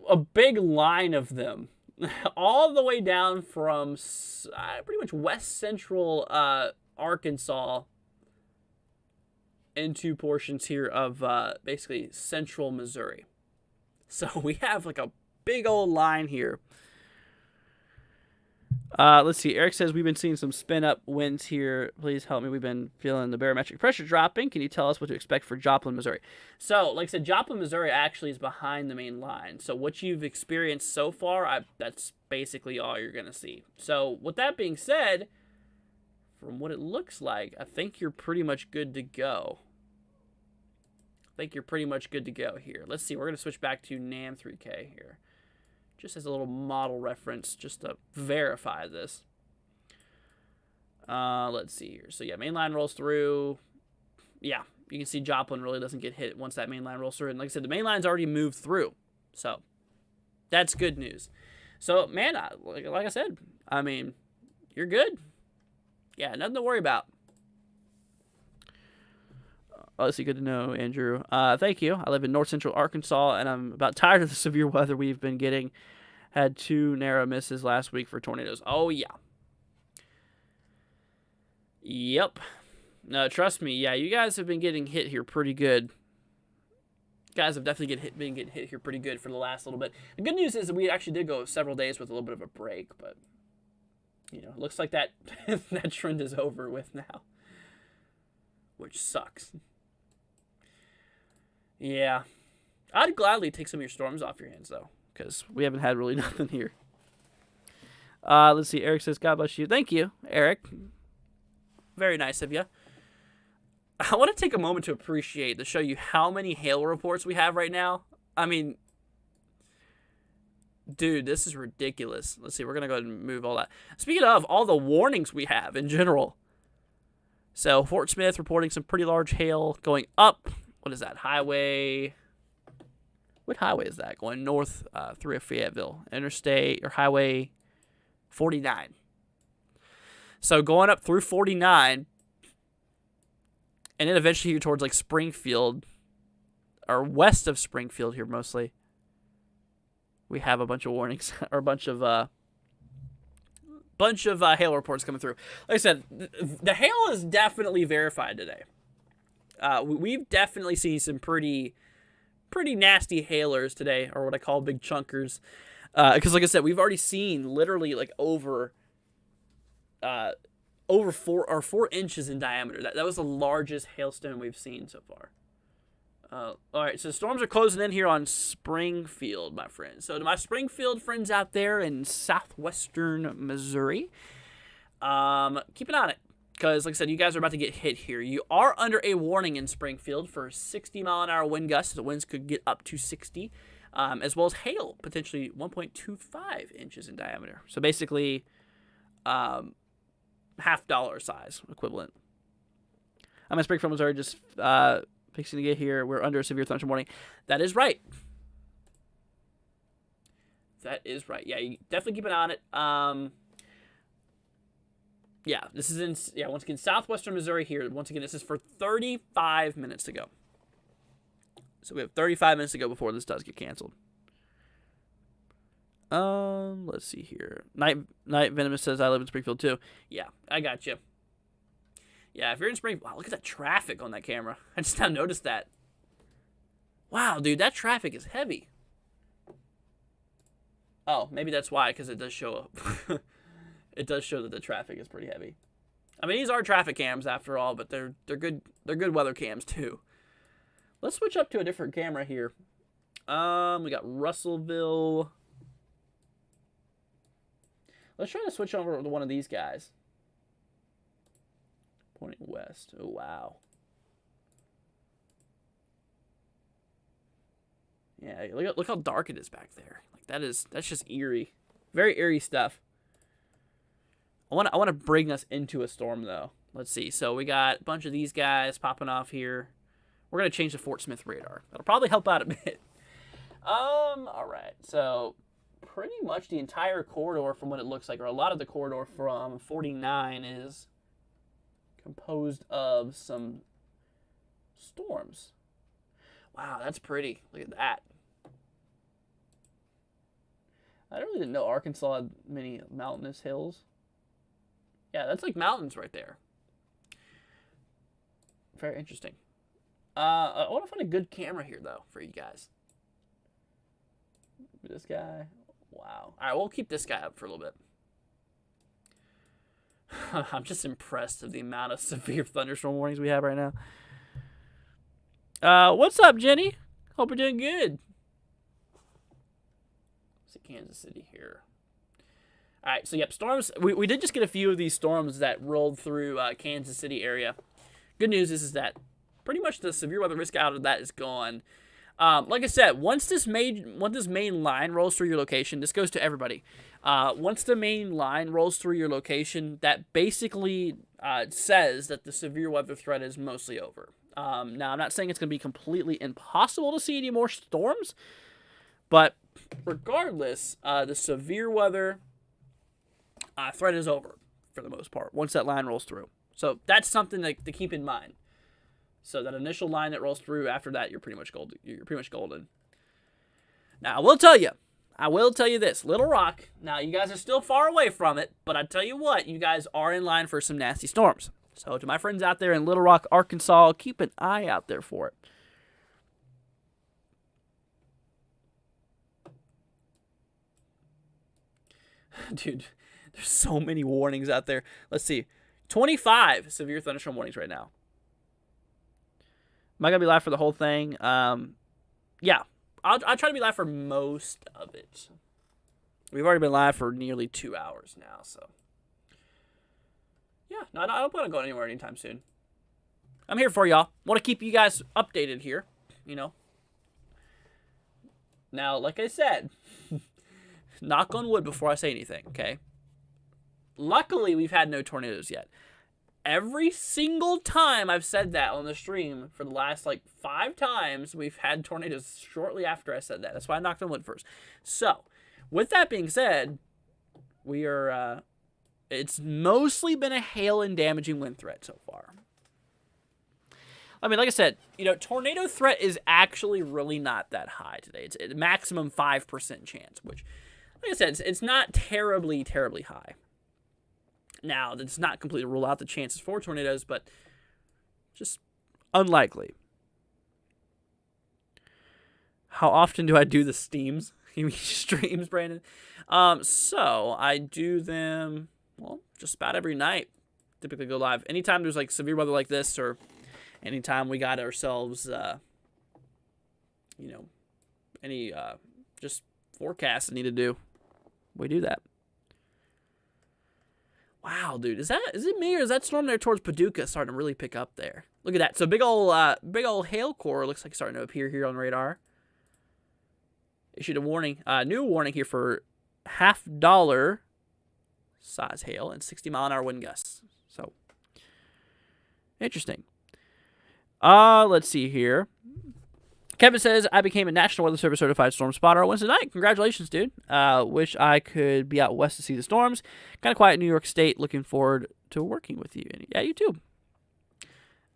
a big line of them. All the way down from pretty much west central Arkansas into portions here of basically central Missouri. So we have like a big old line here. Let's see. Eric says we've been seeing some spin up winds here. Please help me. We've been feeling the barometric pressure dropping. Can you tell us what to expect for Joplin, Missouri? So, like I said, Joplin, Missouri actually is behind the main line. So what you've experienced so far, that's basically all you're going to see. So with that being said, from what it looks like, I think you're pretty much good to go. Here. Let's see. We're going to switch back to NAM 3K here. Just as a little model reference, just to verify this. Let's see here. So, yeah, main line rolls through. Yeah, you can see Joplin really doesn't get hit once that main line rolls through. And like I said, the main line's already moved through. So, that's good news. So, man, like I said, I mean, you're good. Yeah, nothing to worry about. Obviously, good to know, Andrew. Thank you. I live in north central Arkansas, and I'm about tired of the severe weather we've been getting. Had 2 narrow misses last week for tornadoes. Oh, yeah. Yep. No, trust me. Yeah, you guys have been getting hit here pretty good. You guys have definitely been getting hit here pretty good for the last little bit. The good news is that we actually did go several days with a little bit of a break, but, you know, it looks like that, that trend is over with now, which sucks. Yeah. I'd gladly take some of your storms off your hands, though, because we haven't had really nothing here. Let's see. Eric says, God bless you. Thank you, Eric. Very nice of you. I want to take a moment to appreciate, to show you how many hail reports we have right now. I mean, dude, this is ridiculous. Let's see. We're going to go ahead and move all that. Speaking of, all the warnings we have in general. So, Fort Smith reporting some pretty large hail going up. What is that? Highway... What highway is that? Going north through Fayetteville. Interstate or Highway 49. So going up through 49, and then eventually here towards like Springfield, or west of Springfield here mostly, we have a bunch of warnings, or a bunch of hail reports coming through. Like I said, the hail is definitely verified today. We've definitely seen some pretty nasty hailers today, or what I call big chunkers. Because like I said, we've already seen literally like over 4 inches in diameter. That was the largest hailstone we've seen so far. All right, so storms are closing in here on Springfield, my friends. So to my Springfield friends out there in southwestern Missouri, keep an eye on it. Because, like I said, you guys are about to get hit here. You are under a warning in Springfield for 60-mile-an-hour wind gusts. The winds could get up to 60, as well as hail, potentially 1.25 inches in diameter. So, basically, $half size equivalent. I'm in Springfield, Missouri, just fixing to get here. We're under a severe thunderstorm warning. That is right. That is right. Yeah, you definitely keep an eye on it. Yeah, this is in, once again, southwestern Missouri here. Once again, this is for 35 minutes to go. So we have 35 minutes to go before this does get canceled. Let's see here. Night Venomous says, I live in Springfield too. Yeah, I got you. Yeah, if you're in Springfield, wow, look at that traffic on that camera. I just now noticed that. Wow, dude, that traffic is heavy. Oh, maybe that's why, because it does show up. It does show that the traffic is pretty heavy. I mean, these are traffic cams after all, but they're good weather cams too. Let's switch up to a different camera here. We got Russellville. Let's try to switch over to one of these guys. Pointing west. Oh wow. Yeah, look how dark it is back there. Like that's just eerie. Very eerie stuff. I want to bring us into a storm, though. Let's see. So we got a bunch of these guys popping off here. We're going to change the Fort Smith radar. That'll probably help out a bit. All right. So pretty much the entire corridor from what it looks like, or a lot of the corridor from 49 is composed of some storms. Wow, that's pretty. Look at that. I really didn't know Arkansas had many mountainous hills. Yeah, that's like mountains right there. Very interesting. I want to find a good camera here, though, for you guys. This guy. Wow. All right, we'll keep this guy up for a little bit. I'm just impressed of the amount of severe thunderstorm warnings we have right now. What's up, Jenny? Hope you're doing good. Let's see, Kansas City here. All right, so, yep, storms. We did just get a few of these storms that rolled through Kansas City area. Good news is that pretty much the severe weather risk out of that is gone. Like I said, once this main line rolls through your location, this goes to everybody. Once the main line rolls through your location, that basically says that the severe weather threat is mostly over. Now, I'm not saying it's going to be completely impossible to see any more storms, but regardless, the severe weather threat is over for the most part once that line rolls through. So that's something to keep in mind. So that initial line that rolls through, after that, you're pretty much golden. You're pretty much golden. Now, I will tell you this. Little Rock, now you guys are still far away from it, but I tell you what, you guys are in line for some nasty storms. So to my friends out there in Little Rock, Arkansas, keep an eye out there for it. Dude, there's so many warnings out there. Let's see. 25 severe thunderstorm warnings right now. Am I going to be live for the whole thing? Yeah. I'll try to be live for most of it. We've already been live for nearly 2 hours now, so. Yeah, no, I don't plan on going anywhere anytime soon. I'm here for y'all. Want to keep you guys updated here, you know. Now, like I said, knock on wood before I say anything, okay? Luckily, we've had no tornadoes yet. Every single time I've said that on the stream for the last, 5 times, we've had tornadoes shortly after I said that. That's why I knocked on wood first. So, with that being said, we are, it's mostly been a hail and damaging wind threat so far. I mean, like I said, tornado threat is actually really not that high today. It's a maximum 5% chance, which, like I said, it's not terribly, terribly high. Now, that's not completely rule out the chances for tornadoes, but just unlikely. How often do I do the steams? You mean streams, Brandon? So I do them, well, just about every night. Typically go live. Anytime there's severe weather like this, or anytime we got ourselves, any just forecasts I need to do, we do that. Wow, dude, is it me, or is that storm there towards Paducah starting to really pick up there? Look at that. So big old hail core looks like it's starting to appear here on radar. Issued a warning, new warning here for $50 size hail and 60-mile-an-hour wind gusts. So interesting. Let's see here. Kevin says, I became a National Weather Service certified storm spotter on Wednesday night. Congratulations, dude. Wish I could be out west to see the storms. Kind of quiet in New York State. Looking forward to working with you. And yeah, you too.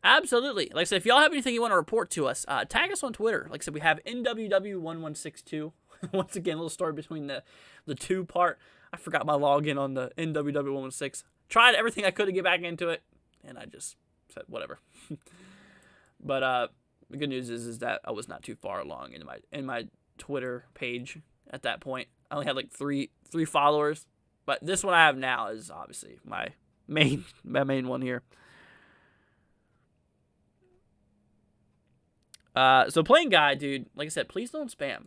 Absolutely. Like I said, if y'all have anything you want to report to us, tag us on Twitter. Like I said, we have NWW1162. Once again, a little story between the two part. I forgot my login on the NWW116. Tried everything I could to get back into it, and I just said whatever. But the good news is that I was not too far along in my Twitter page at that point. I only had three followers, but this one I have now is obviously my main one here. So playing guy, dude, like I said, please don't spam.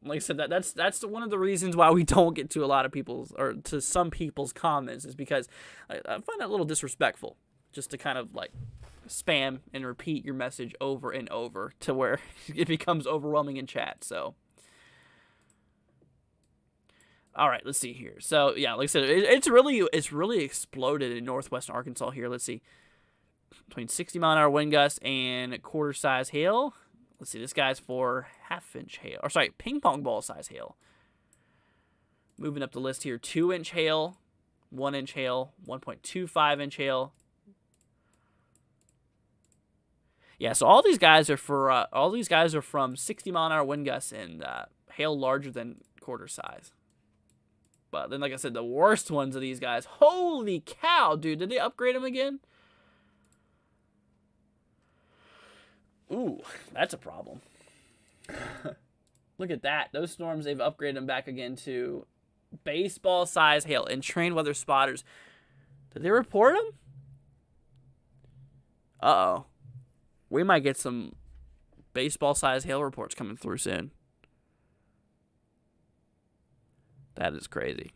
Like I said, that's one of the reasons why we don't get to a lot of people's, or to some people's comments, is because I find that a little disrespectful, just to kind of spam and repeat your message over and over to where it becomes overwhelming in chat. So, all right, let's see here. So yeah, like I said, it's really exploded in northwestern Arkansas here. Let's see, between 60-mile-an-hour wind gusts and quarter size hail. Let's see, this guy's for half-inch hail, or sorry, ping pong ball size hail. Moving up the list here, 2-inch hail, 1-inch hail, 1.25-inch hail. Yeah, so all these guys are from 60-mile-an-hour wind gusts and hail larger than quarter size. But then, like I said, the worst ones of these guys, holy cow, dude, did they upgrade them again? Ooh, that's a problem. Look at that. Those storms, they've upgraded them back again to baseball size hail and trained weather spotters. Did they report them? Uh-oh. We might get some baseball size hail reports coming through soon. That is crazy.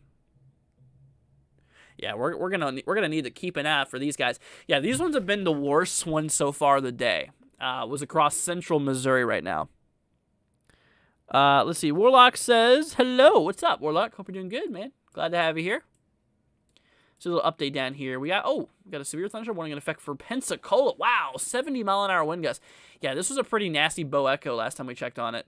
Yeah, we're gonna need to keep an eye out for these guys. Yeah, these ones have been the worst ones so far of the day. Was across central Missouri right now. Let's see. Warlock says, hello. What's up, Warlock? Hope you're doing good, man. Glad to have you here. So a little update down here. We got a severe thunderstorm warning in effect for Pensacola. Wow, 70-mile-an-hour wind gusts. Yeah, this was a pretty nasty bow echo last time we checked on it.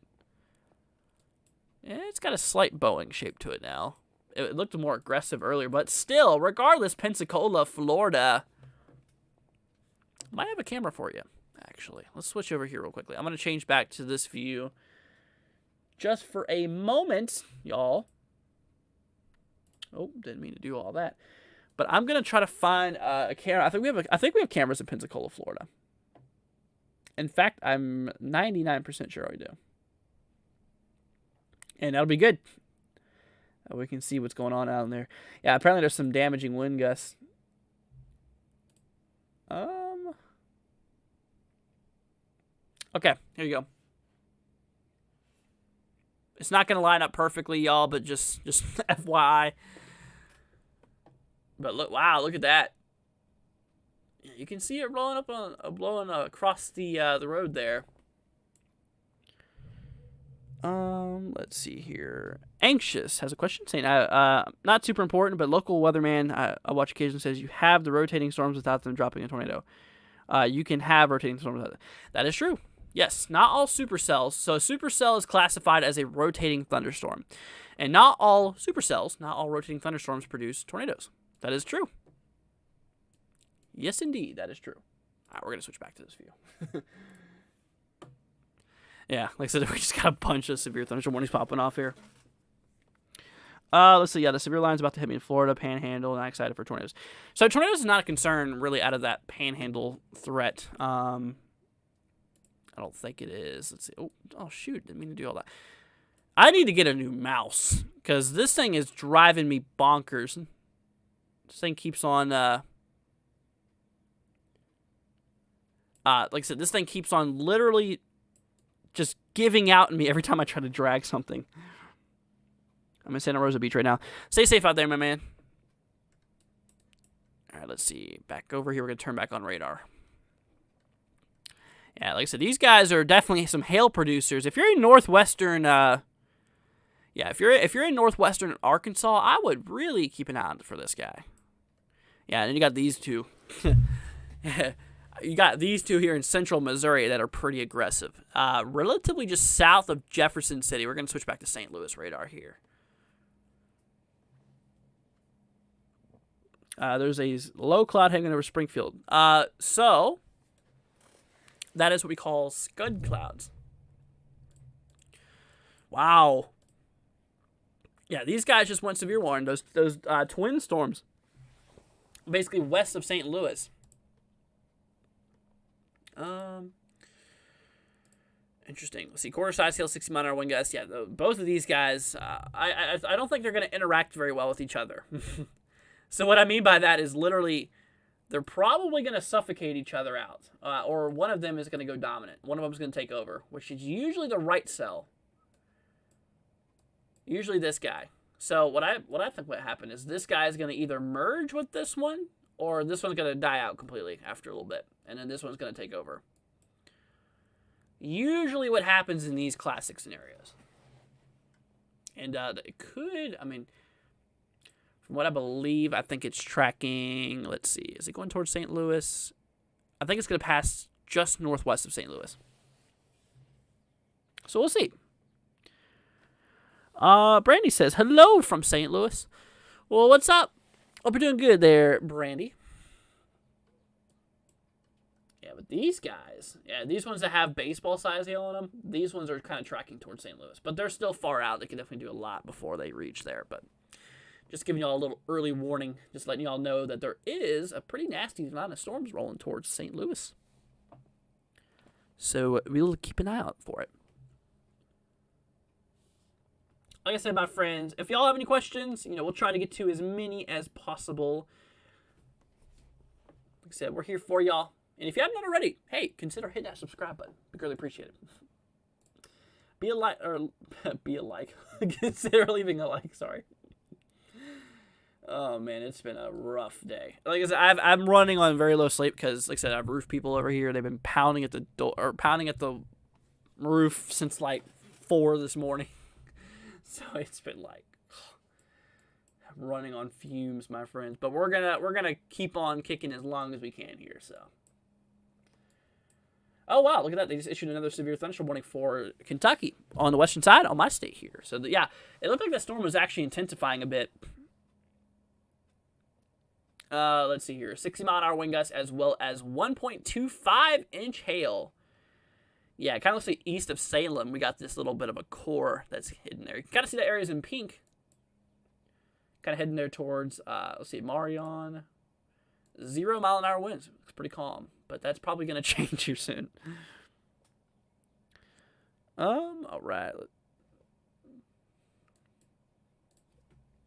Yeah, it's got a slight bowing shape to it now. It looked more aggressive earlier, but still, regardless, Pensacola, Florida. Might have a camera for you, actually. Let's switch over here real quickly. I'm going to change back to this view just for a moment, y'all. Oh, didn't mean to do all that. But I'm going to try to find a camera. I think we have cameras in Pensacola, Florida. In fact, I'm 99% sure we do. And that'll be good. We can see what's going on out in there. Yeah, apparently there's some damaging wind gusts. Okay, here you go. It's not going to line up perfectly, y'all, but just FYI. But look, wow, look at that. You can see it blowing across the road there. Let's see here. Anxious has a question saying, not super important, but local weatherman I watch occasionally says you have the rotating storms without them dropping a tornado. You can have rotating storms without that is true. Yes, not all supercells. So a supercell is classified as a rotating thunderstorm. And not all supercells, not all rotating thunderstorms produce tornadoes. That is true. Yes, indeed, that is true. All right, we're going to switch back to this view. Yeah, like I said, we just got a bunch of severe thunderstorm warnings popping off here. Let's see. Yeah, the severe line's about to hit me in Florida, Panhandle, and I'm excited for tornadoes. So tornadoes is not a concern really out of that Panhandle threat. I don't think it is. Let's see. Oh shoot! Didn't mean to do all that. I need to get a new mouse because this thing is driving me bonkers. This thing keeps on. Like I said, this thing keeps on literally just giving out in me every time I try to drag something. I'm in Santa Rosa Beach right now. Stay safe out there, my man. All right, let's see. Back over here. We're going to turn back on radar. Yeah, like I said, these guys are definitely some hail producers. If you're in northwestern, if you're in northwestern Arkansas, I would really keep an eye out for this guy. Yeah, and then you got these two. You got these two here in central Missouri that are pretty aggressive. Relatively just south of Jefferson City. We're going to switch back to St. Louis radar here. There's a low cloud hanging over Springfield. So that is what we call scud clouds. Wow. Yeah, these guys just went severe warning. Those twin storms, basically west of St. Louis. Interesting. Let's see. Quarter size hail, 60-mile-an-hour wind gusts. Yeah, both of these guys, I don't think they're going to interact very well with each other. So what I mean by that is literally they're probably going to suffocate each other out. Or one of them is going to go dominant. One of them is going to take over, which is usually the right cell. Usually this guy. So what I think what happened is this guy is going to either merge with this one or this one's going to die out completely after a little bit. And then this one's going to take over. Usually what happens in these classic scenarios. And it could, I mean, from what I believe, I think it's tracking, let's see, is it going towards St. Louis? I think it's going to pass just northwest of St. Louis. So we'll see. Brandy says, hello from St. Louis. Well, what's up? Hope you're doing good there, Brandy. Yeah, but these guys, these ones that have baseball size hail on them, these ones are kind of tracking towards St. Louis. But they're still far out. They can definitely do a lot before they reach there. But just giving y'all a little early warning, just letting y'all know that there is a pretty nasty amount of storms rolling towards St. Louis. So we'll keep an eye out for it. Like I said, my friends, if y'all have any questions, we'll try to get to as many as possible. Like I said, we're here for y'all. And if you haven't done already, hey, consider hitting that subscribe button. We greatly appreciate it. Be a like, or be a like. Consider leaving a like. Sorry. Oh man, it's been a rough day. Like I said, I'm running on very low sleep because, like I said, I have roof people over here. They've been pounding at the door or pounding at the roof since like 4 this morning. So it's been like running on fumes, my friends. But we're gonna keep on kicking as long as we can here. So. Oh, wow, look at that. They just issued another severe thunderstorm warning for Kentucky on the western side on my state here. So, yeah, it looked like that storm was actually intensifying a bit. Let's see here. 60-mile-an-hour wind gusts as well as 1.25-inch hail. Yeah, it kind of looks like east of Salem. We got this little bit of a core that's hidden there. You can kind of see the areas in pink. Kind of heading there towards, let's see, Marion. 0-mile-an-hour winds. Looks pretty calm. But that's probably going to change here soon. All right.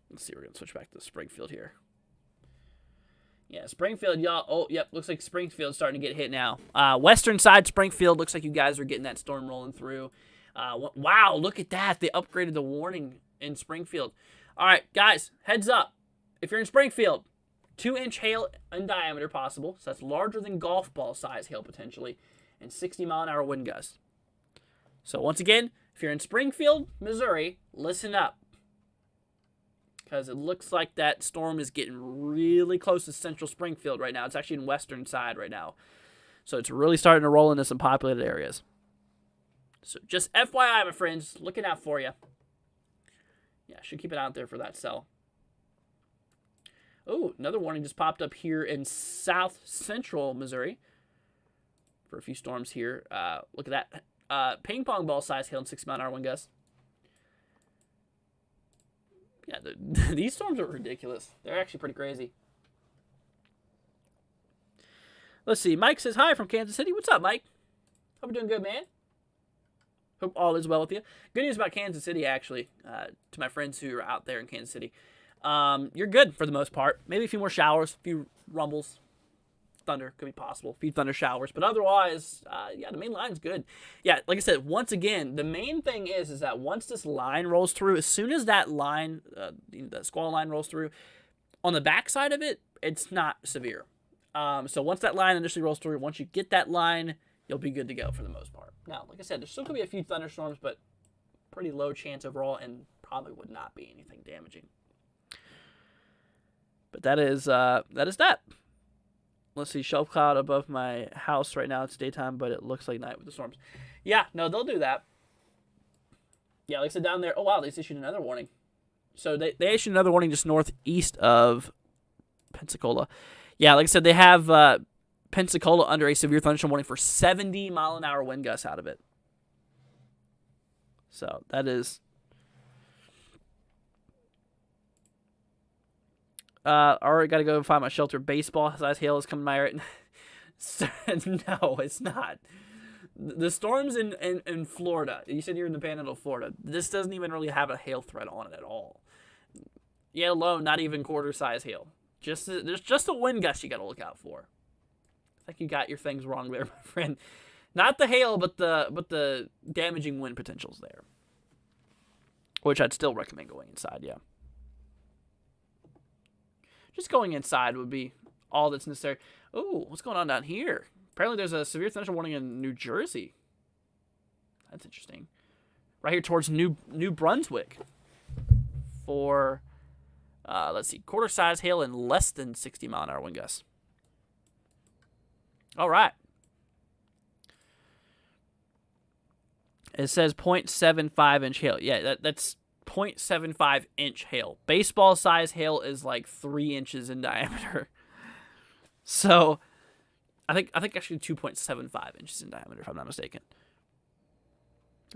Let's see. We're going to switch back to Springfield here. Yeah, Springfield, y'all. Oh, yep. Looks like Springfield's starting to get hit now. Western side Springfield. Looks like you guys are getting that storm rolling through. Wow, look at that. They upgraded the warning in Springfield. All right, guys, heads up. If you're in Springfield, 2-inch hail in diameter possible, so that's larger than golf ball size hail potentially, and 60-mile-an-hour wind gusts. So once again, if you're in Springfield, Missouri, listen up. Because it looks like that storm is getting really close to central Springfield right now. It's actually in western side right now. So it's really starting to roll into some populated areas. So just FYI, my friends, looking out for you. Yeah, should keep it out there for that cell. Oh, another warning just popped up here in south central Missouri for a few storms here. Look at that. Ping pong ball size hail and 60-mile-an-hour wind gusts. Yeah, these storms are ridiculous. They're actually pretty crazy. Let's see. Mike says hi from Kansas City. What's up, Mike? Hope you're doing good, man. Hope all is well with you. Good news about Kansas City, actually, to my friends who are out there in Kansas City. You're good for the most part. Maybe a few more showers, a few rumbles. Thunder could be possible. A few thunder showers. But otherwise, yeah, the main line's good. Yeah, like I said, once again, the main thing is that once this line rolls through, as soon as that line, the squall line rolls through, on the backside of it, it's not severe. So once that line initially rolls through, once you get that line, you'll be good to go for the most part. Now, like I said, there still could be a few thunderstorms, but pretty low chance overall, and probably would not be anything damaging. But that is that. Let's see, shelf cloud above my house right now. It's daytime, but it looks like night with the storms. Yeah, no, they'll do that. Yeah, like I said, down there. Oh, wow, they issued another warning. So they issued another warning just northeast of Pensacola. Yeah, like I said, they have Pensacola under a severe thunderstorm warning for 70-mile-an-hour wind gusts out of it. So that is... already got to go find my shelter. Baseball size hail is coming my right. No, it's not. The storms in Florida. You said you're in the Panhandle of Florida. This doesn't even really have a hail threat on it at all. Yet alone, not even quarter size hail. There's just a wind gust you got to look out for. I think you got your things wrong there, my friend. Not the hail, but the damaging wind potentials there. Which I'd still recommend going inside. Yeah. Just going inside would be all that's necessary. Oh, what's going on down here? Apparently there's a severe thunderstorm warning in New Jersey. That's interesting. Right here towards New Brunswick. For, let's see, quarter size hail and less than 60-mile-an-hour wind gusts. All right. It says 0.75-inch hail. Yeah, that's 0.75-inch hail. Baseball size hail is like 3 inches in diameter. So, I think actually 2.75 inches in diameter, if I'm not mistaken.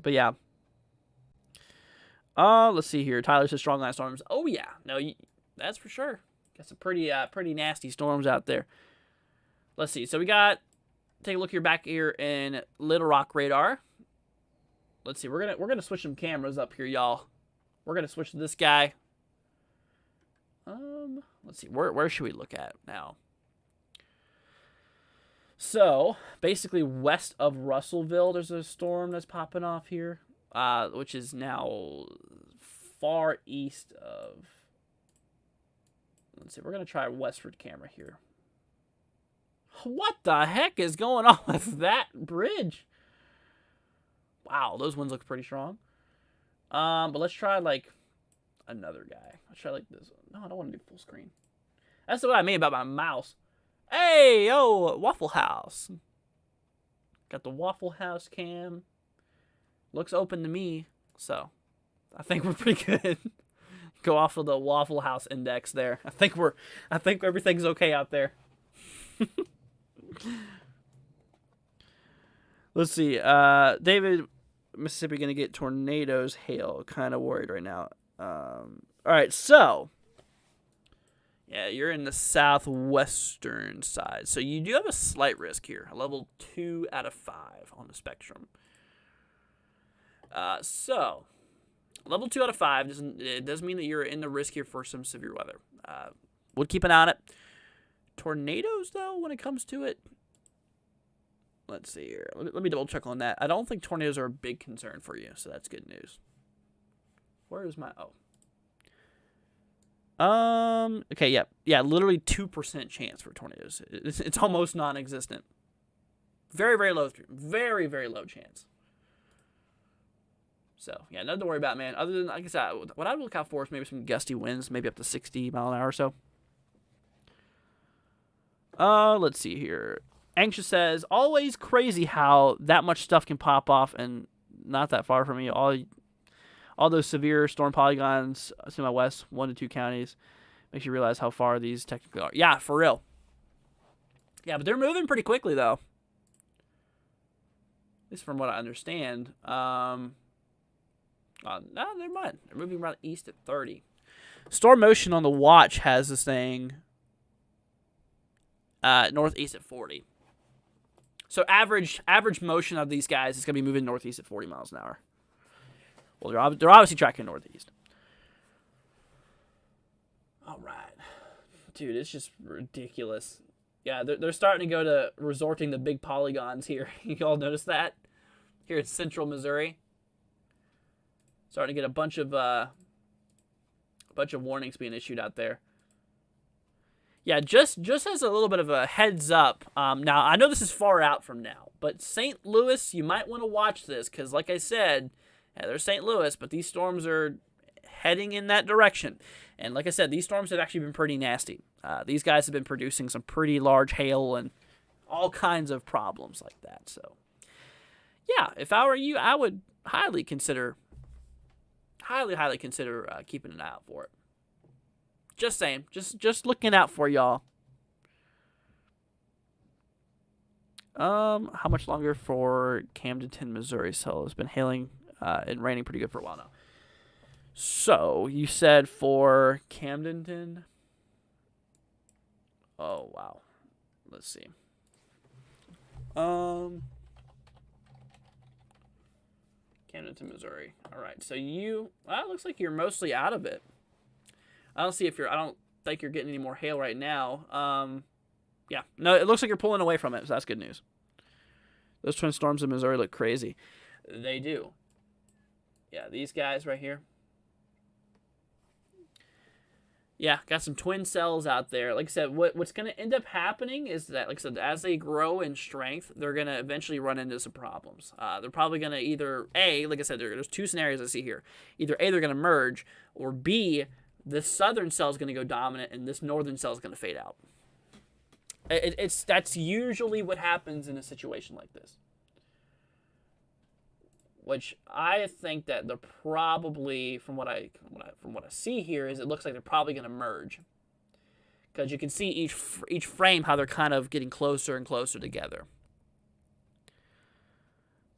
But yeah. Let's see here. Tyler says strong line storms. Oh yeah, no, that's for sure. Got some pretty nasty storms out there. Let's see. So we got take a look here back here in Little Rock radar. Let's see. We're gonna switch some cameras up here, y'all. We're gonna switch to this guy. Let's see. Where should we look at now? So basically, west of Russellville, there's a storm that's popping off here, which is now far east of. Let's see. We're gonna try a westward camera here. What the heck is going on with that bridge? Wow, those ones look pretty strong. But let's try like another guy. Let's try like this one. No, I don't want to do full screen. That's what I mean about my mouse. Hey, yo, Waffle House. Got the Waffle House cam. Looks open to me, so I think we're pretty good. Go off of the Waffle House index there. I think everything's okay out there. Let's see. David, Mississippi gonna get tornadoes, hail. Kind of worried right now. All right, so yeah, you're in the southwestern side, so you do have a slight risk here. A level 2 out of 5 on the spectrum. So level 2 out of 5 doesn't mean that you're in the risk here for some severe weather. We'll keep an eye on it. Tornadoes, though, when it comes to it, let's see here. Let me double check on that. I don't think tornadoes are a big concern for you, so that's good news. Where is my okay, yeah, literally 2% chance for tornadoes. It's almost non-existent. Very, very low, very, very low chance. So yeah, nothing to worry about, man. Other than, like I said, what I would look out for is maybe some gusty winds, maybe up to 60 mile an hour or so. Let's see here. Anxious says, always crazy how that much stuff can pop off and not that far from me. All those severe storm polygons to my west, 1 to 2 counties, makes you realize how far these technically are. Yeah, for real. Yeah, but they're moving pretty quickly, though. At least from what I understand. No, never mind. They're moving around east at 30. Storm motion on the watch has this thing northeast at 40. So average motion of these guys is going to be moving northeast at 40 miles an hour. Well, they're obviously tracking northeast. All right. Dude, it's just ridiculous. Yeah, they're starting to go to resorting to big polygons here. You all notice that? Here in central Missouri. Starting to get a bunch of warnings being issued out there. Yeah, just as a little bit of a heads up. Now, I know this is far out from now, but St. Louis, you might want to watch this because, like I said, yeah, there's St. Louis, but these storms are heading in that direction. And like I said, these storms have actually been pretty nasty. These guys have been producing some pretty large hail and all kinds of problems like that. So, yeah, if I were you, I would highly consider keeping an eye out for it. Just saying. Just looking out for y'all. How much longer for Camdenton, Missouri? So it's been hailing and raining pretty good for a while now. So you said for Camdenton. Oh wow. Let's see. Camdenton, Missouri. All right. So it looks like you're mostly out of it. I don't think you're getting any more hail right now. Yeah. No, it looks like you're pulling away from it, so that's good news. Those twin storms in Missouri look crazy. They do. Yeah, these guys right here. Yeah, got some twin cells out there. Like I said, what's going to end up happening is that, like I said, as they grow in strength, they're going to eventually run into some problems. They're probably going to either, A, like I said, there's two scenarios I see here. Either A, they're going to merge, or B, this southern cell is going to go dominant, and this northern cell is going to fade out. That's usually what happens in a situation like this. Which I think that they're probably, from what I see here, is it looks like they're probably going to merge, because you can see each frame how they're kind of getting closer and closer together.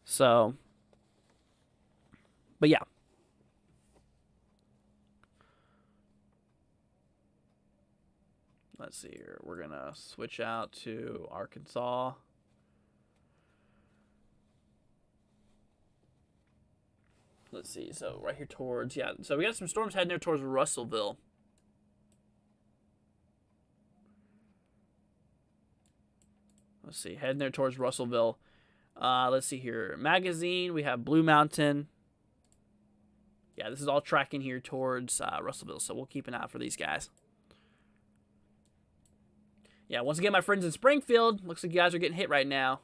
So, but yeah. Let's see here. We're going to switch out to Arkansas. let's see. So right here towards, yeah. So we got some storms heading there towards Russellville. Let's see, heading there towards Russellville. Let's see here. Magazine, we have Blue Mountain. Yeah, this is all tracking here towards Russellville, so we'll keep an eye out for these guys. Yeah, once again, my friends in Springfield, looks like you guys are getting hit right now.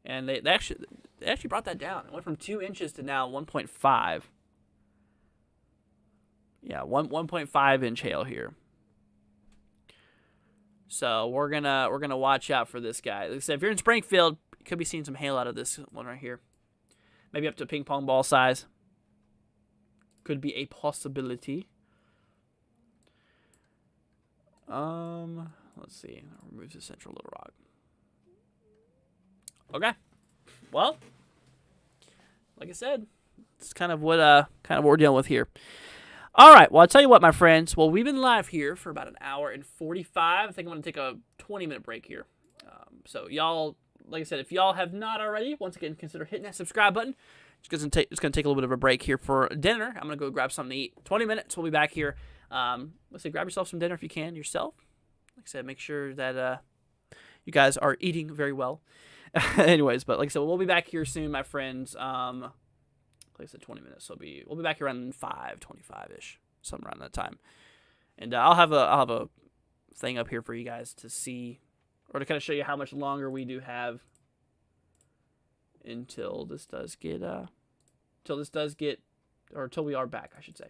And they actually brought that down. It went from 2 inches to now 1.5. Yeah, 1.5 inch hail here. So we're gonna watch out for this guy. Like I said, if you're in Springfield, you could be seeing some hail out of this one right here. Maybe up to ping pong ball size. Could be a possibility. Let's see. Removes the central Little Rock. Okay. Well, like I said, it's kind of what we're dealing with here. All right. Well, I'll tell you what, my friends. Well, we've been live here for about an hour and 45. I think I'm going to take a 20-minute break here. So y'all, like I said, if y'all have not already, once again, consider hitting that subscribe button. It's going to take a little bit of a break here for dinner. I'm going to go grab something to eat. 20 minutes. We'll be back here. Let's say grab yourself some dinner if you can yourself. Like I said, make sure that you guys are eating very well. Anyways, but like I said, we'll be back here soon, my friends. Like I said, 20 minutes. So we'll be back here around 5:25-ish, something around that time. And I'll have a thing up here for you guys to see, or to kind of show you how much longer we do have until this does get or until we are back, I should say.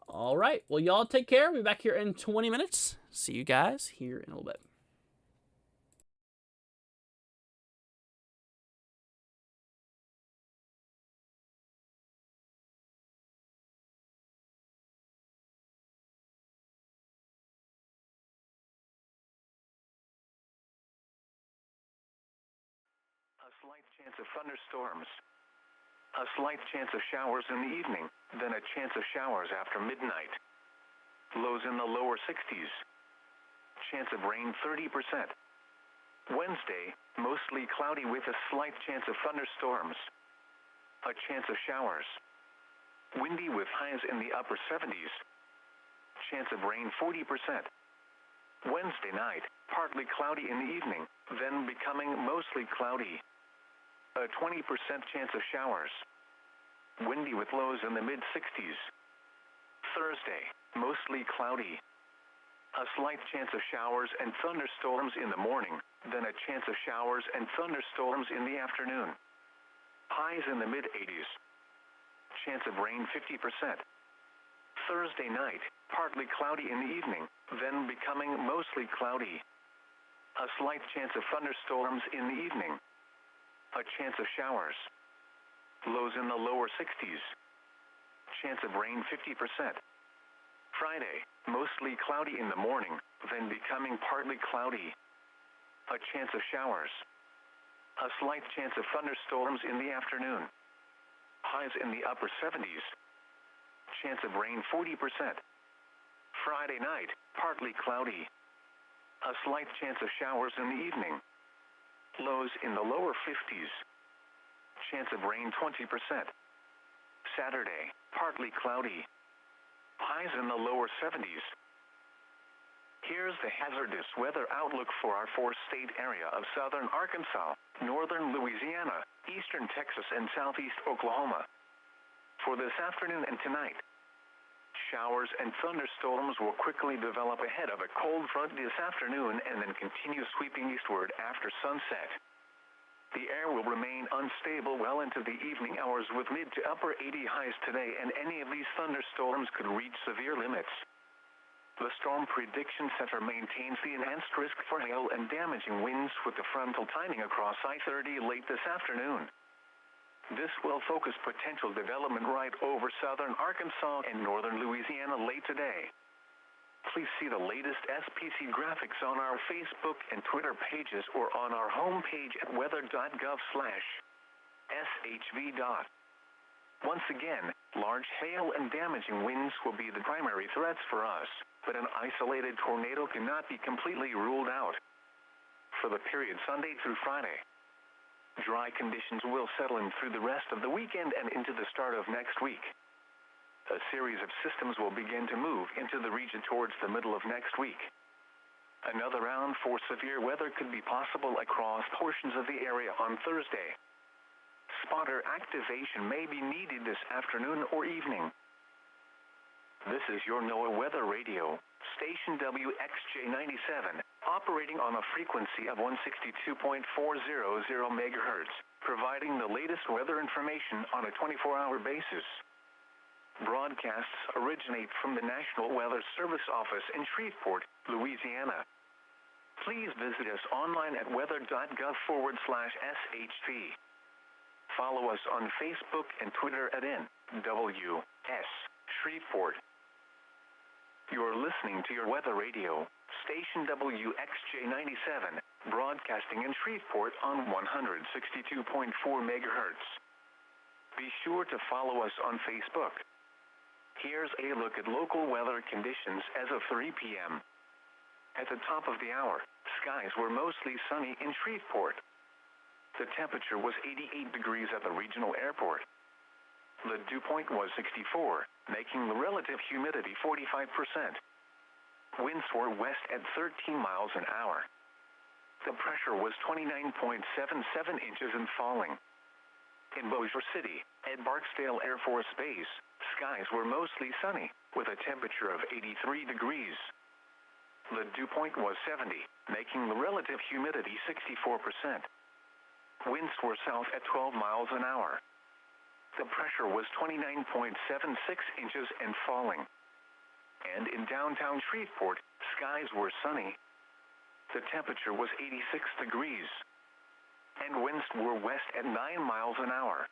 All right. Well, y'all take care. We'll be back here in 20 minutes. See you guys here in a little bit. A slight chance of thunderstorms. A slight chance of showers in the evening, then a chance of showers after midnight. Lows in the lower 60s. Chance of rain 30%. Wednesday, mostly cloudy with a slight chance of thunderstorms. A chance of showers. Windy with highs in the upper 70s. Chance of rain 40%. Wednesday night, partly cloudy in the evening, then becoming mostly cloudy. A 20% chance of showers. Windy with lows in the mid-60s. Thursday, mostly cloudy. A slight chance of showers and thunderstorms in the morning, then a chance of showers and thunderstorms in the afternoon. Highs in the mid-80s. Chance of rain 50%. Thursday night, partly cloudy in the evening, then becoming mostly cloudy. A slight chance of thunderstorms in the evening. A chance of showers. Lows in the lower 60s. Chance of rain 50%. Friday, mostly cloudy in the morning, then becoming partly cloudy. A chance of showers. A slight chance of thunderstorms in the afternoon. Highs in the upper 70s. Chance of rain 40%. Friday night, partly cloudy. A slight chance of showers in the evening. Lows in the lower 50s. Chance of rain 20%. Saturday, partly cloudy. Highs in the lower 70s. Here's the hazardous weather outlook for our four-state area of southern Arkansas, northern Louisiana, eastern Texas, and southeast Oklahoma. For this afternoon and tonight, showers and thunderstorms will quickly develop ahead of a cold front this afternoon and then continue sweeping eastward after sunset. The air will remain unstable well into the evening hours with mid to upper 80 highs today, and any of these thunderstorms could reach severe limits. The Storm Prediction Center maintains the enhanced risk for hail and damaging winds with the frontal timing across I-30 late this afternoon. This will focus potential development right over southern Arkansas and northern Louisiana late today. Please see the latest SPC graphics on our Facebook and Twitter pages or on our homepage at weather.gov/shv. Once again, large hail and damaging winds will be the primary threats for us, but an isolated tornado cannot be completely ruled out. For the period Sunday through Friday, Dry conditions will settle in through the rest of the weekend and into the start of next week. A series of systems will begin to move into the region towards the middle of next week. Another round for severe weather could be possible across portions of the area on Thursday. Spotter activation may be needed this afternoon or evening. This is your NOAA Weather Radio, station WXJ97, operating on a frequency of 162.400 megahertz, providing the latest weather information on a 24-hour basis. Broadcasts originate from the National Weather Service office in Shreveport, Louisiana. Please visit us online at weather.gov/SHP. Follow us on Facebook and Twitter at NWS Shreveport. You're listening to your weather radio, station WXJ97, broadcasting in Shreveport on 162.4 megahertz. Be sure to follow us on Facebook. Here's a look at local weather conditions as of 3 p.m. At the top of the hour, skies were mostly sunny in Shreveport. The temperature was 88 degrees at the regional airport. The dew point was 64, making the relative humidity 45%. Winds were west at 13 miles an hour. The pressure was 29.77 inches and falling. In Bossier City, at Barksdale Air Force Base, skies were mostly sunny, with a temperature of 83 degrees. The dew point was 70, making the relative humidity 64%. Winds were south at 12 miles an hour. The pressure was 29.76 inches and falling. And in downtown Shreveport, skies were sunny. The temperature was 86 degrees. And winds were west at 9 miles an hour.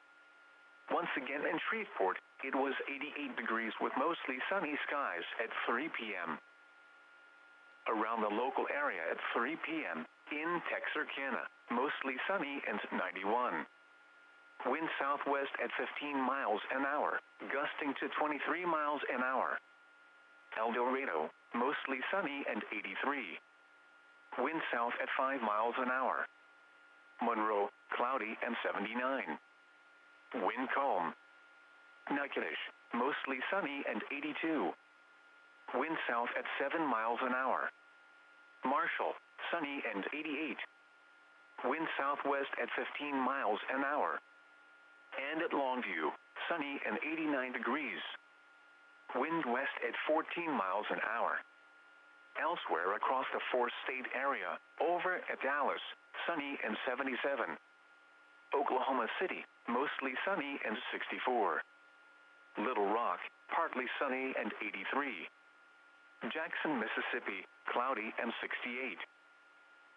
Once again in Shreveport, it was 88 degrees with mostly sunny skies at 3 p.m. Around the local area at 3 p.m. in Texarkana, mostly sunny and 91. Wind southwest at 15 miles an hour, gusting to 23 miles an hour. El Dorado, mostly sunny and 83. Wind south at 5 miles an hour. Monroe, cloudy and 79. Wind calm. Natchitoches, mostly sunny and 82. Wind south at 7 miles an hour. Marshall, sunny and 88. Wind southwest at 15 miles an hour. And at Longview, sunny and 89 degrees. Wind west at 14 miles an hour. Elsewhere across the four-state area, over at Dallas, sunny and 77. Oklahoma City, mostly sunny and 64. Little Rock, partly sunny and 83. Jackson, Mississippi, cloudy and 68.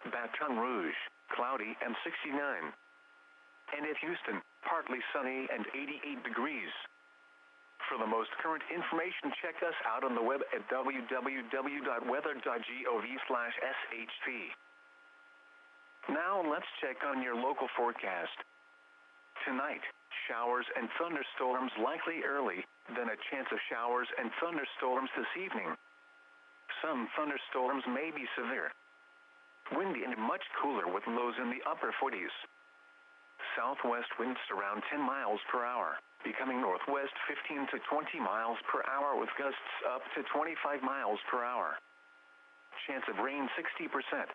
Baton Rouge, cloudy and 69. And at Houston, partly sunny and 88 degrees. For the most current information, check us out on the web at www.weather.gov/SHP. Now let's check on your local forecast. Tonight, showers and thunderstorms likely early, then a chance of showers and thunderstorms this evening. Some thunderstorms may be severe. Windy and much cooler with lows in the upper 40s. Southwest winds around 10 miles per hour, becoming northwest 15 to 20 miles per hour with gusts up to 25 miles per hour. Chance of rain 60%.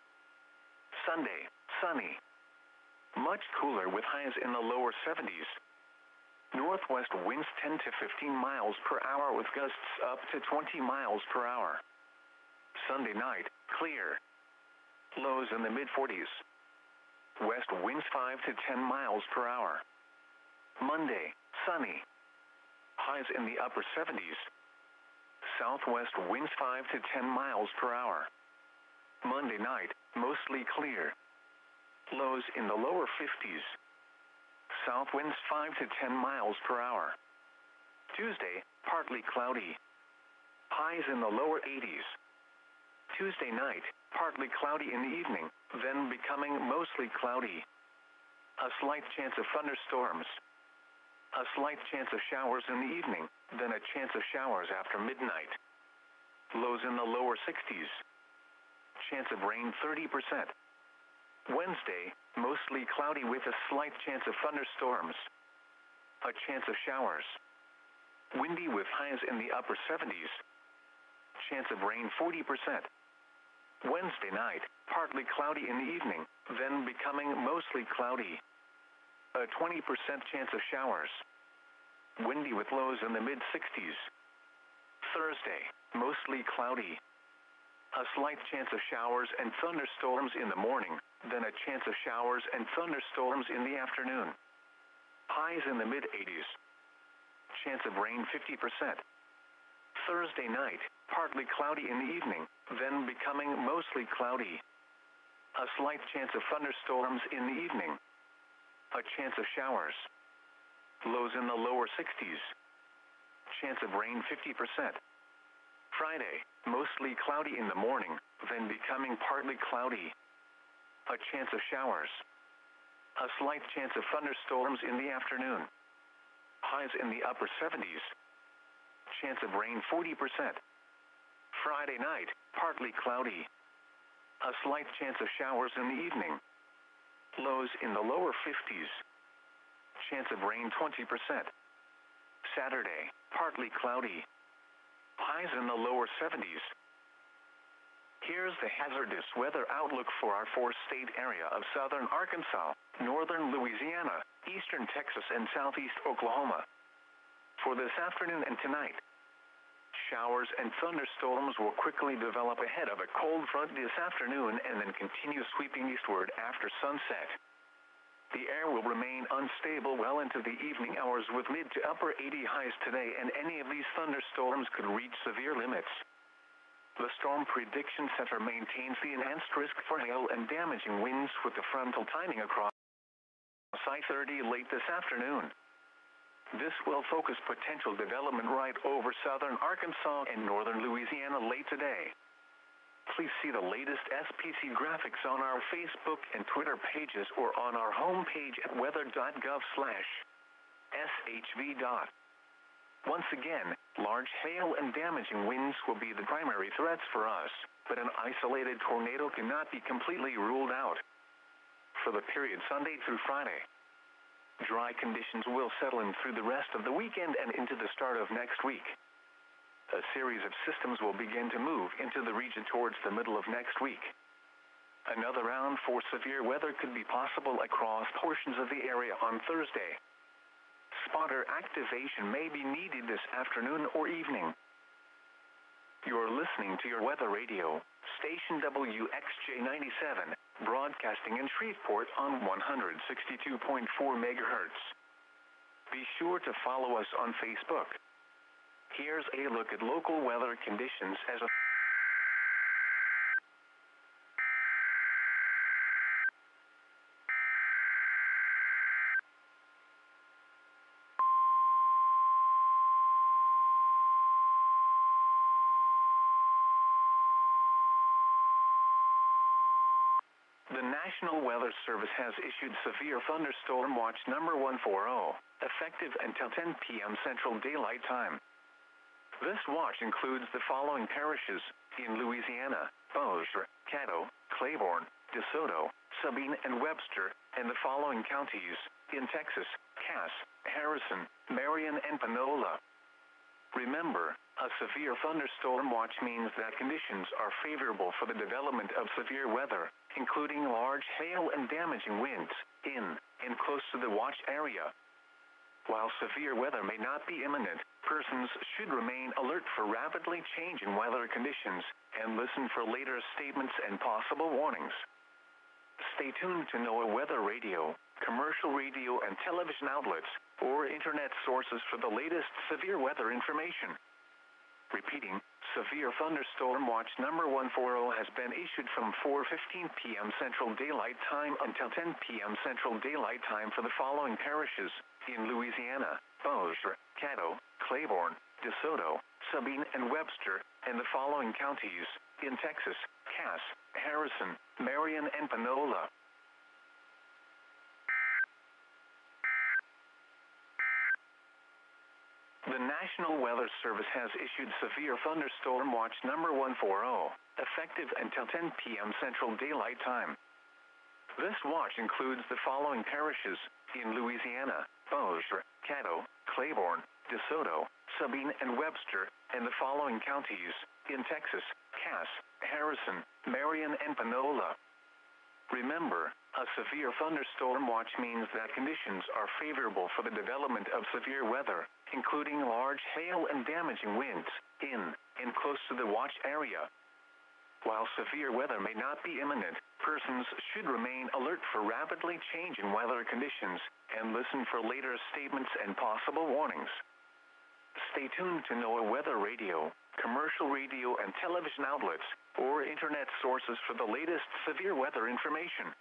Sunday, sunny. Much cooler with highs in the lower 70s. Northwest winds 10 to 15 miles per hour with gusts up to 20 miles per hour. Sunday night, clear. Lows in the mid-40s. West winds 5 to 10 miles per hour. Monday, sunny. Highs in the upper 70s. Southwest winds 5 to 10 miles per hour. Monday night, mostly clear. Lows in the lower 50s. South winds 5 to 10 miles per hour. Tuesday, partly cloudy. Highs in the lower 80s. Tuesday night, partly cloudy in the evening, then becoming mostly cloudy. A slight chance of thunderstorms. A slight chance of showers in the evening, then a chance of showers after midnight. Lows in the lower 60s. Chance of rain 30%. Wednesday, mostly cloudy with a slight chance of thunderstorms. A chance of showers. Windy with highs in the upper 70s. Chance of rain 40%. Wednesday night, partly cloudy in the evening, then becoming mostly cloudy. A 20% chance of showers. Windy with lows in the mid-60s. Thursday, mostly cloudy. A slight chance of showers and thunderstorms in the morning, then a chance of showers and thunderstorms in the afternoon. Highs in the mid-80s. Chance of rain 50%. Thursday night, partly cloudy in the evening, then becoming mostly cloudy. A slight chance of thunderstorms in the evening. A chance of showers. Lows in the lower 60s. Chance of rain 50%. Friday, mostly cloudy in the morning, then becoming partly cloudy. A chance of showers. A slight chance of thunderstorms in the afternoon. Highs in the upper 70s. Chance of rain 40%. Friday night, partly cloudy. A slight chance of showers in the evening. Lows in the lower 50s. Chance of rain 20%. Saturday, partly cloudy. Highs in the lower 70s. Here's the hazardous weather outlook for our four-state area of southern Arkansas, northern Louisiana, eastern Texas, and southeast Oklahoma. For this afternoon and tonight, showers and thunderstorms will quickly develop ahead of a cold front this afternoon and then continue sweeping eastward after sunset. The air will remain unstable well into the evening hours with mid to upper 80 highs today, and any of these thunderstorms could reach severe limits. The Storm Prediction Center maintains the enhanced risk for hail and damaging winds with the frontal timing across I-30 late this afternoon. This will focus potential development right over southern Arkansas and northern Louisiana late today. Please see the latest SPC graphics on our Facebook and Twitter pages or on our homepage at weather.gov/shv. Once again, large hail and damaging winds will be the primary threats for us, but an isolated tornado cannot be completely ruled out. For the period Sunday through Friday, dry conditions will settle in through the rest of the weekend and into the start of next week. A series of systems will begin to move into the region towards the middle of next week. Another round for severe weather could be possible across portions of the area on Thursday. Spotter activation may be needed this afternoon or evening. You're listening to your weather radio, station WXJ97, broadcasting in Shreveport on 162.4 megahertz. Be sure to follow us on Facebook. Here's a look at local weather conditions as of The National Weather Service has issued severe thunderstorm watch number 140, effective until 10 p.m. Central Daylight Time. This watch includes the following parishes in Louisiana: Bossier, Caddo, Claiborne, DeSoto, Sabine, and Webster, and the following counties in Texas: Cass, Harrison, Marion, and Panola. Remember, a severe thunderstorm watch means that conditions are favorable for the development of severe weather, including large hail and damaging winds in and close to the watch area. While severe weather may not be imminent, persons should remain alert for rapidly changing weather conditions and listen for later statements and possible warnings. Stay tuned to NOAA Weather Radio, commercial radio and television outlets, or internet sources for the latest severe weather information. Repeating, severe thunderstorm watch number 140 has been issued from 4:15 p.m. Central Daylight Time until 10 p.m. Central Daylight Time for the following parishes in Louisiana: Bossier, Caddo, Claiborne, DeSoto, Sabine, and Webster, and the following counties in Texas: Cass, Harrison, Marion, and Panola. The National Weather Service has issued severe thunderstorm watch number 140, effective until 10 p.m. Central Daylight Time. This watch includes the following parishes in Louisiana: Bossier, Caddo, Claiborne, DeSoto, Sabine, and Webster, and the following counties in Texas: Cass, Harrison, Marion, and Panola. Remember, a severe thunderstorm watch means that conditions are favorable for the development of severe weather, including large hail and damaging winds in and close to the watch area. While severe weather may not be imminent, persons should remain alert for rapidly changing weather conditions and listen for later statements and possible warnings. Stay tuned to NOAA Weather Radio, commercial radio and television outlets, or internet sources for the latest severe weather information.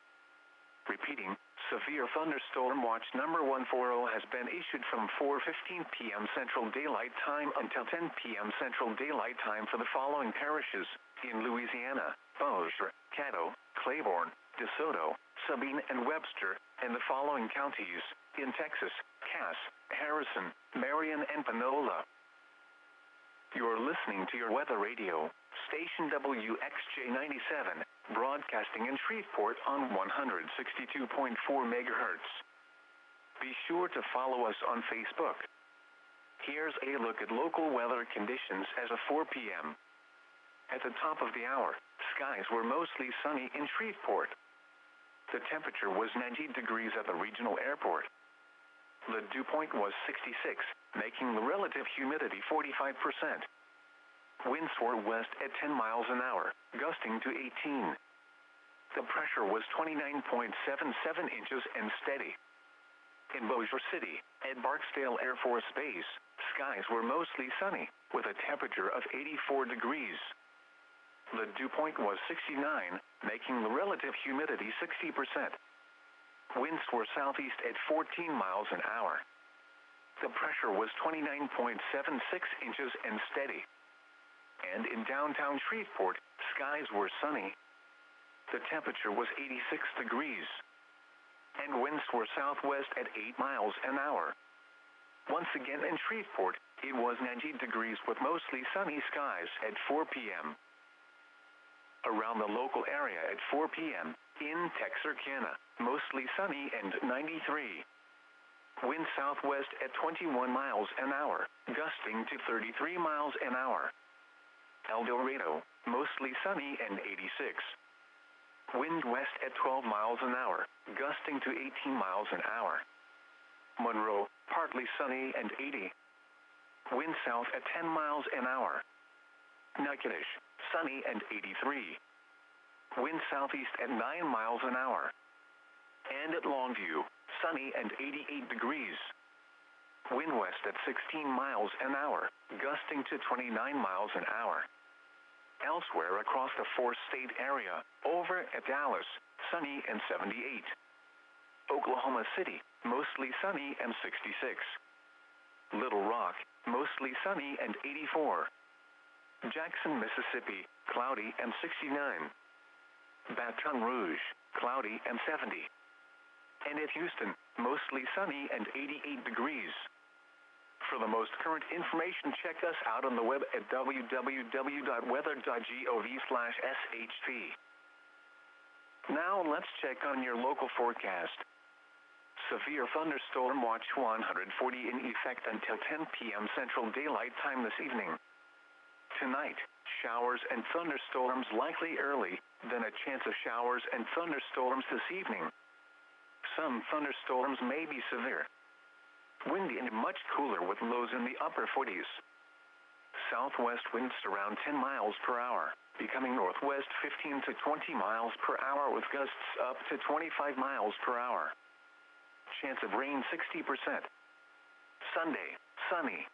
Repeating, Severe Thunderstorm Watch number 140 has been issued from 4:15 p.m. Central Daylight Time until 10 p.m. Central Daylight Time for the following parishes in Louisiana: Bossier, Caddo, Claiborne, DeSoto, Sabine, and Webster, and the following counties in Texas: Cass, Harrison, Marion, and Panola. You're listening to your weather radio, station WXJ97, broadcasting in Shreveport on 162.4 megahertz. Be sure to follow us on Facebook. Here's a look at local weather conditions as of 4 p.m. At the top of the hour, skies were mostly sunny in Shreveport. The temperature was 90 degrees at the regional airport. The dew point was 66, making the relative humidity 45%. Winds were west at 10 miles an hour, gusting to 18. The pressure was 29.77 inches and steady. In Bossier City, at Barksdale Air Force Base, skies were mostly sunny, with a temperature of 84 degrees. The dew point was 69, making the relative humidity 60%. Winds were southeast at 14 miles an hour. The pressure was 29.76 inches and steady. And in downtown Shreveport, skies were sunny. The temperature was 86 degrees. And winds were southwest at 8 miles an hour. Once again in Shreveport, it was 90 degrees with mostly sunny skies at 4 p.m. Around the local area at 4 p.m., in Texarkana, mostly sunny and 93. Wind southwest at 21 miles an hour, gusting to 33 miles an hour. El Dorado, mostly sunny and 86. Wind west at 12 miles an hour, gusting to 18 miles an hour. Monroe, partly sunny and 80. Wind south at 10 miles an hour. Natchitoches, sunny and 83. Wind southeast at 9 miles an hour. And at Longview, sunny and 88 degrees. Wind west at 16 miles an hour, gusting to 29 miles an hour. Elsewhere across the four-state area, over at Dallas, sunny and 78. Oklahoma City, mostly sunny and 66. Little Rock, mostly sunny and 84. Jackson, Mississippi, cloudy and 69. Baton Rouge, cloudy and 70. And at Houston, mostly sunny and 88 degrees. For the most current information, check us out on the web at www.weather.gov/SHP. Now let's check on your local forecast. Severe Thunderstorm Watch 140 in effect until 10 p.m. Central Daylight Time this evening. Tonight, showers and thunderstorms likely early, then a chance of showers and thunderstorms this evening. Some thunderstorms may be severe. Windy and much cooler with lows in the upper 40s. Southwest winds around 10 miles per hour, becoming northwest 15 to 20 miles per hour with gusts up to 25 miles per hour. Chance of rain 60%. Sunday, sunny.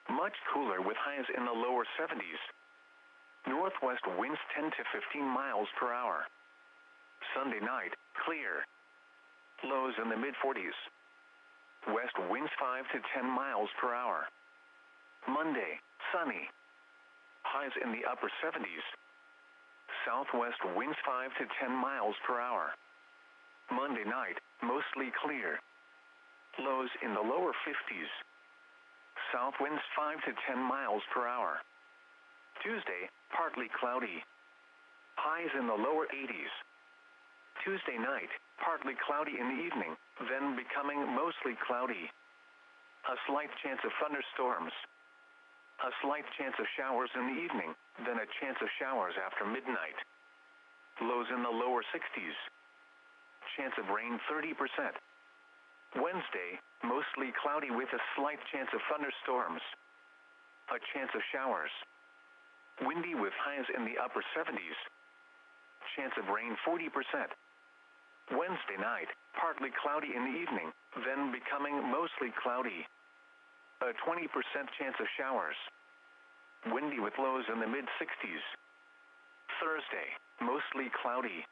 Much cooler with highs in the lower 70s. Northwest winds 10 to 15 miles per hour. Sunday night, clear. Lows in the mid-40s. West winds 5 to 10 miles per hour. Monday, sunny. Highs in the upper 70s. Southwest winds 5 to 10 miles per hour. Monday night, mostly clear. Lows in the lower 50s. South winds 5 to 10 miles per hour. Tuesday, partly cloudy. Highs in the lower 80s. Tuesday night, partly cloudy in the evening, then becoming mostly cloudy. A slight chance of thunderstorms. A slight chance of showers in the evening, then a chance of showers after midnight. Lows in the lower 60s. Chance of rain 30%. Wednesday, mostly cloudy with a slight chance of thunderstorms. A chance of showers. Windy with highs in the upper 70s. Chance of rain 40%. Wednesday night, partly cloudy in the evening, then becoming mostly cloudy. A 20% chance of showers. Windy with lows in the mid-60s. Thursday, mostly cloudy.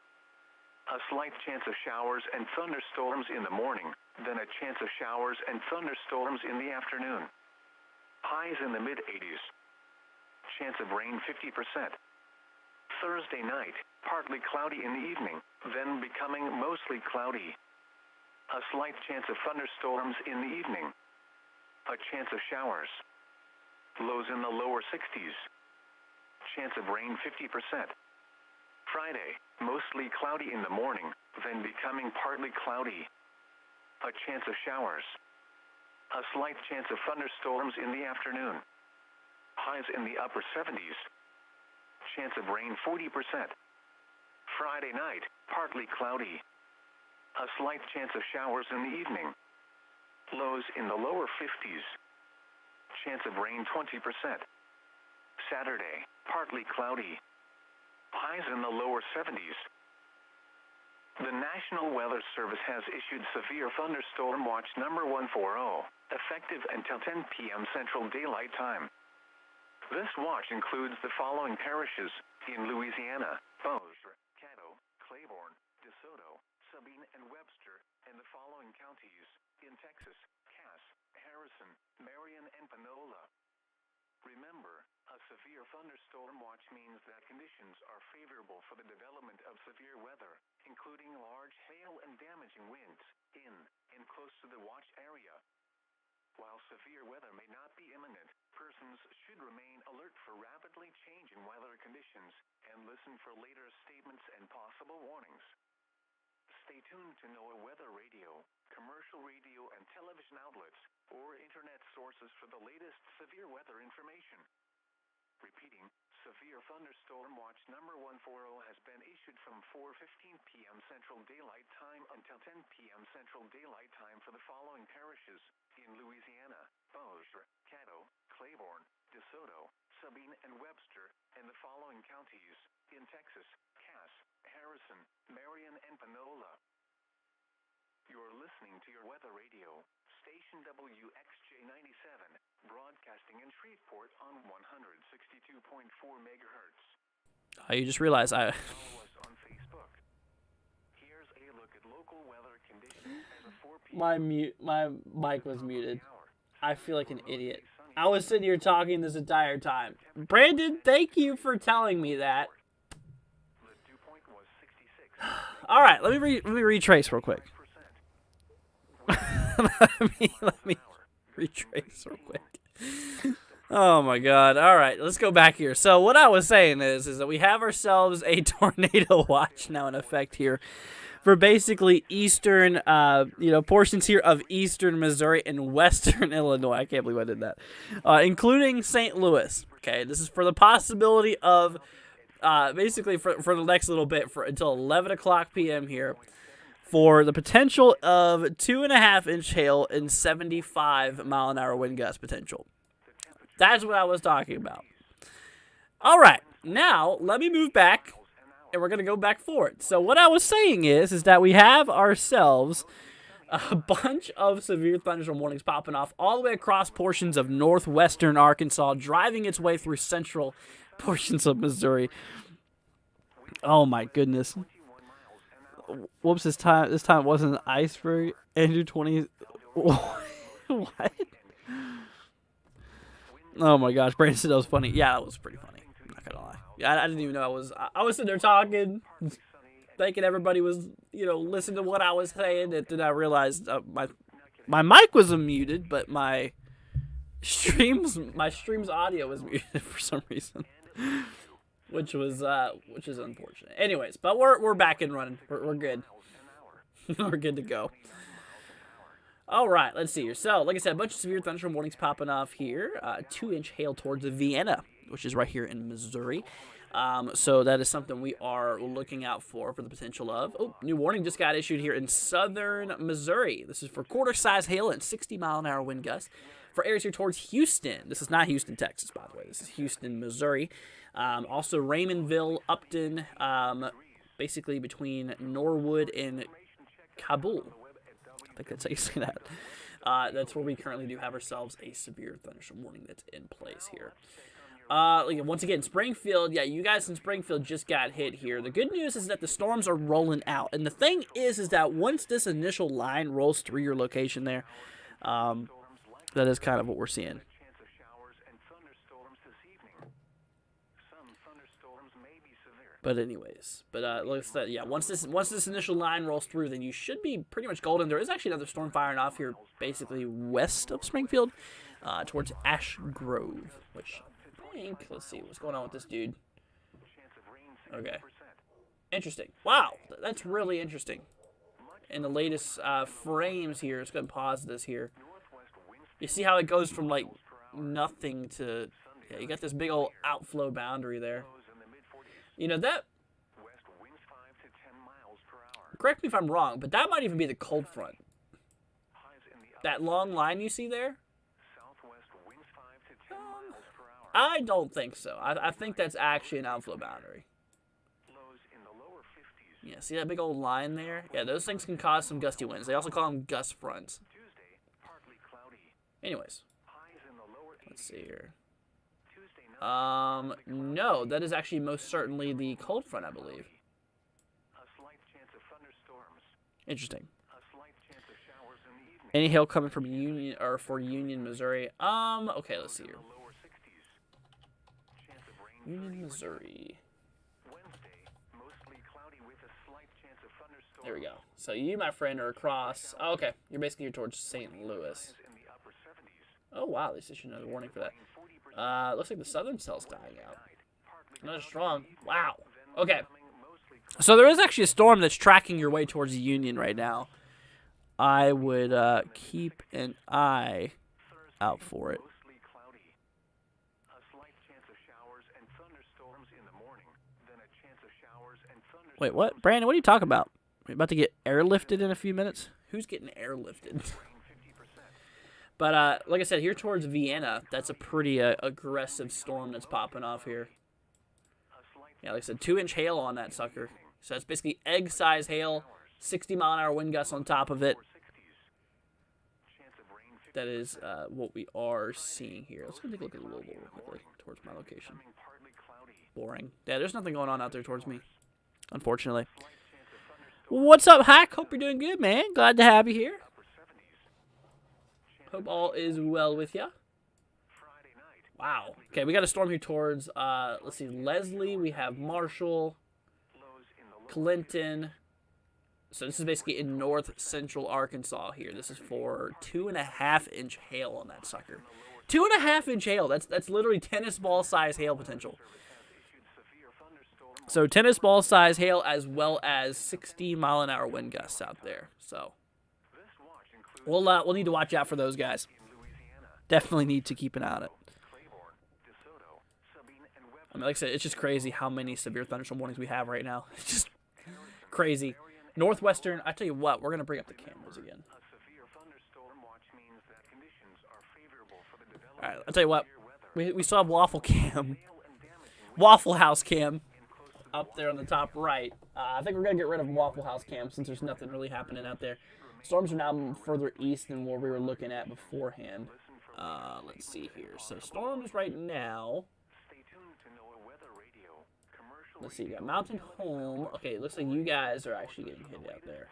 A slight chance of showers and thunderstorms in the morning, then a chance of showers and thunderstorms in the afternoon. Highs in the mid-80s. Chance of rain 50%. Thursday night, partly cloudy in the evening, then becoming mostly cloudy. A slight chance of thunderstorms in the evening. A chance of showers. Lows in the lower 60s. Chance of rain 50%. Friday, mostly cloudy in the morning, then becoming partly cloudy. A chance of showers. A slight chance of thunderstorms in the afternoon. Highs in the upper 70s. Chance of rain 40%. Friday night, partly cloudy. A slight chance of showers in the evening. Lows in the lower 50s. Chance of rain 20%. Saturday, partly cloudy. Highs in the lower 70s. The National Weather Service has issued severe thunderstorm watch number 140, effective until 10 p.m. Central Daylight Time. This watch includes the following parishes in Louisiana: Bossier, Caddo, Claiborne, DeSoto, Sabine, and Webster, and the following counties in Texas: Cass, Harrison, Marion, and Panola. Remember, a severe thunderstorm watch means that conditions are favorable for the development of severe weather, including large hail and damaging winds in and close to the watch area. While severe weather may not be imminent, persons should remain alert for rapidly changing weather conditions and listen for later statements and possible warnings. Stay tuned to NOAA Weather Radio, commercial radio and television outlets, or internet sources for the latest severe weather information. Repeating, severe thunderstorm watch number 140 has been issued from 4:15 p.m. Central Daylight Time until 10 p.m. Central Daylight Time for the following parishes in Louisiana: Bossier, Caddo, Claiborne, DeSoto, Sabine, and Webster, and the following counties in Texas: Cass, Harrison, Marion, and Panola. You're listening to your weather radio, station WXJ97, broadcasting in Shreveport on 162.4 megahertz. You just realized I. Follow us on Facebook. Here's a look at local weather conditions as of 4 p.m. My mic was muted. I feel like an idiot. I was sitting here talking this entire time. Brandon, thank you for telling me that. The dew point was 66. All right, let me retrace real quick. let me retrace real quick. Oh my God! All right, let's go back here. So what I was saying is that we have ourselves a tornado watch now in effect here for basically eastern, portions here of eastern Missouri and western Illinois. I can't believe I did that, including St. Louis. Okay, this is for the possibility of, basically for the next little bit until 11 o'clock p.m. here, for the potential of 2.5-inch hail and 75-mile-an-hour wind gust potential. That's what I was talking about. All right, now let me move back, and we're going to go back forward. So what I was saying is that we have ourselves a bunch of severe thunderstorm warnings popping off all the way across portions of northwestern Arkansas, driving its way through central portions of Missouri. Oh, my goodness. Whoops, this time it wasn't an iceberg. Andrew 20. What? Oh my gosh, Brandon said that was funny. Yeah, that was pretty funny. I'm not gonna lie. Yeah, I didn't even know I was sitting there talking, thinking everybody was, listening to what I was saying. And then I realized my mic was unmuted, but my stream's audio was muted for some reason. which is unfortunate. Anyways, but we're back and running. We're good. We're good to go. All right, let's see here. So, like I said, a bunch of severe thunderstorm warnings popping off here. 2-inch hail towards Vienna, which is right here in Missouri. So that is something we are looking out for the potential of. Oh, new warning just got issued here in southern Missouri. This is for quarter-size hail and 60-mile-an-hour wind gusts for areas here towards Houston. This is not Houston, Texas, by the way. This is Houston, Missouri. Also, Raymondville, Upton, basically between Norwood and Kabul. I think that's how you say that. That's where we currently do have ourselves a severe thunderstorm warning that's in place here. Once again, Springfield, yeah, you guys in Springfield just got hit here. The good news is that the storms are rolling out. And the thing is that once this initial line rolls through your location there, that is kind of what we're seeing. But anyways, like I said, yeah, once this initial line rolls through, then you should be pretty much golden. There is actually another storm firing off here, basically west of Springfield, towards Ash Grove, which I think, let's see what's going on with this dude. Okay, interesting. Wow, that's really interesting. In the latest frames here, let's go ahead and pause this here. You see how it goes from like nothing to, yeah, you got this big old outflow boundary there. You know, that, correct me if I'm wrong, but that might even be the cold front. That long line you see there? I don't think so. I think that's actually an outflow boundary. Yeah, see that big old line there? Yeah, those things can cause some gusty winds. They also call them gust fronts. Anyways, let's see here. No, that is actually most certainly the cold front, I believe. Interesting. Any hail coming from Union or for Union, Missouri? Okay, let's see here. Union, Missouri. There we go. So you, my friend, are across. Oh, okay, you're basically here towards St. Louis. Oh wow, they issued another warning for that. Looks like the southern cell's dying out. Not strong. Wow. Okay. So there is actually a storm that's tracking your way towards the Union right now. I would keep an eye out for it. Wait, what? Brandon, what are you talking about? Are you about to get airlifted in a few minutes? Who's getting airlifted? But, like I said, here towards Vienna, that's a pretty aggressive storm that's popping off here. Yeah, like I said, 2-inch hail on that sucker. So that's basically egg-size hail, 60-mile-an-hour wind gusts on top of it. That is what we are seeing here. Let's go take a look at Louisville real quickly towards my location. Boring. Yeah, there's nothing going on out there towards me, unfortunately. What's up, Hack? Hope you're doing good, man. Glad to have you here. Hope all is well with you. Wow. Okay, we got a storm here towards, let's see, Leslie. We have Marshall, Clinton. So this is basically in north central Arkansas here. This is for 2.5-inch hail on that sucker. 2.5-inch hail. That's literally tennis ball size hail potential. So tennis ball size hail as well as 60-mile-an-hour wind gusts out there. So we'll need to watch out for those guys. Definitely need to keep an eye on it. I mean, like I said, it's just crazy how many severe thunderstorm warnings we have right now. It's just crazy. Northwestern, I tell you what, we're going to bring up the cameras again. All right, I'll tell you what, we still have Waffle Cam. Waffle House Cam up there on the top right. I think we're going to get rid of Waffle House Cam since there's nothing really happening out there. Storms are now further east than what we were looking at beforehand. Let's see here. So storms right now. Let's see, we got Mountain Home. Okay, it looks like you guys are actually getting hit out there.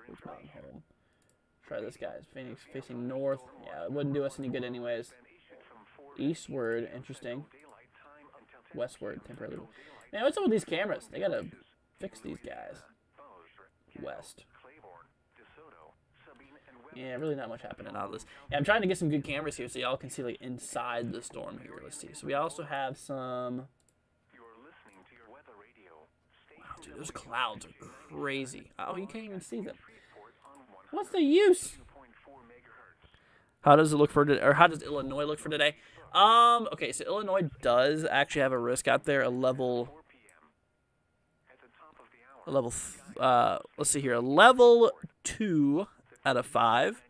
Where's Mountain Home? Try this, guys. Phoenix facing north. Yeah, it wouldn't do us any good anyways. Eastward, interesting. Westward, temporarily. Man, what's up with these cameras? They gotta fix these guys. West. Yeah, really not much happening out of this. Yeah, I'm trying to get some good cameras here so y'all can see like inside the storm here. Let's see. So we also have some Wow, dude, those clouds are crazy. Oh, you can't even see them. What's the use? How does it look for today? Or how does Illinois look for today? Okay, so Illinois does actually have a risk out there, a level, let's see here, a level 2 out of 5.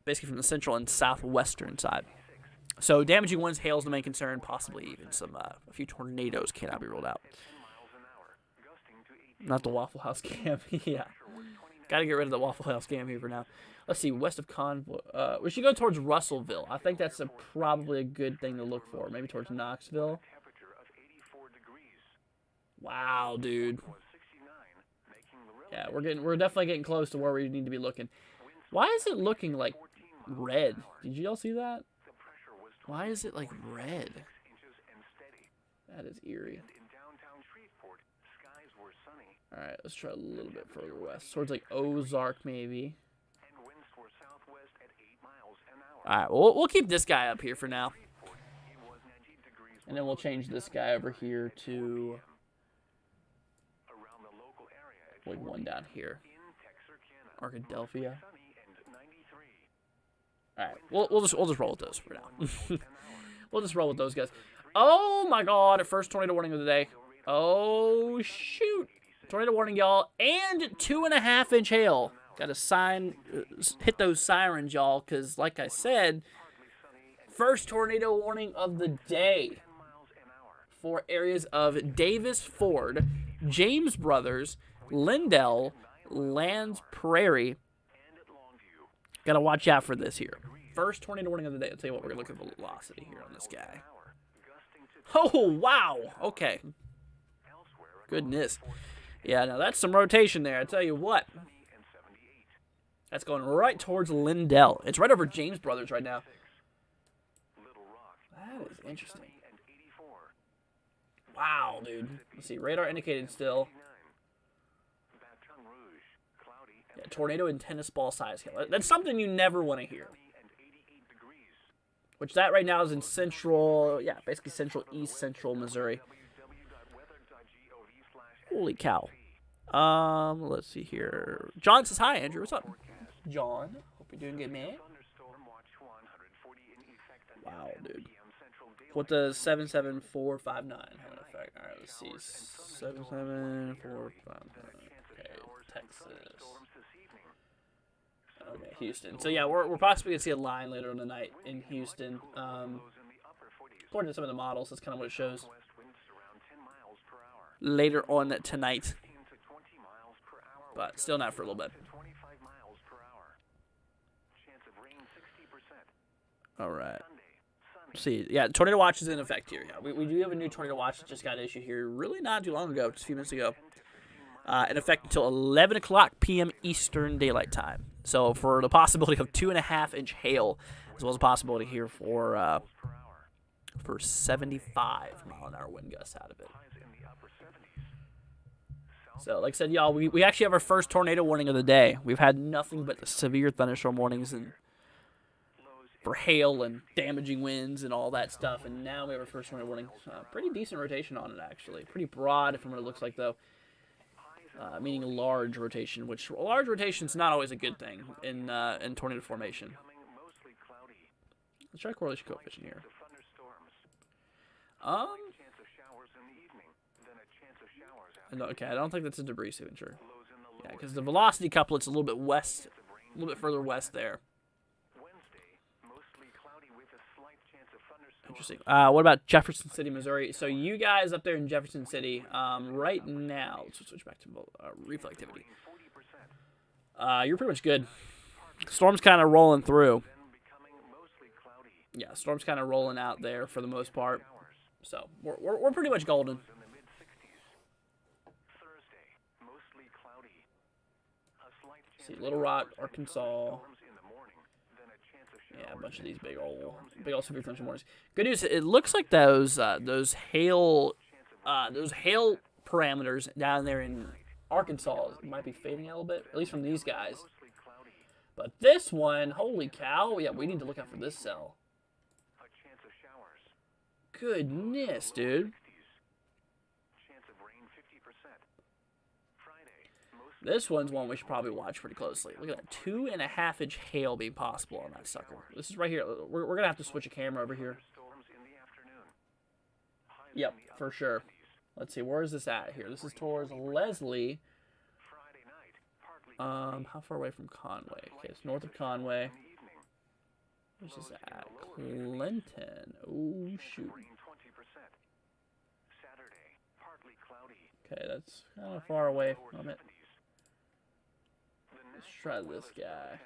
Basically from the central and southwestern side. So damaging winds, hail is the main concern, possibly even a few tornadoes cannot be ruled out. Not the Waffle House scam. Yeah. Got to get rid of the Waffle House scam here for now. Let's see, west of Convoy. We should go towards Russellville. I think that's probably a good thing to look for. Maybe towards Knoxville. Wow, dude. Yeah, we're definitely getting close to where we need to be looking. Why is it looking like red? Did you all see that? Why is it like red? That is eerie. Alright, let's try a little bit further west. Towards like Ozark, maybe. Alright, we'll keep this guy up here for now. And then we'll change this guy over here to like one down here. Arkadelphia. Alright, we'll just roll with those for now. We'll just roll with those guys. Oh my god, first tornado warning of the day. Oh shoot. Tornado warning, y'all, and 2.5-inch hail. Got to hit those sirens, y'all, because like I said, first tornado warning of the day for areas of Davis Ford, James Brothers, Lindell, Lands Prairie. Got to watch out for this here. First tornado warning of the day. I'll tell you what, we're going to look at velocity here on this guy. Oh, wow. Okay. Goodness. Yeah, now that's some rotation there. I tell you what. That's going right towards Lindell. It's right over James Brothers right now. That is interesting. Wow, dude. Let's see. Radar indicated still. Yeah, tornado in tennis ball size hail. That's something you never want to hear. Which that right now is in central, yeah, basically east central Missouri. Holy cow. Let's see here. John says hi, Andrew. What's up? John, hope you're doing good, man. Wow, dude. What does 77459 have an effect? Alright, let's see. 77459. Okay, Texas. Okay, Houston. So yeah, we're possibly gonna see a line later in the night in Houston. According to some of the models, that's kind of what it shows. Later on tonight, but still not for a little bit. All right. Let's see, yeah, tornado watch is in effect here. Yeah, we do have a new tornado watch that just got issued here, really not too long ago, just a few minutes ago. In effect until 11 o'clock p.m. Eastern Daylight Time. So for the possibility of 2.5-inch hail, as well as a possibility here for 75-mile-an-hour wind gusts out of it. So, like I said, y'all, we actually have our first tornado warning of the day. We've had nothing but severe thunderstorm warnings and for hail and damaging winds and all that stuff. And now we have our first tornado warning. Pretty decent rotation on it, actually. Pretty broad from what it looks like, though. Meaning large rotation, which a large rotation is not always a good thing in tornado formation. Let's try correlation coefficient here. Okay, I don't think that's a debris signature. Yeah, because the velocity couplet's a little bit west, a little bit further west there. Interesting. What about Jefferson City, Missouri? So you guys up there in Jefferson City, right now, let's switch back to reflectivity. You're pretty much good. Storm's kind of rolling through. Yeah, storm's kind of rolling out there for the most part. So we're pretty much golden. See, Little Rock, Arkansas. Yeah, a bunch of these big old severe thunderstorm warnings. Good news, it looks like those hail parameters down there in Arkansas might be fading a little bit, at least from these guys. But this one, holy cow! Yeah, we need to look out for this cell. Goodness, dude. This one's one we should probably watch pretty closely. Look at that, 2.5-inch hail being possible on that sucker. This is right here. We're gonna have to switch a camera over here. Yep, for sure. Let's see, where is this at here? This is towards Leslie. How far away from Conway? Okay, it's north of Conway. Where's this at? Clinton. Oh, shoot. Okay, that's kind of far away from it. Let's try this guy.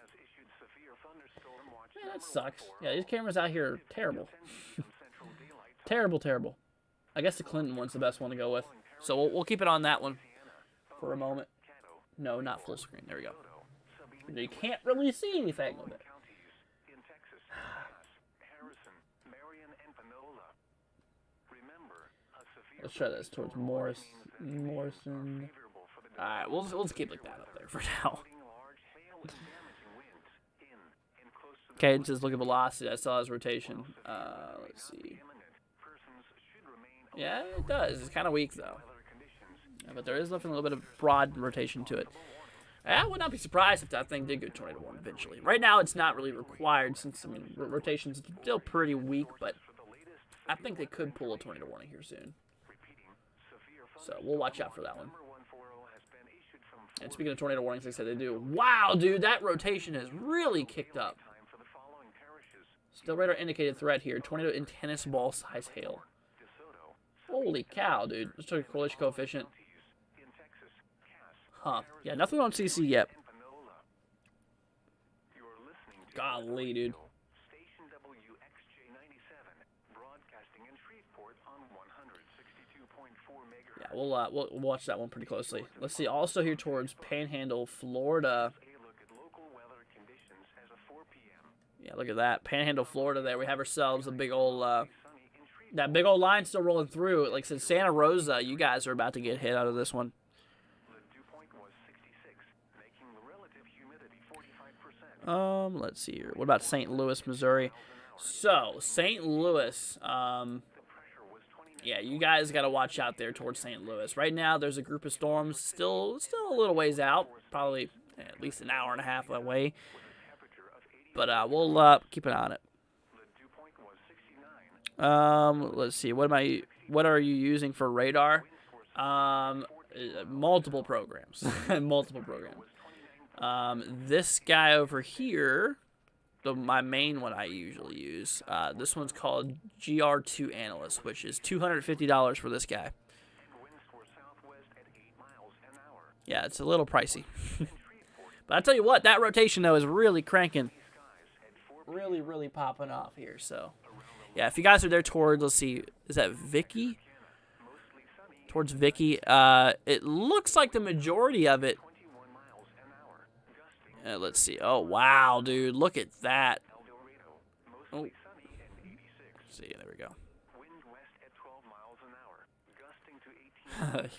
Man, that sucks. Yeah, these cameras out here are terrible. Terrible. I guess the Clinton one's the best one to go with. So we'll keep it on that one for a moment. No, not full screen. There we go. You can't really see anything with it. Let's try this towards Morrison. Alright, we'll just keep like that up there for now. Okay, it says look at velocity. I saw his rotation. Let's see. Yeah, it does. It's kind of weak though. Yeah, but there is definitely a little bit of broad rotation to it. I would not be surprised if that thing did go tornado 1 eventually. Right now, it's not really required since, I mean, rotation's still pretty weak, but I think they could pull a tornado warning here soon. So we'll watch out for that one. And speaking of tornado warnings, like I said, they do. Wow, dude, that rotation has really kicked up. Still radar indicated threat here. Tornado in tennis ball size hail. Holy cow, dude. Let's check correlation coefficient. Huh. Yeah, nothing on CC yet. Golly, dude. Yeah, we'll watch that one pretty closely. Let's see. Also here towards Panhandle, Florida. Yeah, look at that. Panhandle, Florida there. We have ourselves a big old, that big old line still rolling through. Like I said, Santa Rosa, you guys are about to get hit out of this one. Let's see here. What about St. Louis, Missouri? So, St. Louis, yeah, you guys got to watch out there towards St. Louis. Right now, there's a group of storms still a little ways out, probably at least an hour and a half away. But we'll keep an eye on it. Let's see. What are you using for radar? Multiple programs. Multiple programs. This guy over here, my main one I usually use, this one's called GR2 Analyst, which is $250 for this guy. Yeah, it's a little pricey. But I tell you what, that rotation, though, is really cranking. Really popping off here. So, yeah, if you guys are there towards, let's see, is that Vicky? Towards Vicky. It looks like the majority of it. Let's see. Oh, wow, dude. Look at that. Oh. See, there we go.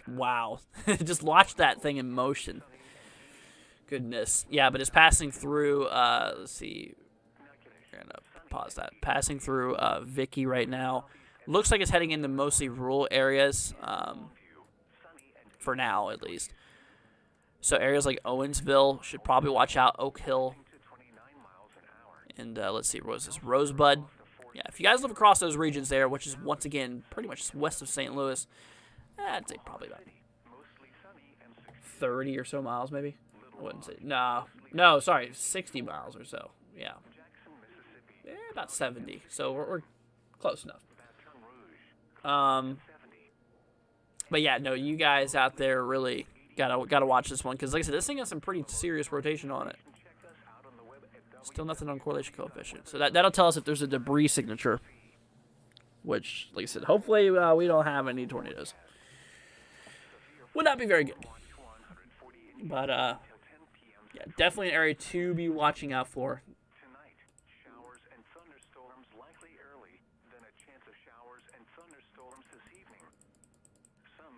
Wow. Just watch that thing in motion. Goodness. Yeah, but it's passing through, let's see. We're going to pause that. Passing through Vicky right now. Looks like it's heading into mostly rural areas, for now at least. So areas like Owensville should probably watch out. Oak Hill. And let's see, what was this? Rosebud. Yeah, if you guys live across those regions there, which is once again pretty much west of St. Louis, I'd say probably about 30 or so miles maybe. I wouldn't say. No, sorry, 60 miles or so. Yeah. About 70. So we're close enough. But yeah, no, you guys out there really gotta watch this one, because like I said, this thing has some pretty serious rotation on it. Still nothing on correlation coefficient, so that'll tell us if there's a debris signature, which, like I said, hopefully we don't have any tornadoes. Would not be very good, but yeah, definitely an area to be watching out for.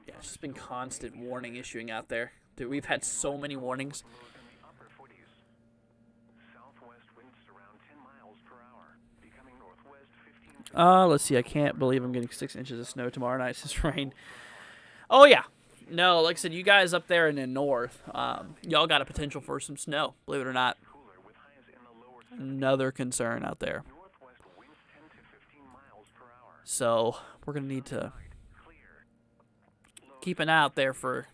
Yeah, it's just been constant warning issuing out there. Dude, we've had so many warnings. Let's see. I can't believe I'm getting 6 inches of snow tomorrow night. This rain. Oh, yeah. No, like I said, you guys up there in the north, y'all got a potential for some snow, believe it or not. Another concern out there. So we're going to need to keep an eye out there for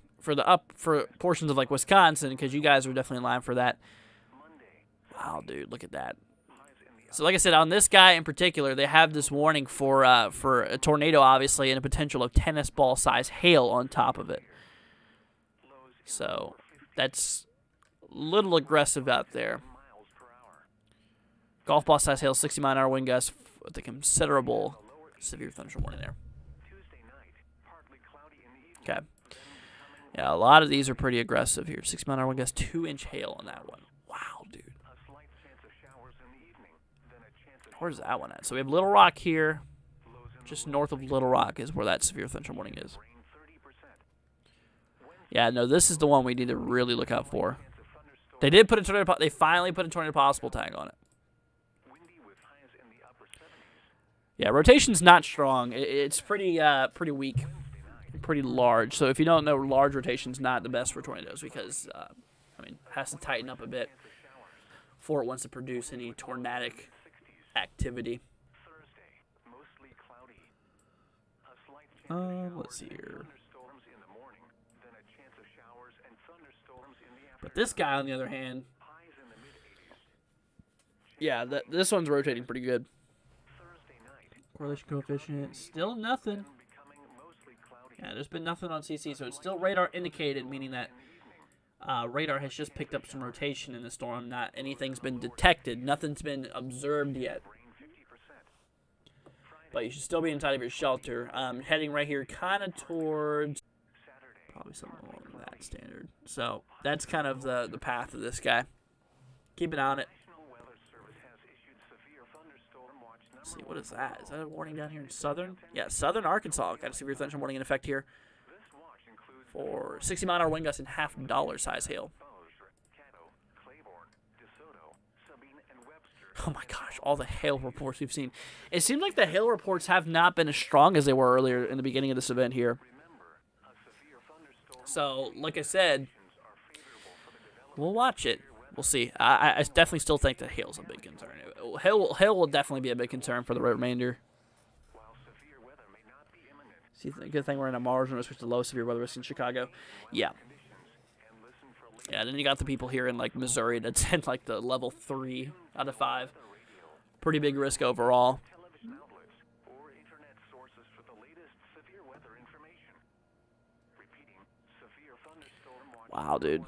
portions of like Wisconsin, because you guys are definitely in line for that. Wow, dude, look at that. So like I said, on this guy in particular, they have this warning for a tornado, obviously, and a potential of tennis ball size hail on top of it. So that's a little aggressive out there. Golf ball size hail, 60-mile-an-hour wind gusts with a considerable severe thunderstorm warning there. Okay. Yeah, a lot of these are pretty aggressive here. 60-mile-an-hour wind gusts, 2-inch hail on that one. Wow, dude. Where's that one at? So we have Little Rock here. Just north of Little Rock is where that severe thunderstorm warning is. Yeah, no, this is the one we need to really look out for. They did put a tornado. They finally put a tornado possible tag on it. Yeah, rotation's not strong. It's pretty weak, pretty large. So if you don't know, large rotation's not the best for tornadoes because, I mean, it has to tighten up a bit before it wants to produce any tornadic activity. Let's see here. But this guy, on the other hand, yeah, this one's rotating pretty good. Correlation coefficient, still nothing. Yeah, there's been nothing on CC, so it's still radar indicated, meaning that radar has just picked up some rotation in the storm. Not anything's been detected. Nothing's been observed yet. But you should still be inside of your shelter. Heading right here kind of towards probably something along that standard. So that's kind of the path of this guy. Keep an eye on it. Let's see, what is that? Is that a warning down here in southern? Yeah, southern Arkansas. Got a severe thunderstorm warning in effect here for 60-mile-an-hour wind gusts and $half size hail. Oh my gosh, all the hail reports we've seen. It seems like the hail reports have not been as strong as they were earlier in the beginning of this event here. So, like I said, we'll watch it. We'll see. I definitely still think that hail's a big concern. Hail will definitely be a big concern for the remainder. See, good thing we're in a marginal risk to low severe weather risk in Chicago. Yeah. Yeah, then you got the people here in like Missouri that's in like the level 3 out of 5. Pretty big risk overall. Wow, dude.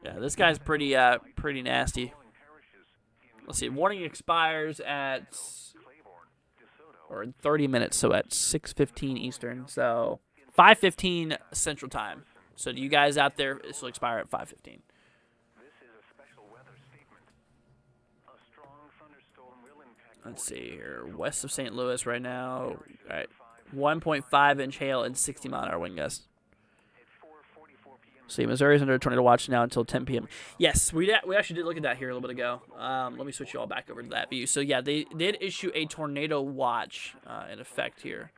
Yeah, this guy's pretty nasty. Let's see, warning expires at in 30 minutes, so at 6:15 Eastern. So 5:15 Central Time. So to you guys out there, this will expire at 5:15. Let's see here, west of St. Louis right now. All right, 1.5-inch hail and 60-mile-an-hour wind gusts. See, Missouri's under tornado watch now until 10 p.m. Yes, we actually did look at that here a little bit ago. Let me switch you all back over to that view. So, yeah, they did issue a tornado watch in effect here.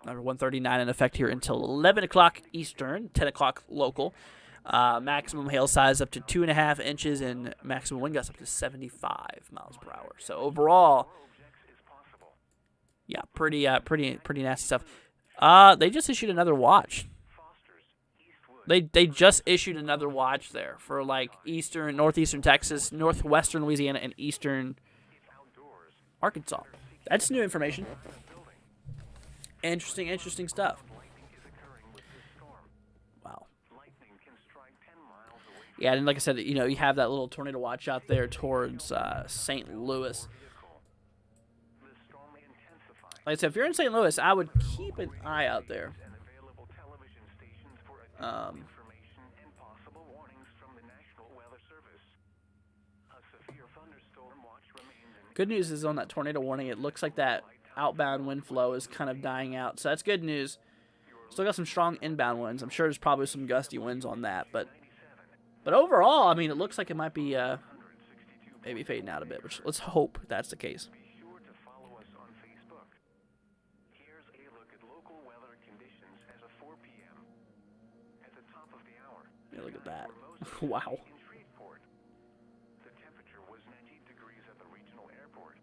Number 139 in effect here until 11 o'clock Eastern, 10 o'clock local. Maximum hail size up to 2.5 inches and maximum wind gusts up to 75 miles per hour. So, overall, yeah, pretty nasty stuff. They just issued another watch. They just issued another watch there for like northeastern Texas, northwestern Louisiana, and eastern Arkansas. That's new information. Interesting stuff. Wow. Yeah, and like I said, you have that little tornado watch out there towards St. Louis. Like I said, if you're in St. Louis, I would keep an eye out there. Good news is on that tornado warning, it looks like that outbound wind flow is kind of dying out. So that's good news. Still got some strong inbound winds. I'm sure there's probably some gusty winds on that. But overall, I mean, it looks like it might be maybe fading out a bit. Which let's hope that's the case. that. Wow. The temperature was 19 degrees at the regional airport.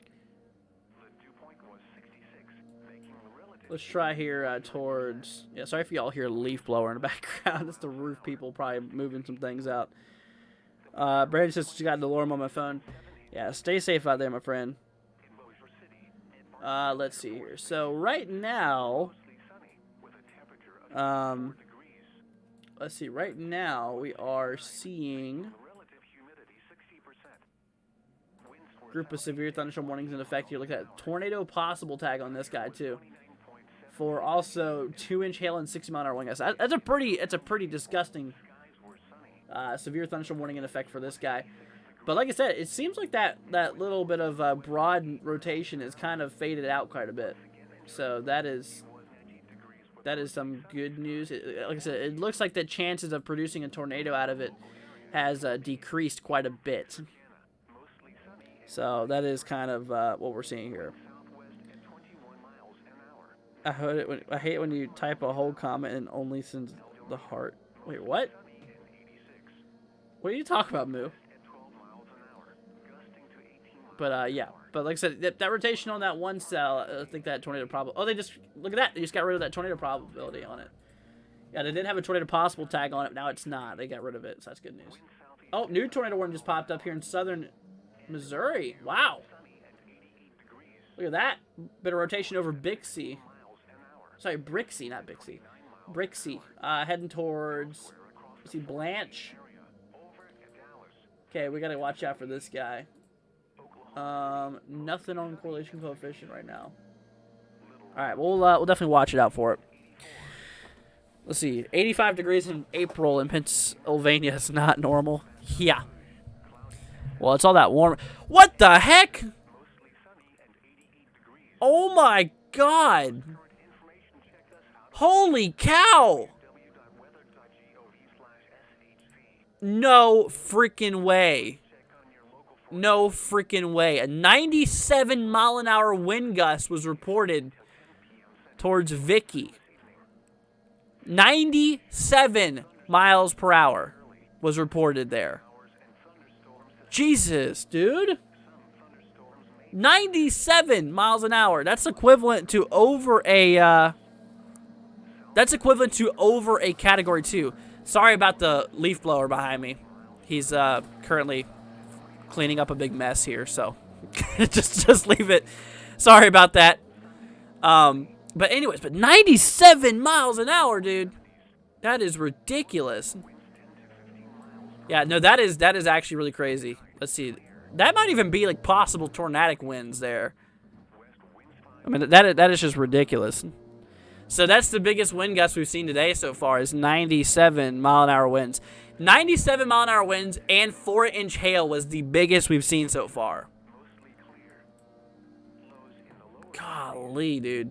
The dew point was 66, making relative. Let's try here towards... Yeah, sorry if y'all hear a leaf blower in the background. That's the roof people probably moving some things out. Brandon says she got the alarm on my phone. Yeah, stay safe out there, my friend. Let's see here. So right now... let's see. Right now, we are seeing... Group of severe thunderstorm warnings in effect here. Look at that. Tornado possible tag on this guy, too. For also 2-inch hail and 60-mile-an-hour wind gusts. That's a pretty disgusting severe thunderstorm warning in effect for this guy. But like I said, it seems like that little bit of broad rotation is kind of faded out quite a bit. So that is some good news. Like I said, it looks like the chances of producing a tornado out of it has decreased quite a bit. So that is kind of what we're seeing here. I hate it when you type a whole comment and only sends the heart. Wait, what? What are you talking about, Moo? But yeah. But like I said, that rotation on that one cell, I think that tornado probability. Oh, they just look at that. They just got rid of that tornado probability on it. Yeah, they did have a tornado possible tag on it. Now it's not. They got rid of it, so that's good news. Oh, new tornado warning just popped up here in southern Missouri. Wow. Look at that. Bit of rotation over Bixby. Sorry, Brixie, not Bixby. Brixie. Heading towards, let's see, Blanche. Okay, we got to watch out for this guy. Nothing on correlation coefficient right now. All right, we'll definitely watch it out for it. Let's see. 85 degrees in April in Pennsylvania is not normal. Yeah. Well, it's all that warm. What the heck? Oh my God. Holy cow. No freaking way. No freaking way. A 97-mile-an-hour wind gust was reported towards Vicky. 97 miles per hour was reported there. Jesus, dude. 97 miles an hour. That's equivalent to over a category 2. Sorry about the leaf blower behind me. He's currently cleaning up a big mess here, so just leave it. Sorry about that. But anyways, 97 miles an hour, dude. That is ridiculous. Yeah, no, that is actually really crazy. Let's see. That might even be like possible tornadic winds there. I mean, that is just ridiculous. So that's the biggest wind gust we've seen today so far is 97-mile-an-hour winds. 97-mile-an-hour winds and 4-inch hail was the biggest we've seen so far. Golly, dude.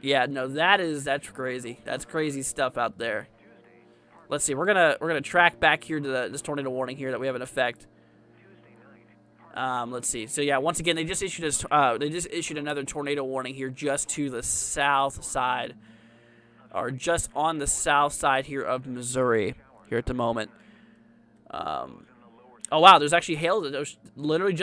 Yeah, no, that's crazy. That's crazy stuff out there. Let's see. We're gonna track back here to this tornado warning here that we have in effect. Let's see. So yeah, once again, they just issued another tornado warning here just to the south side, or just on the south side here of Missouri here at the moment. Oh wow, there's actually hail that was literally just